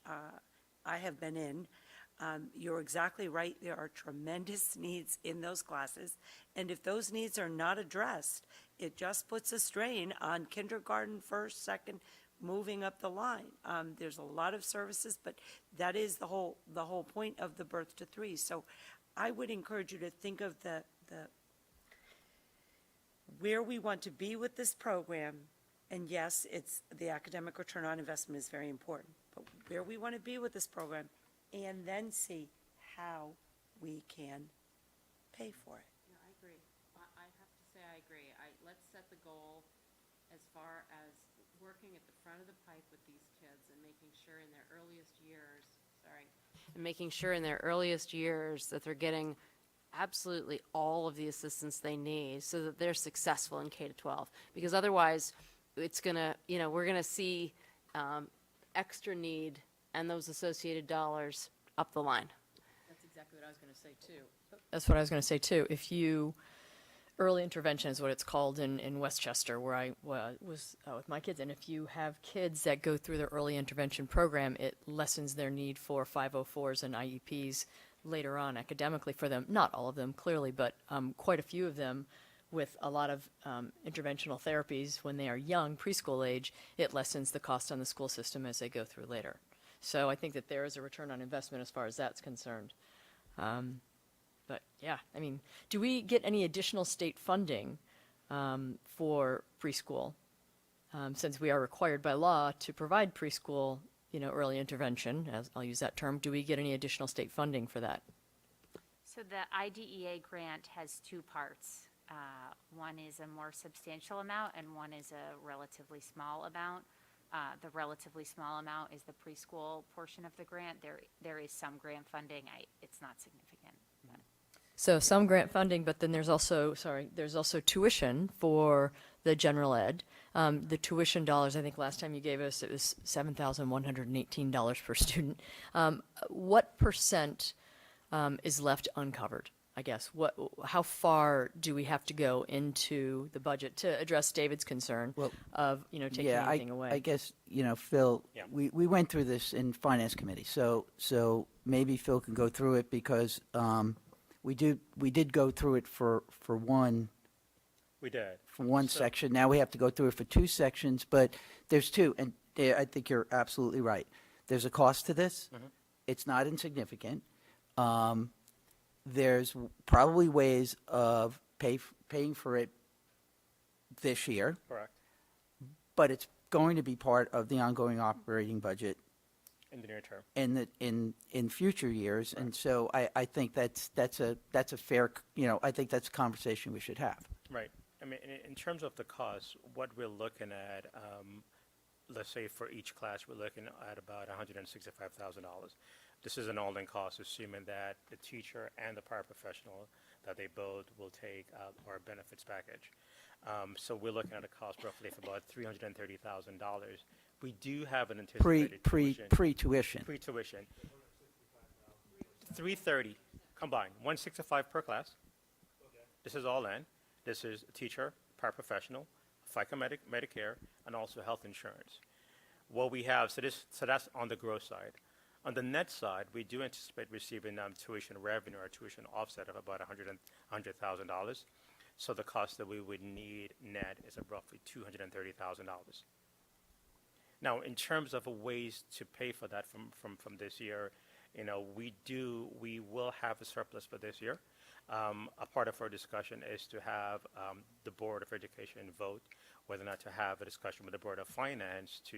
I have been in, you're exactly right. There are tremendous needs in those classes. And if those needs are not addressed, it just puts a strain on kindergarten, first, second, moving up the line. There's a lot of services, but that is the whole point of the birth to 3. So I would encourage you to think of the where we want to be with this program. And yes, it's the academic return on investment is very important, but where we want to be with this program, and then see how we can pay for it.
Yeah, I agree. I have to say I agree. Let's set the goal as far as working at the front of the pipe with these kids and making sure in their earliest years,
And making sure in their earliest years that they're getting absolutely all of the assistance they need so that they're successful in K-12. Because otherwise, it's gonna, we're gonna see extra need and those associated dollars up the line.
That's exactly what I was going to say, too. That's what I was going to say, too. Early intervention is what it's called in Westchester, where I was with my kids. And if you have kids that go through their early intervention program, it lessens their need for 504s and IEPs later on academically for them. Not all of them, clearly, but quite a few of them with a lot of interventional therapies when they are young, preschool age. It lessens the cost on the school system as they go through later. So I think that there is a return on investment as far as that's concerned. But yeah, I mean, do we get any additional state funding for preschool? Since we are required by law to provide preschool, early intervention, as I'll use that term, do we get any additional state funding for that?
So the IDEA grant has 2 parts. One is a more substantial amount and one is a relatively small amount. The relatively small amount is the preschool portion of the grant. There is some grant funding. It's not significant. But.
So some grant funding, but then there's also tuition for the general ed. The tuition dollars, I think last time you gave us, it was $7,118 per student. What percent is left uncovered? I guess, how far do we have to go into the budget to address David's concern of, taking anything away?
I guess, Phil, we went through this in Finance Committee, so maybe Phil can go through it because we did go through it for one.
We did.
For one section. Now we have to go through it for two sections, but there's two, and I think you're absolutely right. There's a cost to this.
Mhm.
It's not insignificant. There's probably ways of paying for it this year,
Correct.
but it's going to be part of the ongoing operating budget
In the near term.
in future years, and so I think that's a fair, I think that's a conversation we should have.
Right. I mean, in terms of the cost, what we're looking at, let's say for each class, we're looking at about $165,000. This is an all-in cost, assuming that the teacher and the paraprofessional that they both will take our benefits package. So we're looking at a cost roughly of about $330,000. We do have an anticipated
Pre-tuition.
Pre-tuition. 330 combined, 165 per class. This is all in. This is teacher, paraprofessional, FICA Medicare, and also health insurance. What we have, so that's on the gross side. On the net side, we do anticipate receiving tuition revenue or tuition offset of about $100,000. So the cost that we would need net is of roughly $230,000. Now, in terms of ways to pay for that from this year, we will have a surplus for this year. A part of our discussion is to have the Board of Education vote whether or not to have a discussion with the Board of Finance to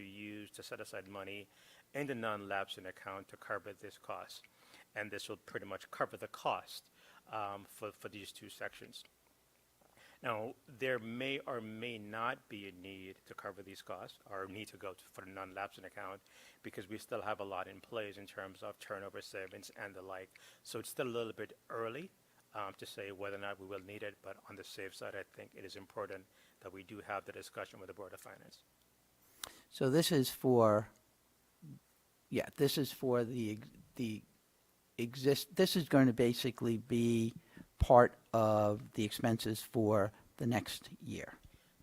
set aside money in the non-lapsing account to cover this cost. And this will pretty much cover the cost for these two sections. Now, there may or may not be a need to cover these costs or need to go for the non-lapsing account because we still have a lot in place in terms of turnover savings and the like. So it's still a little bit early to say whether or not we will need it, but on the safe side, I think it is important that we do have the discussion with the Board of Finance.
So this is for this is going to basically be part of the expenses for the next year.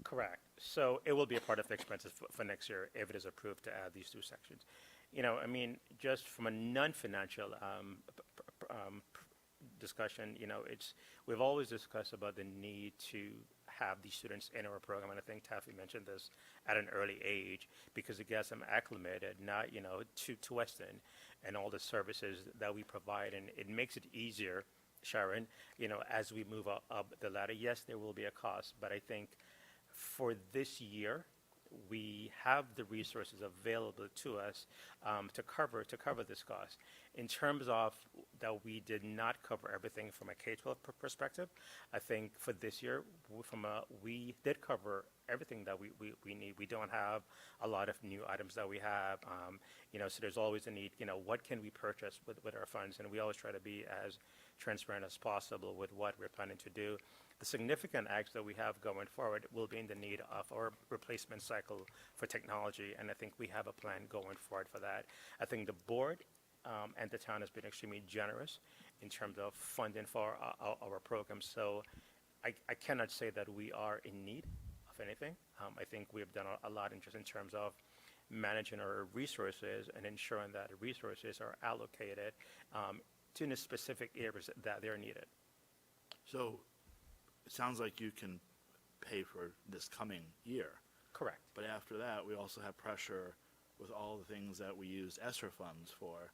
Correct. So it will be a part of the expenses for next year if it is approved to add these two sections. Just from a non-financial discussion, we've always discussed about the need to have these students in our program, and I think Taffy mentioned this at an early age because it gets them acclimated, to Weston and all the services that we provide, and it makes it easier, Sharon, as we move up the ladder. Yes, there will be a cost, but I think for this year, we have the resources available to us to cover this cost. In terms of that we did not cover everything from a K-12 perspective, I think for this year, we did cover everything that we need. We don't have a lot of new items that we have, so there's always a need, what can we purchase with our funds? And we always try to be as transparent as possible with what we're planning to do. The significant acts that we have going forward will be in the need of our replacement cycle for technology, and I think we have a plan going forward for that. I think the board and the town has been extremely generous in terms of funding for our program, so I cannot say that we are in need of anything. I think we have done a lot in terms of managing our resources and ensuring that resources are allocated to the specific areas that they're needed.
So it sounds like you can pay for this coming year.
Correct.
But after that, we also have pressure with all the things that we use ESSER funds for,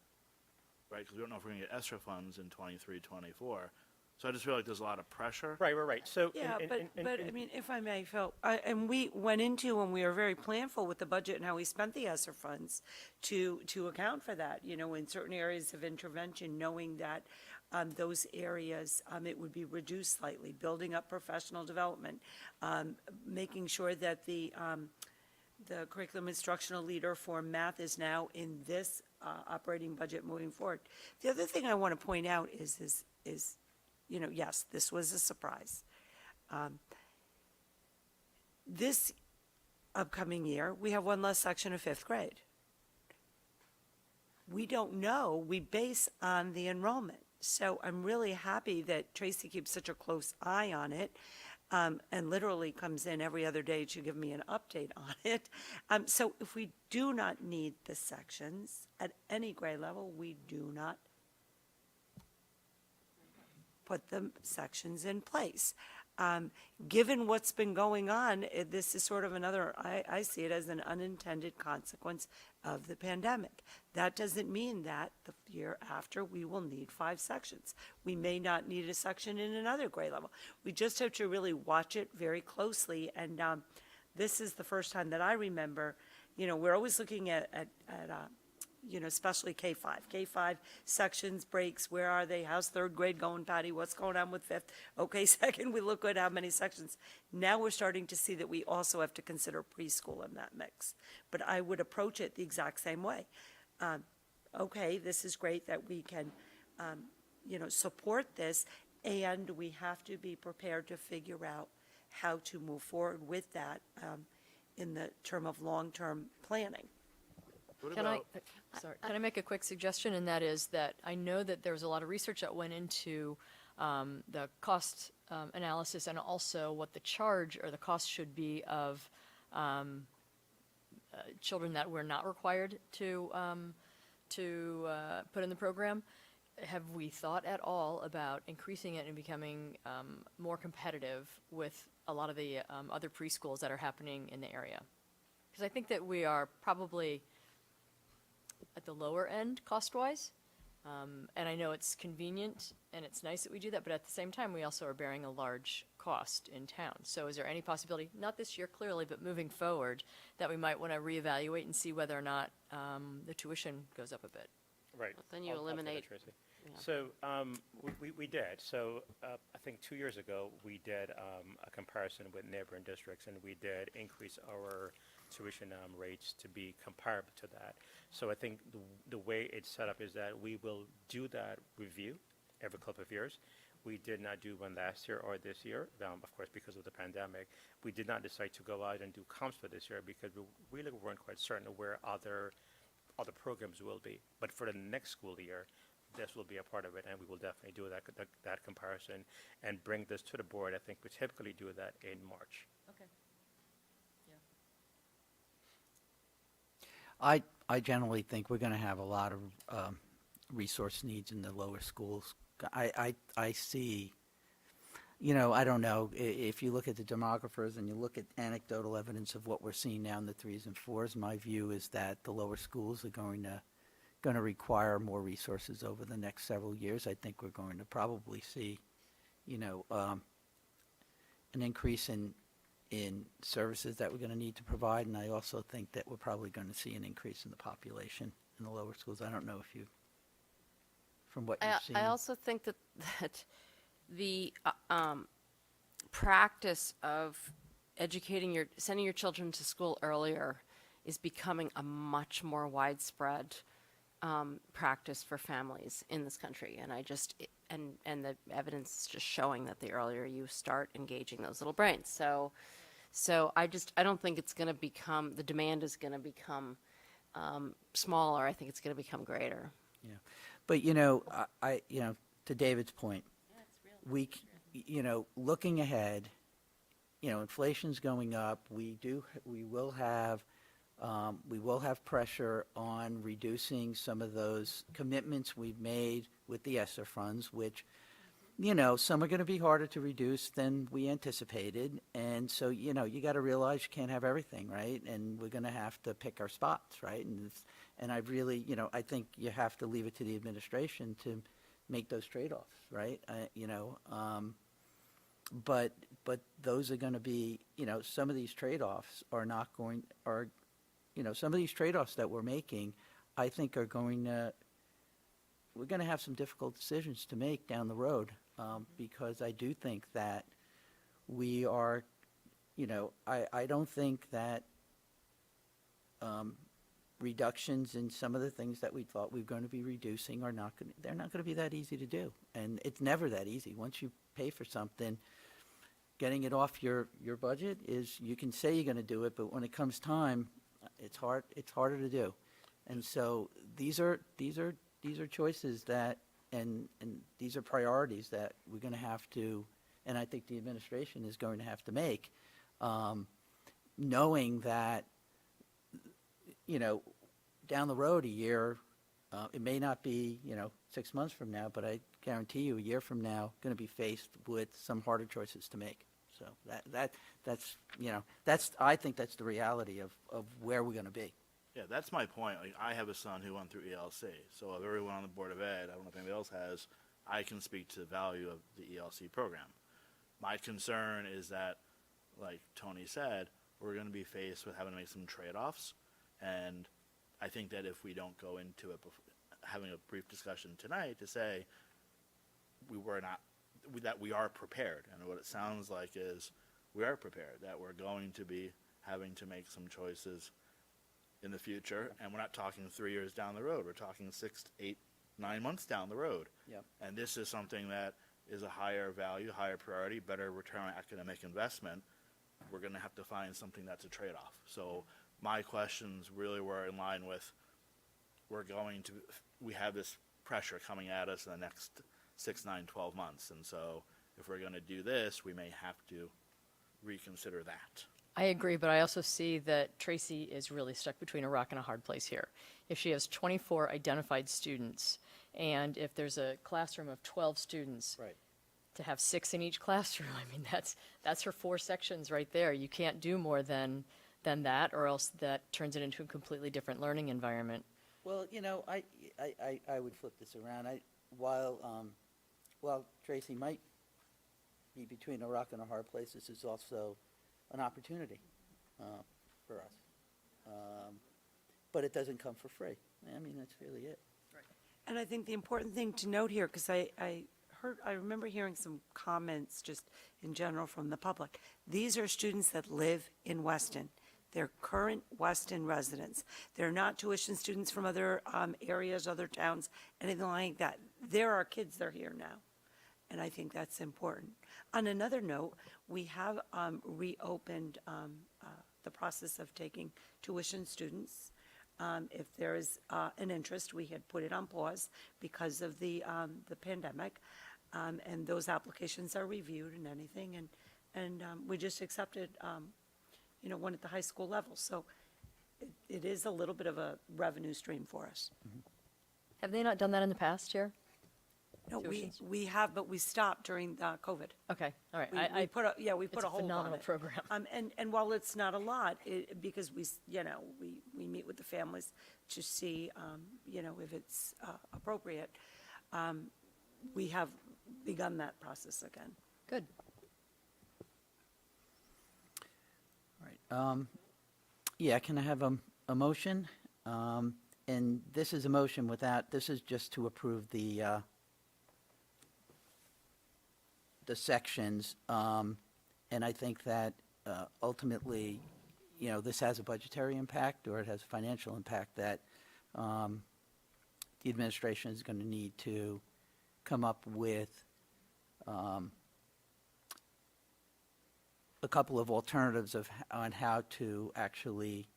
right? Because we don't know if we're going to get ESSER funds in 23, 24. So I just feel like there's a lot of pressure.
Right. So
yeah, but I mean, if I may, Phil, and we went into and we were very planful with the budget and how we spent the ESSER funds to account for that. In certain areas of intervention, knowing that those areas it would be reduced slightly, building up professional development, making sure that the curriculum instructional leader for math is now in this operating budget moving forward. The other thing I want to point out is yes, this was a surprise. This upcoming year, we have one less section of 5th grade. We don't know. We base on the enrollment. So I'm really happy that Tracy keeps such a close eye on it, and literally comes in every other day to give me an update on it. So if we do not need the sections at any grade level, we do not put the sections in place. Given what's been going on, this is sort of another, I see it as an unintended consequence of the pandemic. That doesn't mean that the year after we will need 5 sections. We may not need a section in another grade level. We just have to really watch it very closely. And this is the first time that I remember, we're always looking at especially K-5. K-5 sections, breaks, where are they? How's 3rd grade going, Patty? What's going on with 5th? Okay, 2nd, we look at how many sections. Now we're starting to see that we also have to consider preschool in that mix. But I would approach it the exact same way. Okay, this is great that we can, support this, and we have to be prepared to figure out how to move forward with that in the term of long-term planning.
Can I make a quick suggestion? And that is that I know that there was a lot of research that went into the cost analysis and also what the charge or the cost should be of children that we're not required to put in the program. Have we thought at all about increasing it and becoming more competitive with a lot of the other preschools that are happening in the area? Because I think that we are probably at the lower end cost-wise, and I know it's convenient and it's nice that we do that, but at the same time, we also are bearing a large cost in town. So is there any possibility, not this year clearly, but moving forward, that we might want to reevaluate and see whether or not the tuition goes up a bit?
Right.
But then you
I'll take that,
eliminate.
Tracy.
Yeah.
So we did. So I think 2 years ago, we did a comparison with neighboring districts, and we did increase our tuition rates to be comparable to that. So I think the way it's set up is that we will do that review every couple of years. We did not do one last year or this year, of course, because of the pandemic. We did not decide to go out and do comps for this year because we really weren't quite certain of where other programs will be. But for the next school year, this will be a part of it, and we will definitely do that comparison and bring this to the board. I think we typically do that in March.
Okay.
I generally think we're going to have a lot of resource needs in the lower schools. I see, I don't know, if you look at the demographers and you look at anecdotal evidence of what we're seeing now in the 3s and 4s, my view is that the lower schools are going to require more resources over the next several years. I think we're going to probably see, an increase in services that we're going to need to provide, and I also think that we're probably going to see an increase in the population in the lower schools. I don't know if you, from what you've seen.
I also think that the practice of sending your children to school earlier is becoming a much more widespread practice for families in this country, and and the evidence is just showing that the earlier you start engaging those little brains. So I don't think it's going to become, the demand is going to become smaller. I think it's going to become greater.
Yeah, but I to David's point, looking ahead, inflation's going up. We will have pressure on reducing some of those commitments we've made with the ESSER funds, which, some are going to be harder to reduce than we anticipated. And so, you got to realize you can't have everything, right? And we're going to have to pick our spots, right? And I really, I think you have to leave it to the administration to make those trade-offs, right? But those are going to be, some of these trade-offs some of these trade-offs that we're making, I think we're going to have some difficult decisions to make down the road, because I do think that we are, I don't think that reductions in some of the things that we thought we were going to be reducing they're not going to be that easy to do. And it's never that easy. Once you pay for something, getting it off your budget is, you can say you're going to do it, but when it comes time, it's harder to do. And so these are choices that, and these are priorities that we're going to have to, and I think the administration is going to have to make, knowing that, down the road a year, it may not be, 6 months from now, but I guarantee you a year from now, going to be faced with some harder choices to make. So I think that's the reality of where we're going to be.
Yeah, that's my point. Like, I have a son who went through ELC, so of everyone on the Board of Ed, I don't know if anybody else has, I can speak to the value of the ELC program. My concern is that, like Tony said, we're going to be faced with having to make some trade-offs, and I think that if we don't go into it, having a brief discussion tonight to say that we are prepared, and what it sounds like is we are prepared, that we're going to be having to make some choices in the future, and we're not talking 3 years down the road. We're talking 6, 8, 9 months down the road.
Yep.
And this is something that is a higher value, higher priority, better return on academic investment. We're going to have to find something that's a trade-off. So my questions really were in line with, we have this pressure coming at us in the next 6, 9, 12 months. And so if we're going to do this, we may have to reconsider that.
I agree, but I also see that Tracy is really stuck between a rock and a hard place here. If she has 24 identified students, and if there's a classroom of 12 students,
Right.
to have 6 in each classroom, I mean, that's her 4 sections right there. You can't do more than that, or else that turns it into a completely different learning environment.
Well, I would flip this around. While Tracy might be between a rock and a hard place, this is also an opportunity for us. But it doesn't come for free. I mean, that's really it.
And I think the important thing to note here, because I remember hearing some comments just in general from the public. These are students that live in Weston. They're current Weston residents. They're not tuition students from other areas, other towns, anything like that. They're our kids, they're here now. And I think that's important. On another note, we have reopened the process of taking tuition students. If there is an interest, we had put it on pause because of the pandemic, and those applications are reviewed and anything, and we just accepted, one at the high school level. So it is a little bit of a revenue stream for us.
Have they not done that in the past, Chair?
No,
Tuitions?
we have, but we stopped during COVID.
Okay, all right.
We put a
it's
hold on
phenomenal
it.
program.
And while it's not a lot, because we meet with the families to see, if it's appropriate, we have begun that process again.
Good.
All right. Yeah, can I have a motion? And this is a motion this is just to approve the sections. And I think that ultimately, this has a budgetary impact, or it has a financial impact that the administration is going to need to come up with a couple of alternatives on how to actually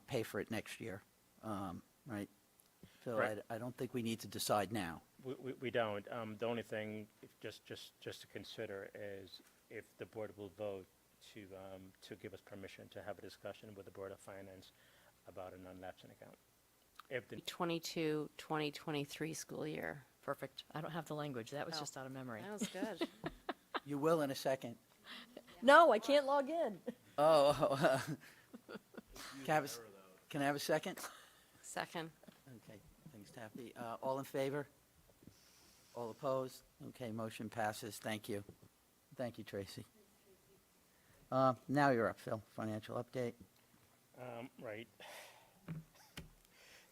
pay for it next year, right? So
Right.
I don't think we need to decide now.
We don't. The only thing, just to consider, is if the board will vote to give us permission to have a discussion with the Board of Finance about a non-lapsing account. If the
2022-2023 school year.
Perfect. I don't have the language. That was
Oh.
just out of memory.
That was good.
You will in a second.
No, I can't log in.
Oh. Can I have a second?
Second.
Okay, thanks, Taffy. All in favor? All opposed? Okay, motion passes. Thank you. Thank you, Tracy. Now you're up, Phil. Financial update.
Right.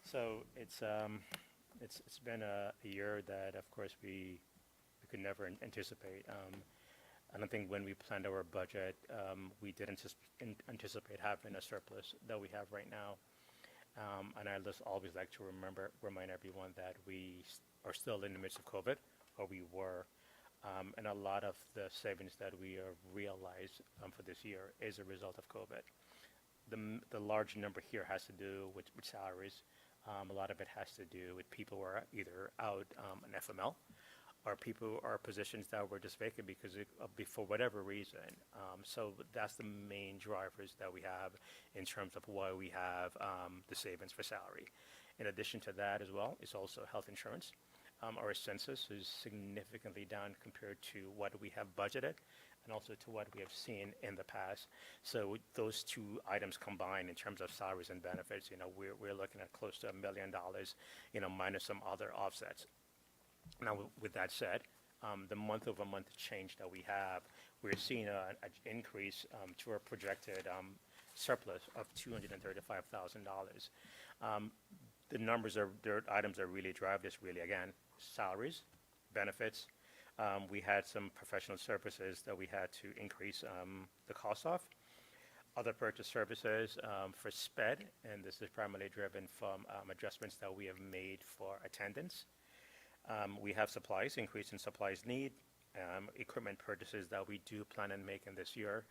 So it's been a year that, of course, we could never anticipate. I don't think when we planned our budget, we did anticipate having a surplus that we have right now. And I just always like to remind everyone that we are still in the midst of COVID, or we were. and a lot of the savings that we realized for this year is a result of COVID. The large number here has to do with salaries. A lot of it has to do with people who are either out in FML, or people who are positions that were just vacant because for whatever reason. So that's the main drivers that we have in terms of why we have the savings for salary. In addition to that as well, is also health insurance. Our census is significantly down compared to what we have budgeted and also to what we have seen in the past. So those two items combined in terms of salaries and benefits, we're looking at close to $1 million, minus some other offsets. Now, with that said, the month-over-month change that we have, we're seeing an increase to our projected surplus of $235,000. The items that really drive this again, salaries, benefits. We had some professional services that we had to increase the cost of. Other purchase services for SPED, and this is primarily driven from adjustments that we have made for attendance. We have supplies, increase in supplies need, equipment purchases that we do plan on making this year,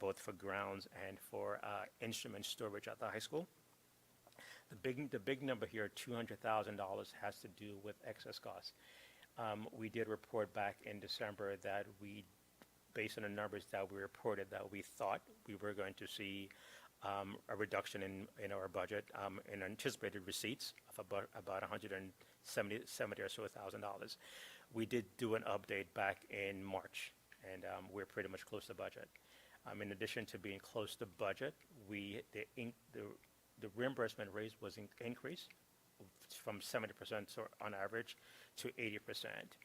both for grounds and for instrument storage at the high school. The big number here, $200,000, has to do with excess costs. We did report back in December that based on the numbers that we reported, that we thought we were going to see a reduction in our budget in anticipated receipts of about $170 or so $1,000. We did do an update back in March, and we're pretty much close to budget. In addition to being close to budget, the reimbursement rate was increased from 70% on average to 80%.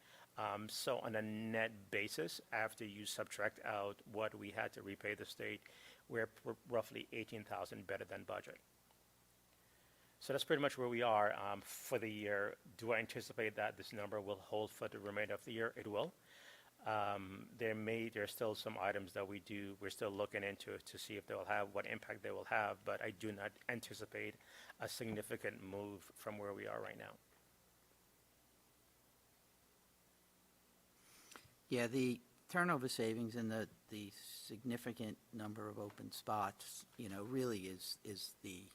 So on a net basis, after you subtract out what we had to repay the state, we're roughly $18,000 better than budget. So that's pretty much where we are for the year. Do I anticipate that this number will hold for the remainder of the year? It will. There's still some items that we're still looking into to see if they will have, what impact they will have, but I do not anticipate a significant move from where we are right now.
Yeah, the turnover savings and the significant number of open spots, really is the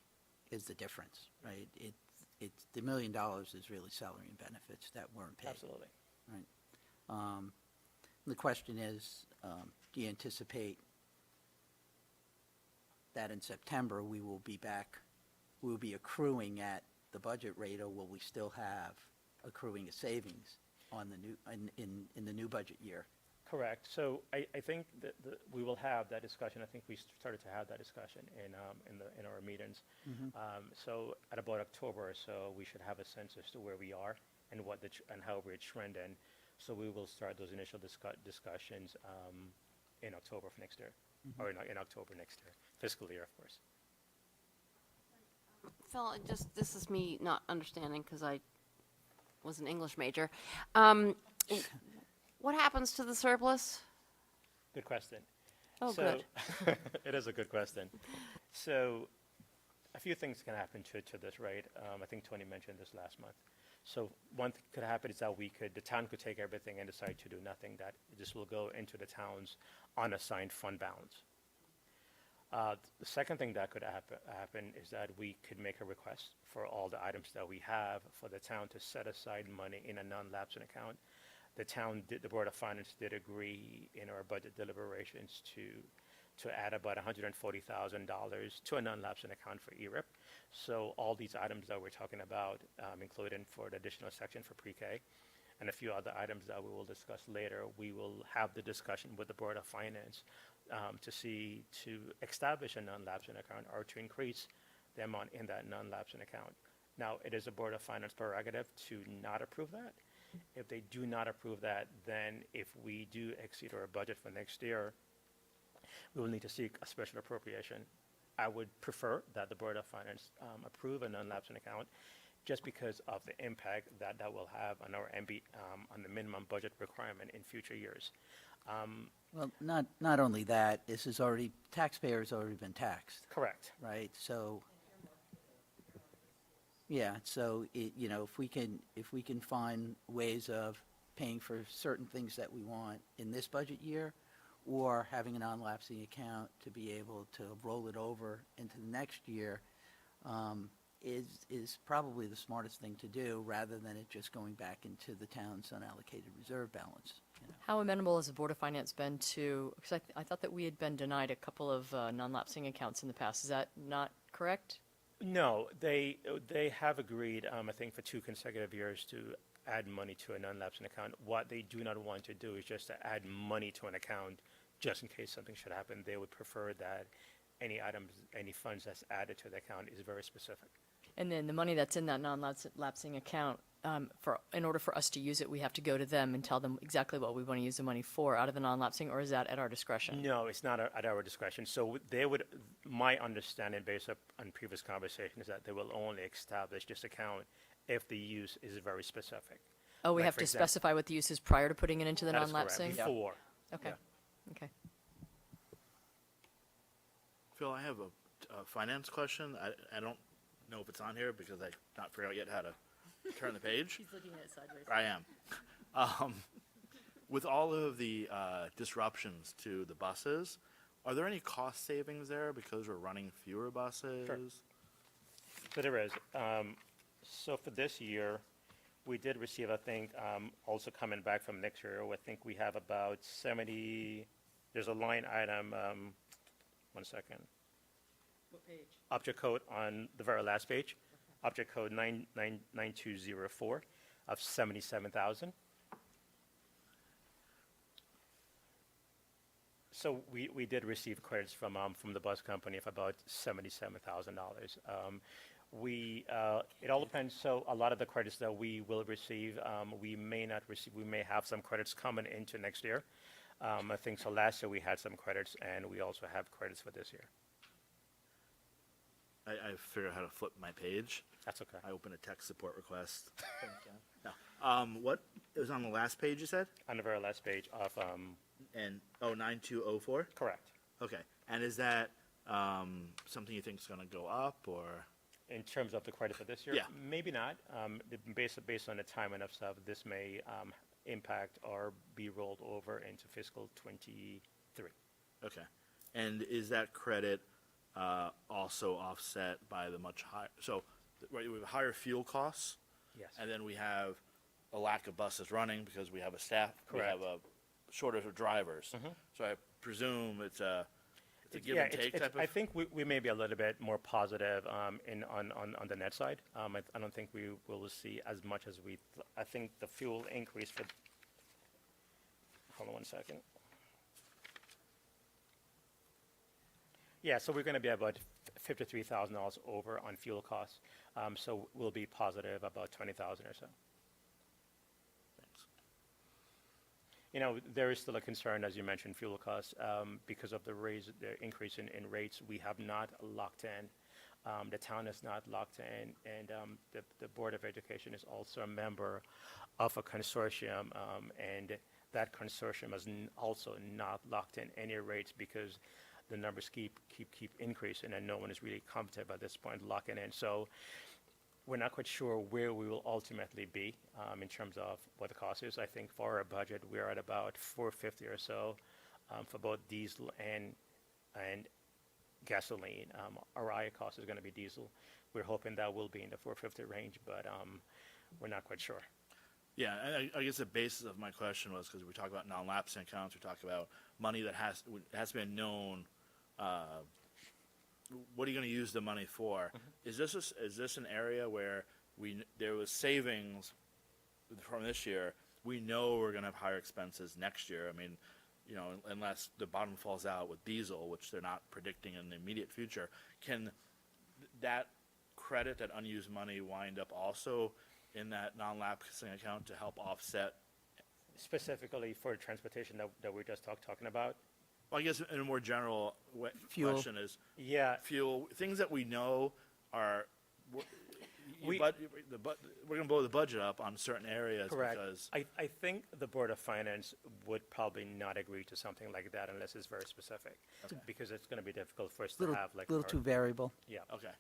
difference, right? It's the $1 million is really salary and benefits that weren't paid.
Absolutely.
Right. The question is, do you anticipate that in September we will be accruing at the budget rate, or will we still have accruing a savings on the new in the new budget year?
Correct. So I think that we will have that discussion. I think we started to have that discussion in our meetings.
Mm-hmm.
So at about October or so, we should have a sense as to where we are and and how we're trending. So we will start those initial discussions in October of next year,
Mm-hmm.
or in October next year, fiscal year, of course.
Phil, this is me not understanding because I was an English major. What happens to the surplus?
Good question.
Oh,
so,
good.
It is a good question. So a few things can happen to this, right? I think Tony mentioned this last month. So one thing could happen is that the town could take everything and decide to do nothing, that this will go into the town's unassigned fund balance. The second thing that could happen is that we could make a request for all the items that we have for the town to set aside money in a non-lapsing account. The Board of Finance did agree in our budget deliberations to add about $140,000 to a non-lapsing account for ERIP. So all these items that we're talking about, including for the additional section for pre-K, and a few other items that we will discuss later, we will have the discussion with the Board of Finance to establish a non-lapsing account or to increase the amount in that non-lapsing account. Now, it is a Board of Finance prerogative to not approve that. If they do not approve that, then if we do exceed our budget for next year, we will need to seek a special appropriation. I would prefer that the Board of Finance approve a non-lapsing account, just because of the impact that will have on our on the minimum budget requirement in future years.
Well, not only that, taxpayers already been taxed.
Correct.
Right. So, yeah. So if we can find ways of paying for certain things that we want in this budget year, or having a non-lapsing account to be able to roll it over into the next year, is probably the smartest thing to do, rather than it just going back into the town's unallocated reserve balance. You know.
How amenable has the Board of Finance been to, because I thought that we had been denied a couple of non-lapsing accounts in the past. Is that not correct?
No, they have agreed, I think, for 2 consecutive years to add money to a non-lapsing account. What they do not want to do is just to add money to an account just in case something should happen. They would prefer that any items, any funds that's added to the account is very specific.
And then the money that's in that non-lapsing account, in order for us to use it, we have to go to them and tell them exactly what we want to use the money for out of the non-lapsing, or is that at our discretion?
No, it's not at our discretion. So they would, my understanding based on previous conversations, is that they will only establish this account if the use is very specific.
Oh, we
Like,
have
for
to
example-
specify what the use is prior to putting it into the
That is correct,
non-lapsing?
before.
Okay,
Yeah.
okay.
Phil, I have a finance question. I don't know if it's on here because I've not figured out yet how to turn the page.
He's looking at it sideways.
I am. With all of the disruptions to the buses, are there any cost savings there because we're running fewer buses?
Sure. So there is. So for this year, we did receive, I think, also coming back from next year, I think we have about 70, there's a line item, one second.
What page?
Object code on the very last page, object code 99204 of 77,000. So we did receive credits from the bus company of about $77,000. It all depends. So a lot of the credits that we will receive, we may not receive. We may have some credits coming into next year. I think so. Last year we had some credits, and we also have credits for this year.
I figured out how to flip my page.
That's okay.
I opened a tech support request. No. What it was on the last page? You said
On the very last page of
9204.
correct.
Okay. And is that something you think is going to go up or?
In terms of the credit for this year,
Yeah.
maybe not. Based on the timing of stuff, this may impact or be rolled over into fiscal 23.
Okay. And is that credit also offset by the much higher? So right, we have higher fuel costs.
Yes.
And then we have a lack of buses running because we have a staff.
Correct.
We have a shortage of drivers. So I presume it's a give
Yeah,
and take type of.
I think we may be a little bit more positive on the net side. I don't think we will see as much as I think the fuel increase for. Hold on one second. Yeah, so we're going to be about $53,000 over on fuel costs. So we'll be positive about 20,000 or so.
Thanks.
You know, there is still a concern, as you mentioned, fuel costs, because of the increase in rates. We have not locked in. The town is not locked in, and the Board of Education is also a member of a consortium, and that consortium is also not locked in any rates because the numbers keep increasing, and no one is really comfortable at this point locking in. So we're not quite sure where we will ultimately be in terms of what the cost is. I think for our budget, we're at about $450 or so for both diesel and gasoline. Our higher cost is going to be diesel. We're hoping that will be in the $450 range, but we're not quite sure.
Yeah, I guess the basis of my question was because we talk about non-lapsing accounts, we talk about money that has to be known. What are you going to use the money for? Is this an area where there was savings from this year? We know we're going to have higher expenses next year. I mean, you know, unless the bottom falls out with diesel, which they're not predicting in the immediate future, can that credit, that unused money, wind up also in that non-lapsing account to help offset?
Specifically for transportation that we're just talking about?
Well, I guess in a more general
Fuel.
question is,
Yeah.
fuel, things that we know are, we're
We-
going to blow the budget up on certain areas
Correct.
because,
I think the Board of Finance would probably not agree to something like that unless it's very specific, because it's going to be difficult for us to
Little,
have like.
little too variable.
Yeah,
okay.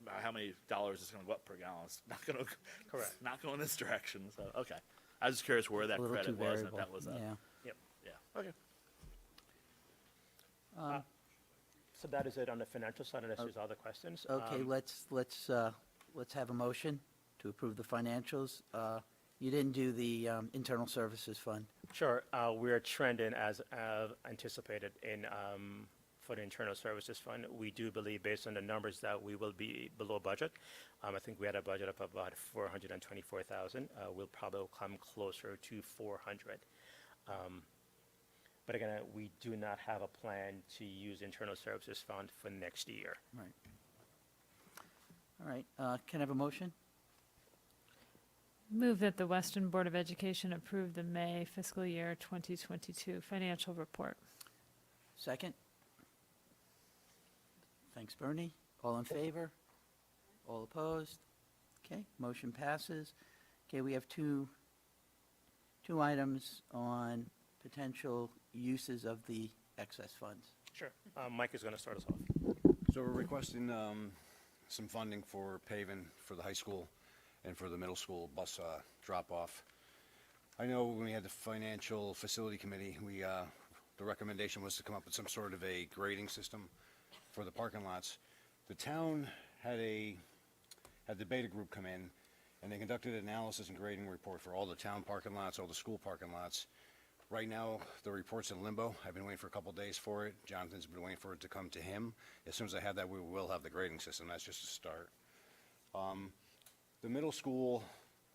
How many dollars is going to go up per gallon? It's not going to,
Correct.
not going this direction, so, okay. I was just curious where that
a little
credit
too
was, and if
variable.
that was a.
Yeah.
Yep.
Yeah, okay.
So that is it on the financial side, unless there's other questions.
Okay, let's have a motion to approve the financials. You didn't do the internal services fund.
Sure, we're trending as anticipated in, for the internal services fund. We do believe, based on the numbers, that we will be below budget. I think we had a budget of about 424,000. We'll probably come closer to 400. But again, we do not have a plan to use internal services fund for next year.
Right. All right, can I have a motion?
Move that the Weston Board of Education approve the May fiscal year 2022 financial report.
Second? Thanks, Bernie. All in favor? All opposed? Okay, motion passes. Okay, we have two items on potential uses of the excess funds.
Sure. Mike is going to start us off.
So we're requesting some funding for paving for the high school and for the middle school bus drop-off. I know when we had the financial facility committee, the recommendation was to come up with some sort of a grading system for the parking lots. The town had the beta group come in, and they conducted an analysis and grading report for all the town parking lots, all the school parking lots. Right now, the report's in limbo. I've been waiting for a couple days for it. Jonathan's been waiting for it to come to him. As soon as I have that, we will have the grading system. That's just a start. The middle school,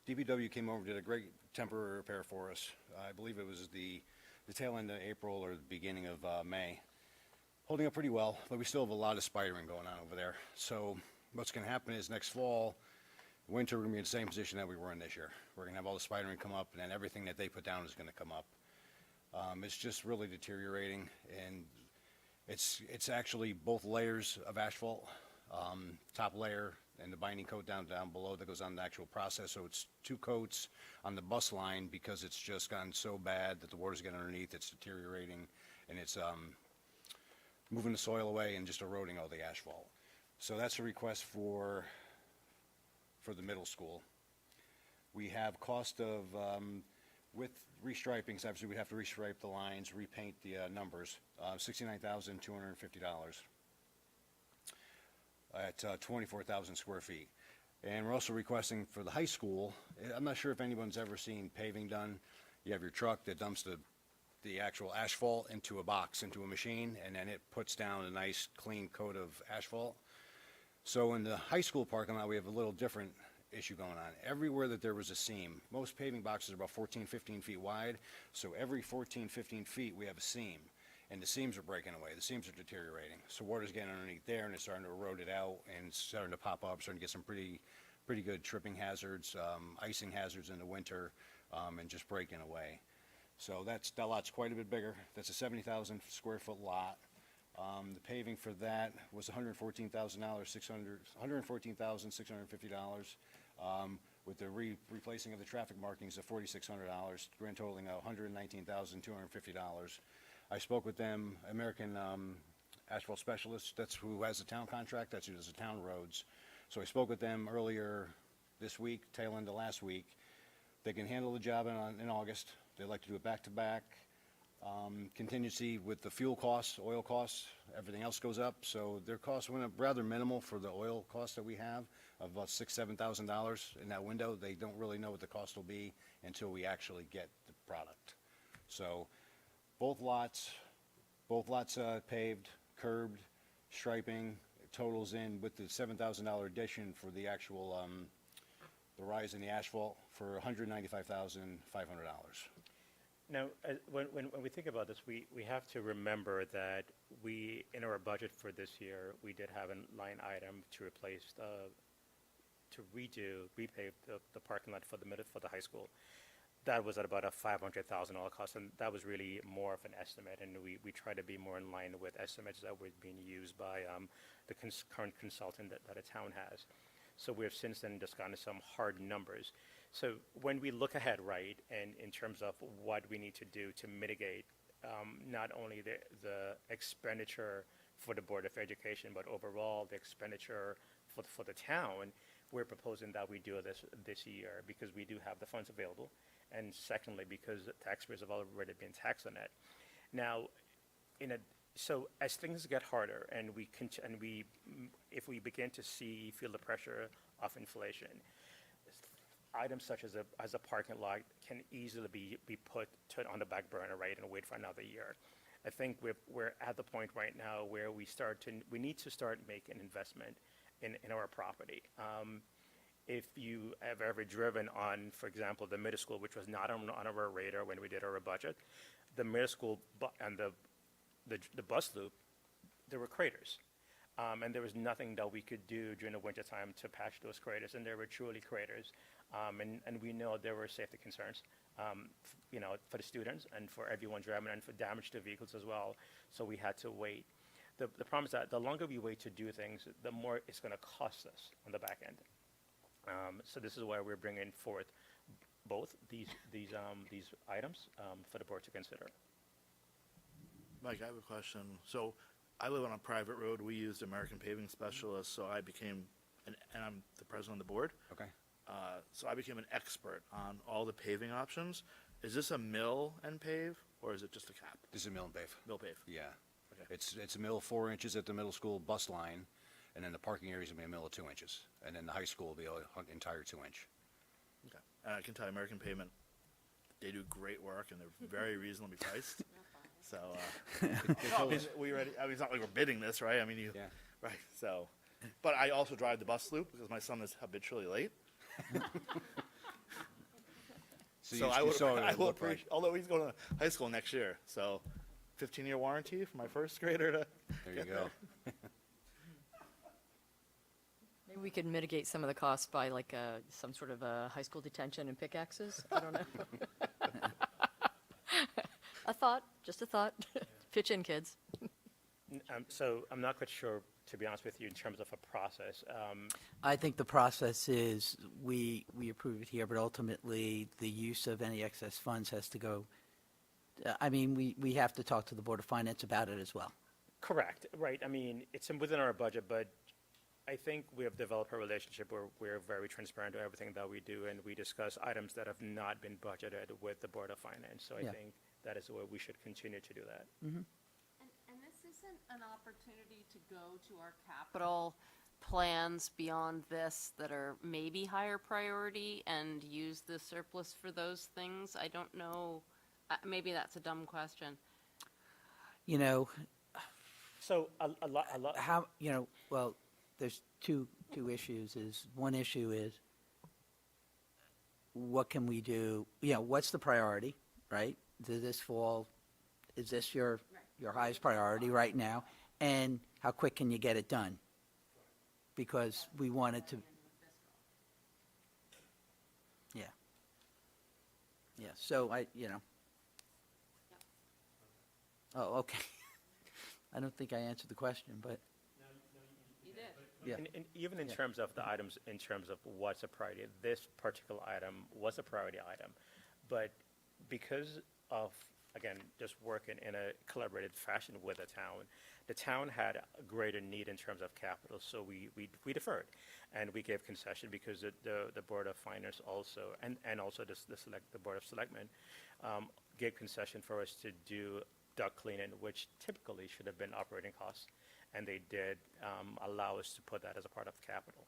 DPW came over, did a great temporary repair for us. I believe it was the tail end of April or the beginning of May. Holding up pretty well, but we still have a lot of spidering going on over there. So what's going to happen is next fall, winter, we're going to be in the same position that we were in this year. We're going to have all the spidering come up, and then everything that they put down is going to come up. It's just really deteriorating, and it's actually both layers of asphalt, top layer and the binding coat down below that goes on the actual process. So it's two coats on the bus line because it's just gotten so bad that the water's getting underneath, it's deteriorating, and it's moving the soil away and just eroding all the asphalt. So that's a request for the middle school. We have cost of, with restriping, so obviously we'd have to restripe the lines, repaint the numbers, $69,250 at 24,000 square feet. And we're also requesting for the high school, I'm not sure if anyone's ever seen paving done. You have your truck that dumps the actual asphalt into a box, into a machine, and then it puts down a nice clean coat of asphalt. So in the high school parking lot, we have a little different issue going on. Everywhere that there was a seam, most paving boxes are about 14, 15 feet wide, so every 14, 15 feet we have a seam, and the seams are breaking away, the seams are deteriorating. So water's getting underneath there, and it's starting to erode it out, and it's starting to pop up, starting to get some pretty good tripping hazards, icing hazards in the winter, and just breaking away. So that lot's quite a bit bigger. That's a 70,000 square foot lot. The paving for that was $114,650. With the replacing of the traffic markings of $4,600, grand totaling $119,250. I spoke with them, American Asphalt Specialists, that's who has the town contract, that's who does the town roads. So I spoke with them earlier this week, tail end of last week. They can handle the job in August. They like to do it back to back. Contingency with the fuel costs, oil costs, everything else goes up. So their costs went up rather minimal for the oil costs that we have, of about $6,000, $7,000 in that window. They don't really know what the cost will be until we actually get the product. So both lots paved, curbed, striping, totals in with the $7,000 addition for the actual the rise in the asphalt for $195,500.
Now, when we think about this, we have to remember that in our budget for this year, we did have a line item to replace repave the parking lot for the high school. That was at about a $500,000 cost, and that was really more of an estimate, and we try to be more in line with estimates that were being used by the current consultant that the town has. So we have since then just gotten some hard numbers. So when we look ahead, right, and in terms of what we need to do to mitigate not only the expenditure for the Board of Education, but overall the expenditure for the town, we're proposing that we do this year because we do have the funds available. and secondly, because the taxpayers have already been taxed on it. Now, so as things get harder and if we begin to feel the pressure of inflation, items such as a parking lot can easily be put on the back burner, right, and wait for another year. I think we're at the point right now where we need to start making investment in our property. If you have ever driven on, for example, the middle school, which was not on our radar when we did our budget, the middle school and the bus loop, there were craters. And there was nothing that we could do during the wintertime to patch those craters, and there were truly craters. And we know there were safety concerns, for the students and for everyone driving and for damage to vehicles as well. So we had to wait. The problem is that the longer we wait to do things, the more it's going to cost us on the back end. So this is why we're bringing forth both these items for the board to consider.
Mike, I have a question. So I live on a private road. We used American Paving Specialists, so I became, and I'm the president of the board.
Okay.
So I became an expert on all the paving options. Is this a mill and pave, or is it just a cap?
This is a mill and pave.
Mill pave.
Yeah.
Okay.
It's a mill 4 inches at the middle school bus line, and then the parking area is going to be a mill of 2 inches. And then the high school will be an entire 2 inch.
Okay. And I can tell you, American Pavement, they do great work, and they're very reasonably priced. So, no, we ready? I mean, it's not like we're bidding this, right? I mean, right? So, but I also drive the bus loop because my son is habitually late. So I will appreciate, although he's going to high school next year, so 15-year warranty for my first grader to.
There you go.
Maybe we could mitigate some of the costs by like some sort of high school detention and pickaxes. I don't know. A thought, just a thought. Pitch in, kids.
So I'm not quite sure, to be honest with you, in terms of a process.
I think the process is we approve it here, but ultimately the use of any excess funds has to go. I mean, we have to talk to the Board of Finance about it as well.
Correct, right. I mean, it's within our budget, but I think we have developed a relationship where we're very transparent to everything that we do, and we discuss items that have not been budgeted with the Board of Finance. So I think that is the way we should continue to do that.
Mm-hmm.
And this isn't an opportunity to go to our capital plans beyond this that are maybe higher priority and use the surplus for those things? I don't know. Maybe that's a dumb question.
You know,
so a lot.
How, well, there's two issues. One issue is what can we do? What's the priority, right? Does this fall? Is this your highest priority right now? And how quick can you get it done? Because we wanted to. Yeah. So Oh, okay. I don't think I answered the question, but.
You did.
Yeah.
And even in terms of the items, in terms of what's a priority, this particular item was a priority item. But because of, again, just working in a collaborative fashion with the town had a greater need in terms of capital, so we deferred. And we gave concession because the Board of Finance also, and also the Board of Selectmen, gave concession for us to do duct cleaning, which typically should have been operating costs. And they did allow us to put that as a part of capital.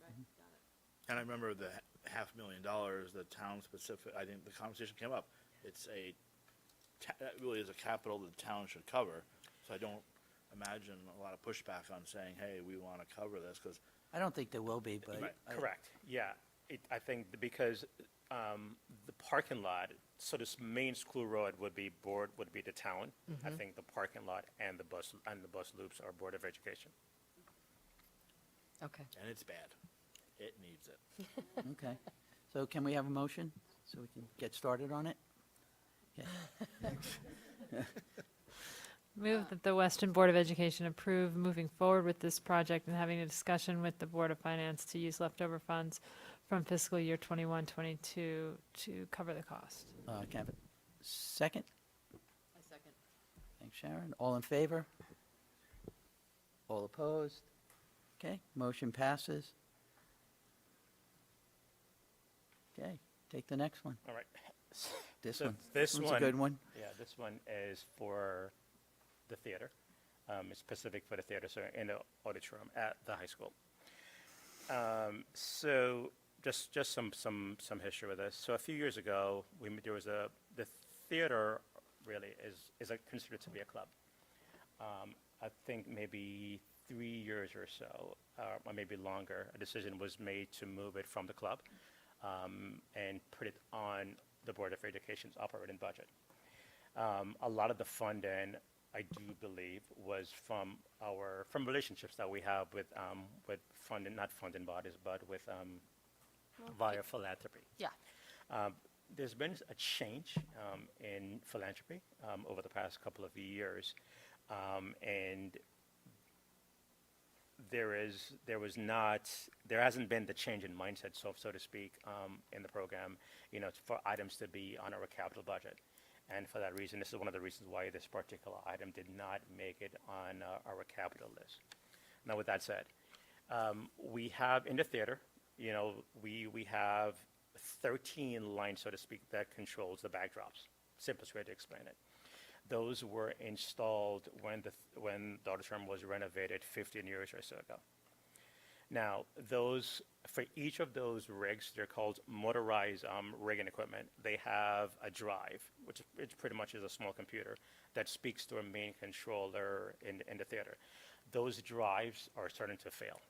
Right, got it.
And I remember the $500,000, the town specific, I think the conversation came up. That really is a capital that the town should cover. So I don't imagine a lot of pushback on saying, hey, we want to cover this, because.
I don't think there will be, but.
Correct, yeah. I think because the parking lot, so this main school road would be the town.
Mm-hmm.
I think the parking lot and the bus loops are Board of Education.
Okay.
And it's bad. It needs it.
Okay. So can we have a motion so we can get started on it? Okay.
Move that the Weston Board of Education approve moving forward with this project and having a discussion with the Board of Finance to use leftover funds from fiscal year 21-22 to cover the cost.
Can I have a second?
I second.
Thanks, Sharon. All in favor? All opposed? Okay, motion passes. Okay, Take the next one.
All right.
This
So
one.
This
One's
one.
a good one.
Yeah, this one is for the theater. It's specific for the theater, so in the auditorium at the high school. So just some history with this. So a few years ago, there was the theater really is considered to be a club. I think maybe 3 years or so, or maybe longer, a decision was made to move it from the club and put it on the Board of Education's operating budget. A lot of the funding, I do believe, was from relationships that we have with funding, not funding bodies, but with via philanthropy.
Yeah.
There's been a change in philanthropy over the past couple of years, and there hasn't been the change in mindset, so to speak, in the program, for items to be on our capital budget. And for that reason, this is one of the reasons why this particular item did not make it on our capital list. Now, with that said, we have in the theater, we have 13 lines, so to speak, that controls the backdrops. Simplest way to explain it. Those were installed when the auditorium was renovated 15 years or so ago. Now, for each of those rigs, they're called motorized rigging equipment. They have a drive, which pretty much is a small computer that speaks to a main controller in the theater. Those drives are starting to fail.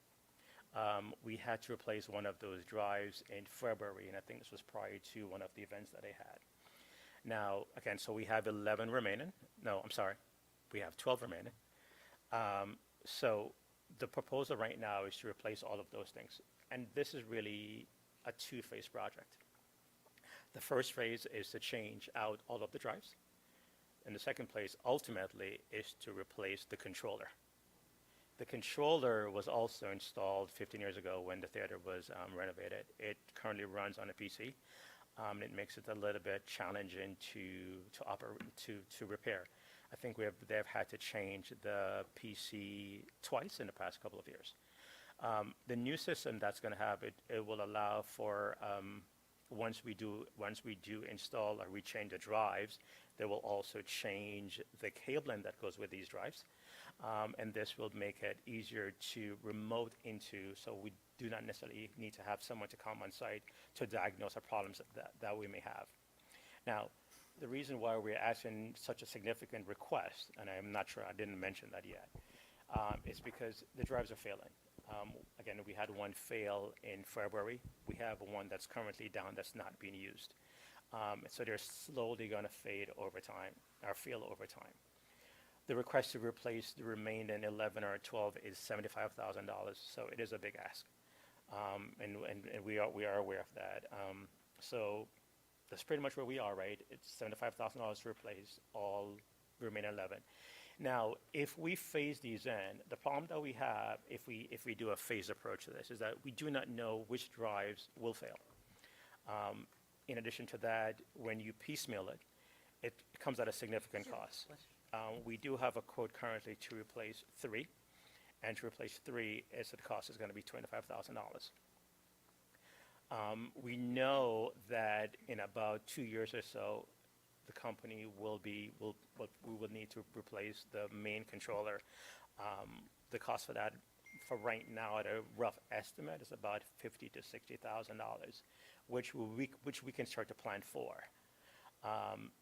We had to replace one of those drives in February, and I think this was prior to one of the events that they had. Now, again, so we have 11 remaining. No, I'm sorry. We have 12 remaining. So the proposal right now is to replace all of those things. And this is really a two-phase project. The first phase is to change out all of the drives. And the second phase, ultimately, is to replace the controller. The controller was also installed 15 years ago when the theater was renovated. It currently runs on a PC. It makes it a little bit challenging to repair. I think they've had to change the PC twice in the past couple of years. The new system that's going to have it will allow for once we do install or rechange the drives, they will also change the cabling that goes with these drives, and this will make it easier to remote into. So we do not necessarily need to have someone to come on site to diagnose the problems that we may have. Now, the reason why we're asking such a significant request, and I'm not sure I didn't mention that yet, is because the drives are failing. Again, we had one fail in February. We have one that's currently down that's not being used. So they're slowly going to fade over time, or fail over time. The request to replace the remaining 11 or 12 is $75,000, so it is a big ask. And we are aware of that. So that's pretty much where we are, right? It's $75,000 to replace all remaining 11. Now, if we phase these in, the problem that we have if we do a phased approach to this is that we do not know which drives will fail. In addition to that, when you piecemeal it, it comes at a significant cost. We do have a quote currently to replace 3, and to replace 3, the cost is going to be $25,000. We know that in about 2 years or so, the company we will need to replace the main controller. The cost for that, for right now, at a rough estimate, is about $50,000 to $60,000, which we can start to plan for.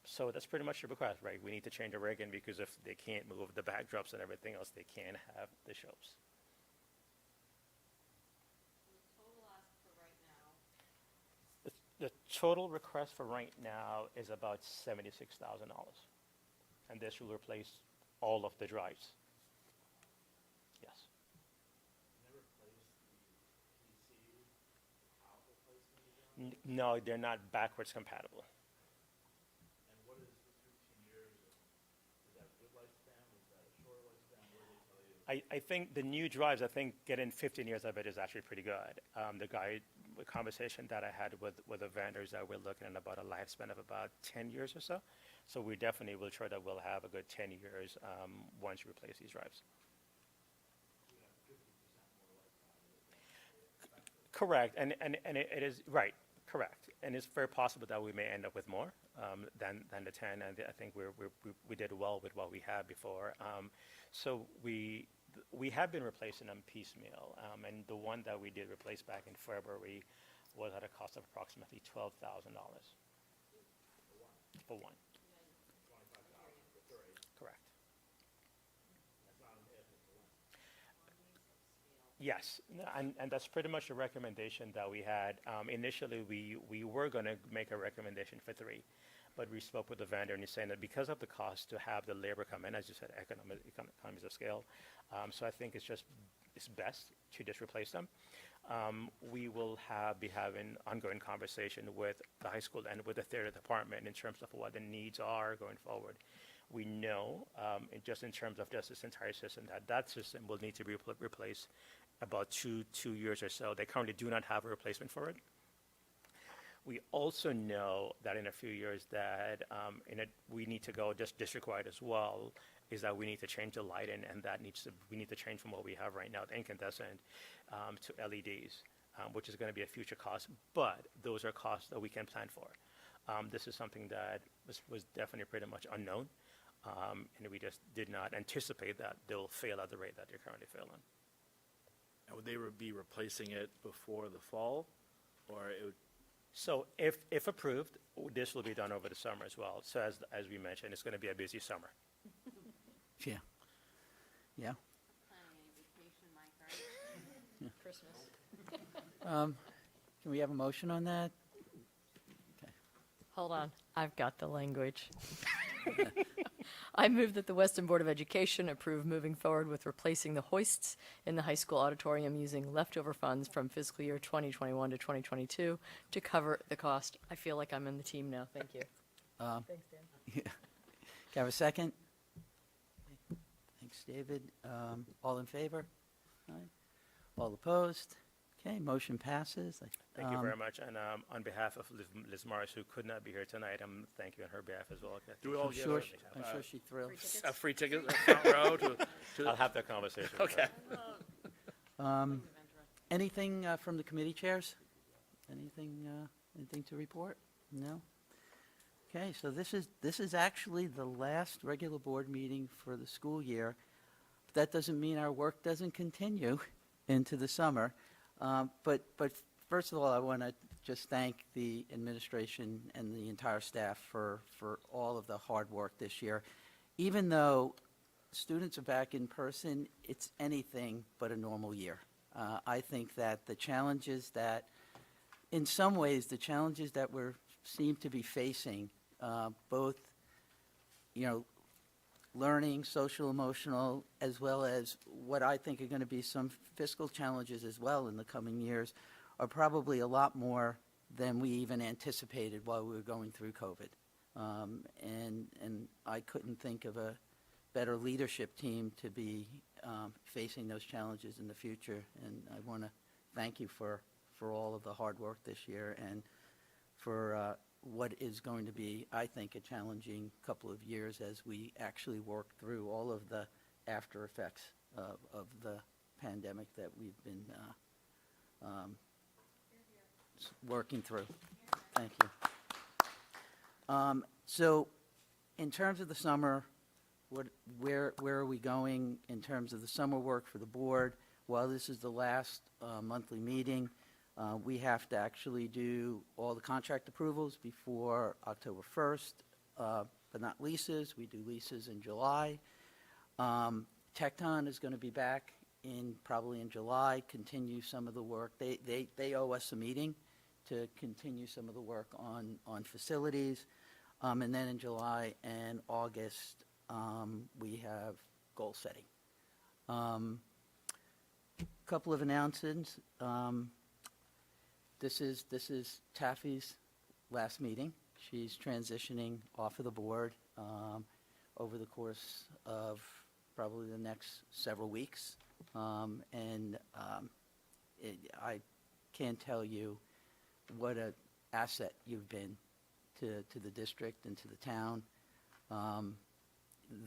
So that's pretty much the request, right? We need to change the rigging because if they can't move the backdrops and everything else, they can't have the shows. The total request for right now is about $76,000, and this will replace all of the drives. Yes. No, they're not backwards compatible.
And what is the 15 years? Is that a good lifespan? Is that a short lifespan? What do they tell you?
I think the new drives, I think getting 15 years of it is actually pretty good. The conversation that I had with the vendors, that we're looking at about a lifespan of about 10 years or so. So we definitely will try that we'll have a good 10 years once you replace these drives. Correct, and it is right. Correct, and it's very possible that we may end up with more than the 10, and I think we did well with what we had before. So we have been replacing them piecemeal, and the one that we did replace back in February was at a cost of approximately $12,000 for one. Correct. Yes, and that's pretty much the recommendation that we had. Initially, we were going to make a recommendation for 3, but we spoke with the vendor and he's saying that because of the cost to have the labor come in, as you said, economies of scale. So I think it's best to just replace them. We will be having ongoing conversation with the high school and with the theater department in terms of what the needs are going forward. We know, just in terms of just this entire system, that system will need to be replaced about two years or so. They currently do not have a replacement for it. We also know that in a few years that we need to go just district-wide as well, is that we need to change the lighting, and we need to change from what we have right now, the incandescent, to LEDs, which is going to be a future cost, but those are costs that we can plan for. This is something that was definitely pretty much unknown, and we just did not anticipate that they'll fail at the rate that they're currently failing.
And would they be replacing it before the fall, or it would?
So if approved, this will be done over the summer as well. So as we mentioned, it's going to be a busy summer.
Yeah. Yeah.
Christmas.
Can we have a motion on that?
Hold on, I've got the language. I move that the Weston Board of Education approve moving forward with replacing the hoists in the high school auditorium using leftover funds from fiscal year 2021 to 2022 to cover the cost. I feel like I'm in the team now. Thank you. Thanks, Dan.
Can I have a second? Thanks, David. All in favor? Aye. All opposed? Okay, motion passes.
Thank you very much. And on behalf of Liz Morris, who could not be here tonight, thank you on her behalf as well.
Do we all
I'm
get
sure she's thrilled.
a free ticket front row to
I'll have that conversation with
Okay.
her.
Anything from the committee chairs? Anything to report? No? Okay, so this is actually the last regular board meeting for the school year. But that doesn't mean our work doesn't continue into the summer. But first of all, I want to just thank the administration and the entire staff for all of the hard work this year. Even though students are back in person, it's anything but a normal year. I think that the challenges that, in some ways, the challenges that we seem to be facing, both, learning, social, emotional, as well as what I think are going to be some fiscal challenges as well in the coming years, are probably a lot more than we even anticipated while we were going through COVID. And I couldn't think of a better leadership team to be facing those challenges in the future. And I want to thank you for all of the hard work this year and for what is going to be, I think, a challenging couple of years as we actually work through all of the after effects of the pandemic that we've been working through. Thank you. So in terms of the summer, where are we going in terms of the summer work for the board? While this is the last monthly meeting, we have to actually do all the contract approvals before October 1st, but not leases. We do leases in July. Tecton is going to be back probably in July, continue some of the work. They owe us a meeting to continue some of the work on facilities. And then in July and August, we have goal setting. Couple of announcements. This is Taffy's last meeting. She's transitioning off of the board over the course of probably the next several weeks. I can't tell you what an asset you've been to the district and to the town.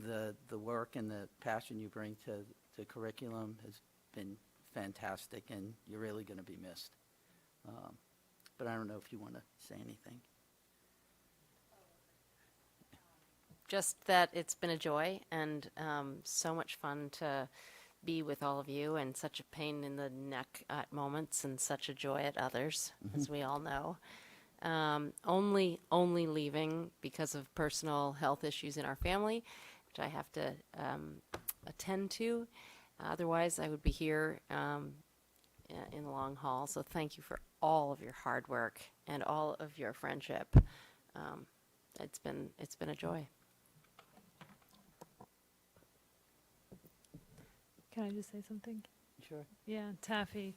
The work and the passion you bring to curriculum has been fantastic, and you're really going to be missed. but I don't know if you want to say anything.
Just that it's been a joy and so much fun to be with all of you, and such a pain in the neck at moments and such a joy at others, as we all know. Only leaving because of personal health issues in our family, which I have to attend to. Otherwise, I would be here in the long haul. So thank you for all of your hard work and all of your friendship. It's been a joy.
Can I just say something?
Sure.
Yeah, Taffy,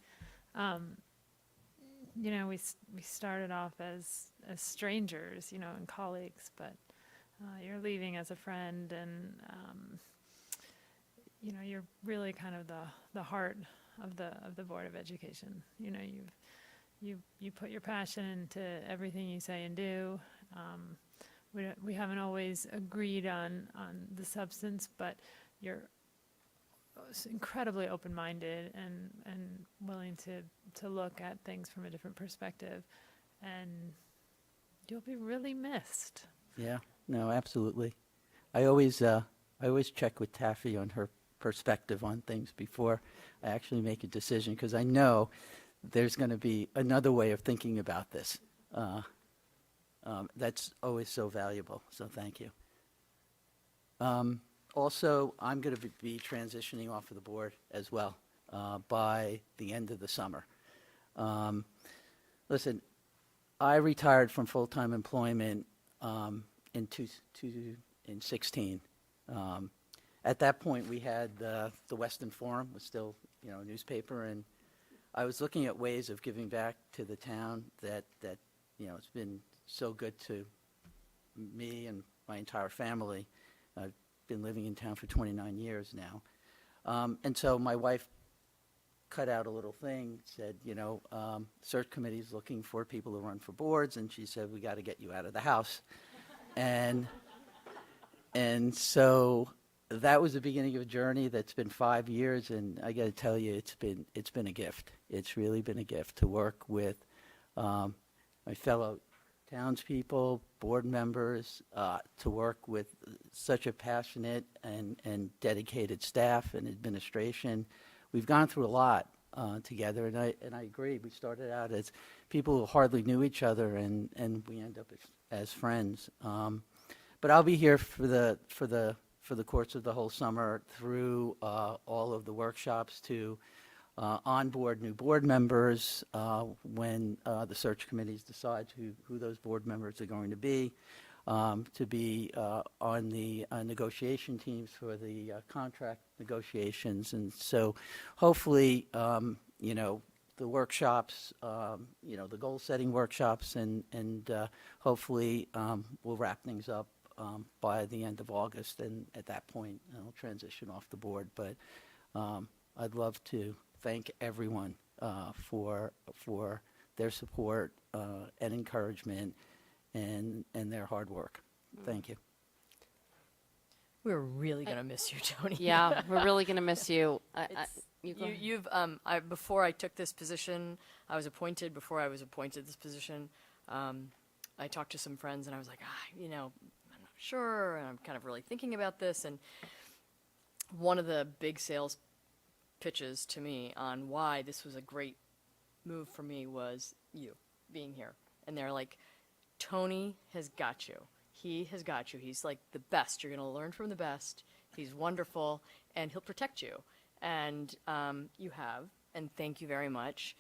you know, we started off as strangers, you know, and colleagues, but you're leaving as a friend, and you know, you're really kind of the heart of the Board of Education. You know, you put your passion into everything you say and do. We haven't always agreed on the substance, but you're incredibly open-minded and willing to look at things from a different perspective, and you'll be really missed.
Yeah, no, absolutely. I always check with Taffy on her perspective on things before I actually make a decision, because I know there's going to be another way of thinking about this. That's always so valuable, so thank you. Also, I'm going to be transitioning off of the board as well by the end of the summer. Listen, I retired from full-time employment in 2016. At that point, we had the Weston Forum was still, you know, a newspaper, and I was looking at ways of giving back to the town that you know, it's been so good to me and my entire family. I've been living in town for 29 years now. And so my wife cut out a little thing, said, you know, search committee's looking for people to run for boards, and she said, we got to get you out of the house. And so that was the beginning of a journey that's been 5 years, and I got to tell you, it's been a gift. It's really been a gift to work with my fellow townspeople, board members, to work with such a passionate and dedicated staff and administration. We've gone through a lot together, and I agree. We started out as people who hardly knew each other, and we end up as friends. But I'll be here for the course of the whole summer through all of the workshops to onboard new board members when the search committees decide who those board members are going to be on the negotiation teams for the contract negotiations. And so hopefully, you know, the workshops, you know, the goal-setting workshops, and hopefully we'll wrap things up by the end of August, and at that point, I'll transition off the board. But I'd love to thank everyone for their support and encouragement and their hard work. Thank you.
We're really going to miss you, Tony.
Yeah, we're really going to miss you.
Before I took this position, before I was appointed this position, I talked to some friends, and I was like, you know, I'm not sure, and I'm kind of really thinking about this. And one of the big sales pitches to me on why this was a great move for me was you being here. And they're like, Tony has got you. He has got you. He's like the best. You're going to learn from the best. He's wonderful, and he'll protect you. And you have, and thank you very much.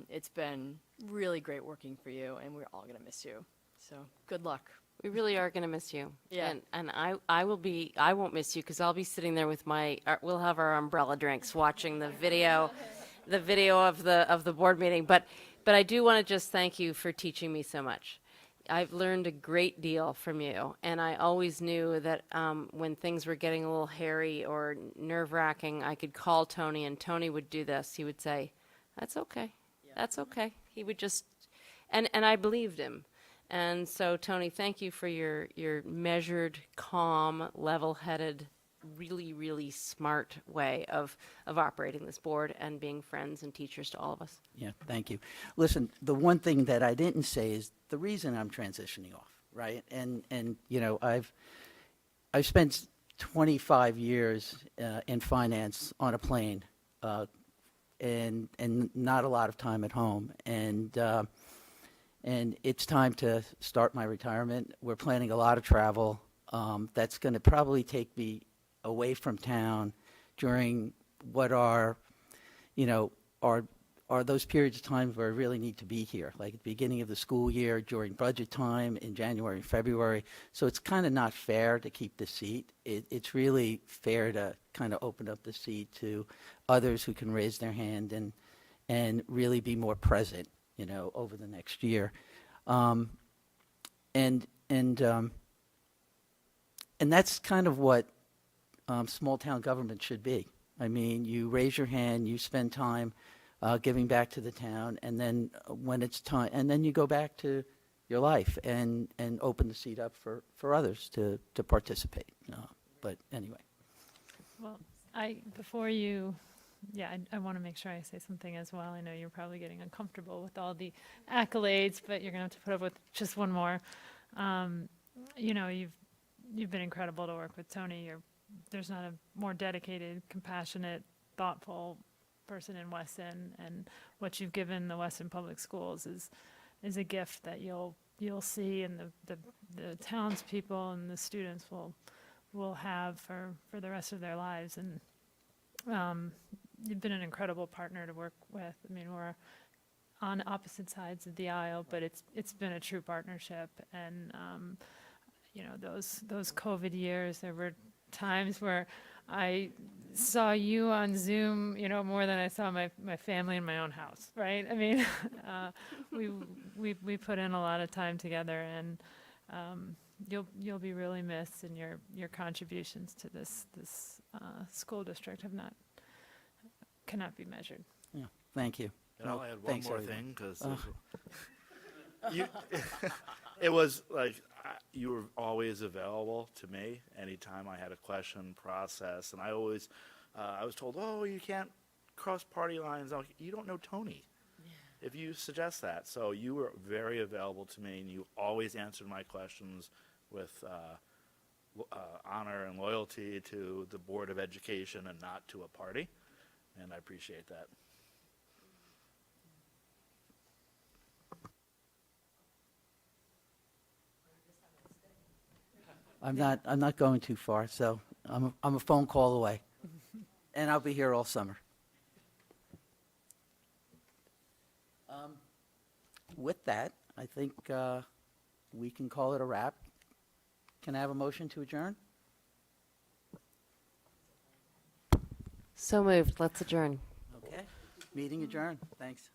It's been really great working for you, and we're all going to miss you. So good luck.
We really are going to miss you.
Yeah.
And I won't miss you, because I'll be sitting there with we'll have our umbrella drinks watching the video of the board meeting. But I do want to just thank you for teaching me so much. I've learned a great deal from you, and I always knew that when things were getting a little hairy or nerve-wracking, I could call Tony, and Tony would do this. He would say, that's okay. Yeah. That's okay. He would just, and I believed him. And so, Tony, thank you for your measured, calm, level-headed really, really smart way of operating this board and being friends and teachers to all of us.
Yeah, thank you. Listen, the one thing that I didn't say is the reason I'm transitioning off, right? And you know, I've spent 25 years in finance on a plane, and not a lot of time at home, and it's time to start my retirement. We're planning a lot of travel. That's going to probably take me away from town during what are, you know, are those periods of time where I really need to be here, like at the beginning of the school year, during budget time, in January and February. So it's kind of not fair to keep the seat. It's really fair to kind of open up the seat to others who can raise their hand and really be more present, you know, over the next year. And that's kind of what small town government should be. I mean, you raise your hand, you spend time giving back to the town, and then when it's time, and then you go back to your life and open the seat up for others to participate. But anyway.
Well, I want to make sure I say something as well. I know you're probably getting uncomfortable with all the accolades, but you're going to have to put up with just one more. You know, you've been incredible to work with, Tony. There's not a more dedicated, compassionate, thoughtful person in Weston, and what you've given the Weston Public Schools is a gift that you'll see, and the townspeople and the students will have for the rest of their lives. And you've been an incredible partner to work with. I mean, we're on opposite sides of the aisle, but it's been a true partnership. And you know, those COVID years, there were times where I saw you on Zoom, you know, more than I saw my family in my own house, right? I mean, we put in a lot of time together, and you'll be really missed, and your contributions to this school district cannot be measured.
Yeah, thank you.
And I'll add one
Thanks,
more
everyone.
thing, because it was like you were always available to me anytime I had a question, process, and I was told, oh, you can't cross party lines. I'm like, you don't know Tony. If you suggest that. So you were very available to me, and you always answered my questions with honor and loyalty to the Board of Education and not to a party, and I appreciate that.
I'm not going too far, so I'm a phone call away, and I'll be here all summer. With that, I think we can call it a wrap. Can I have a motion to adjourn?
So moved. Let's adjourn.
Okay. Meeting adjourned. Thanks.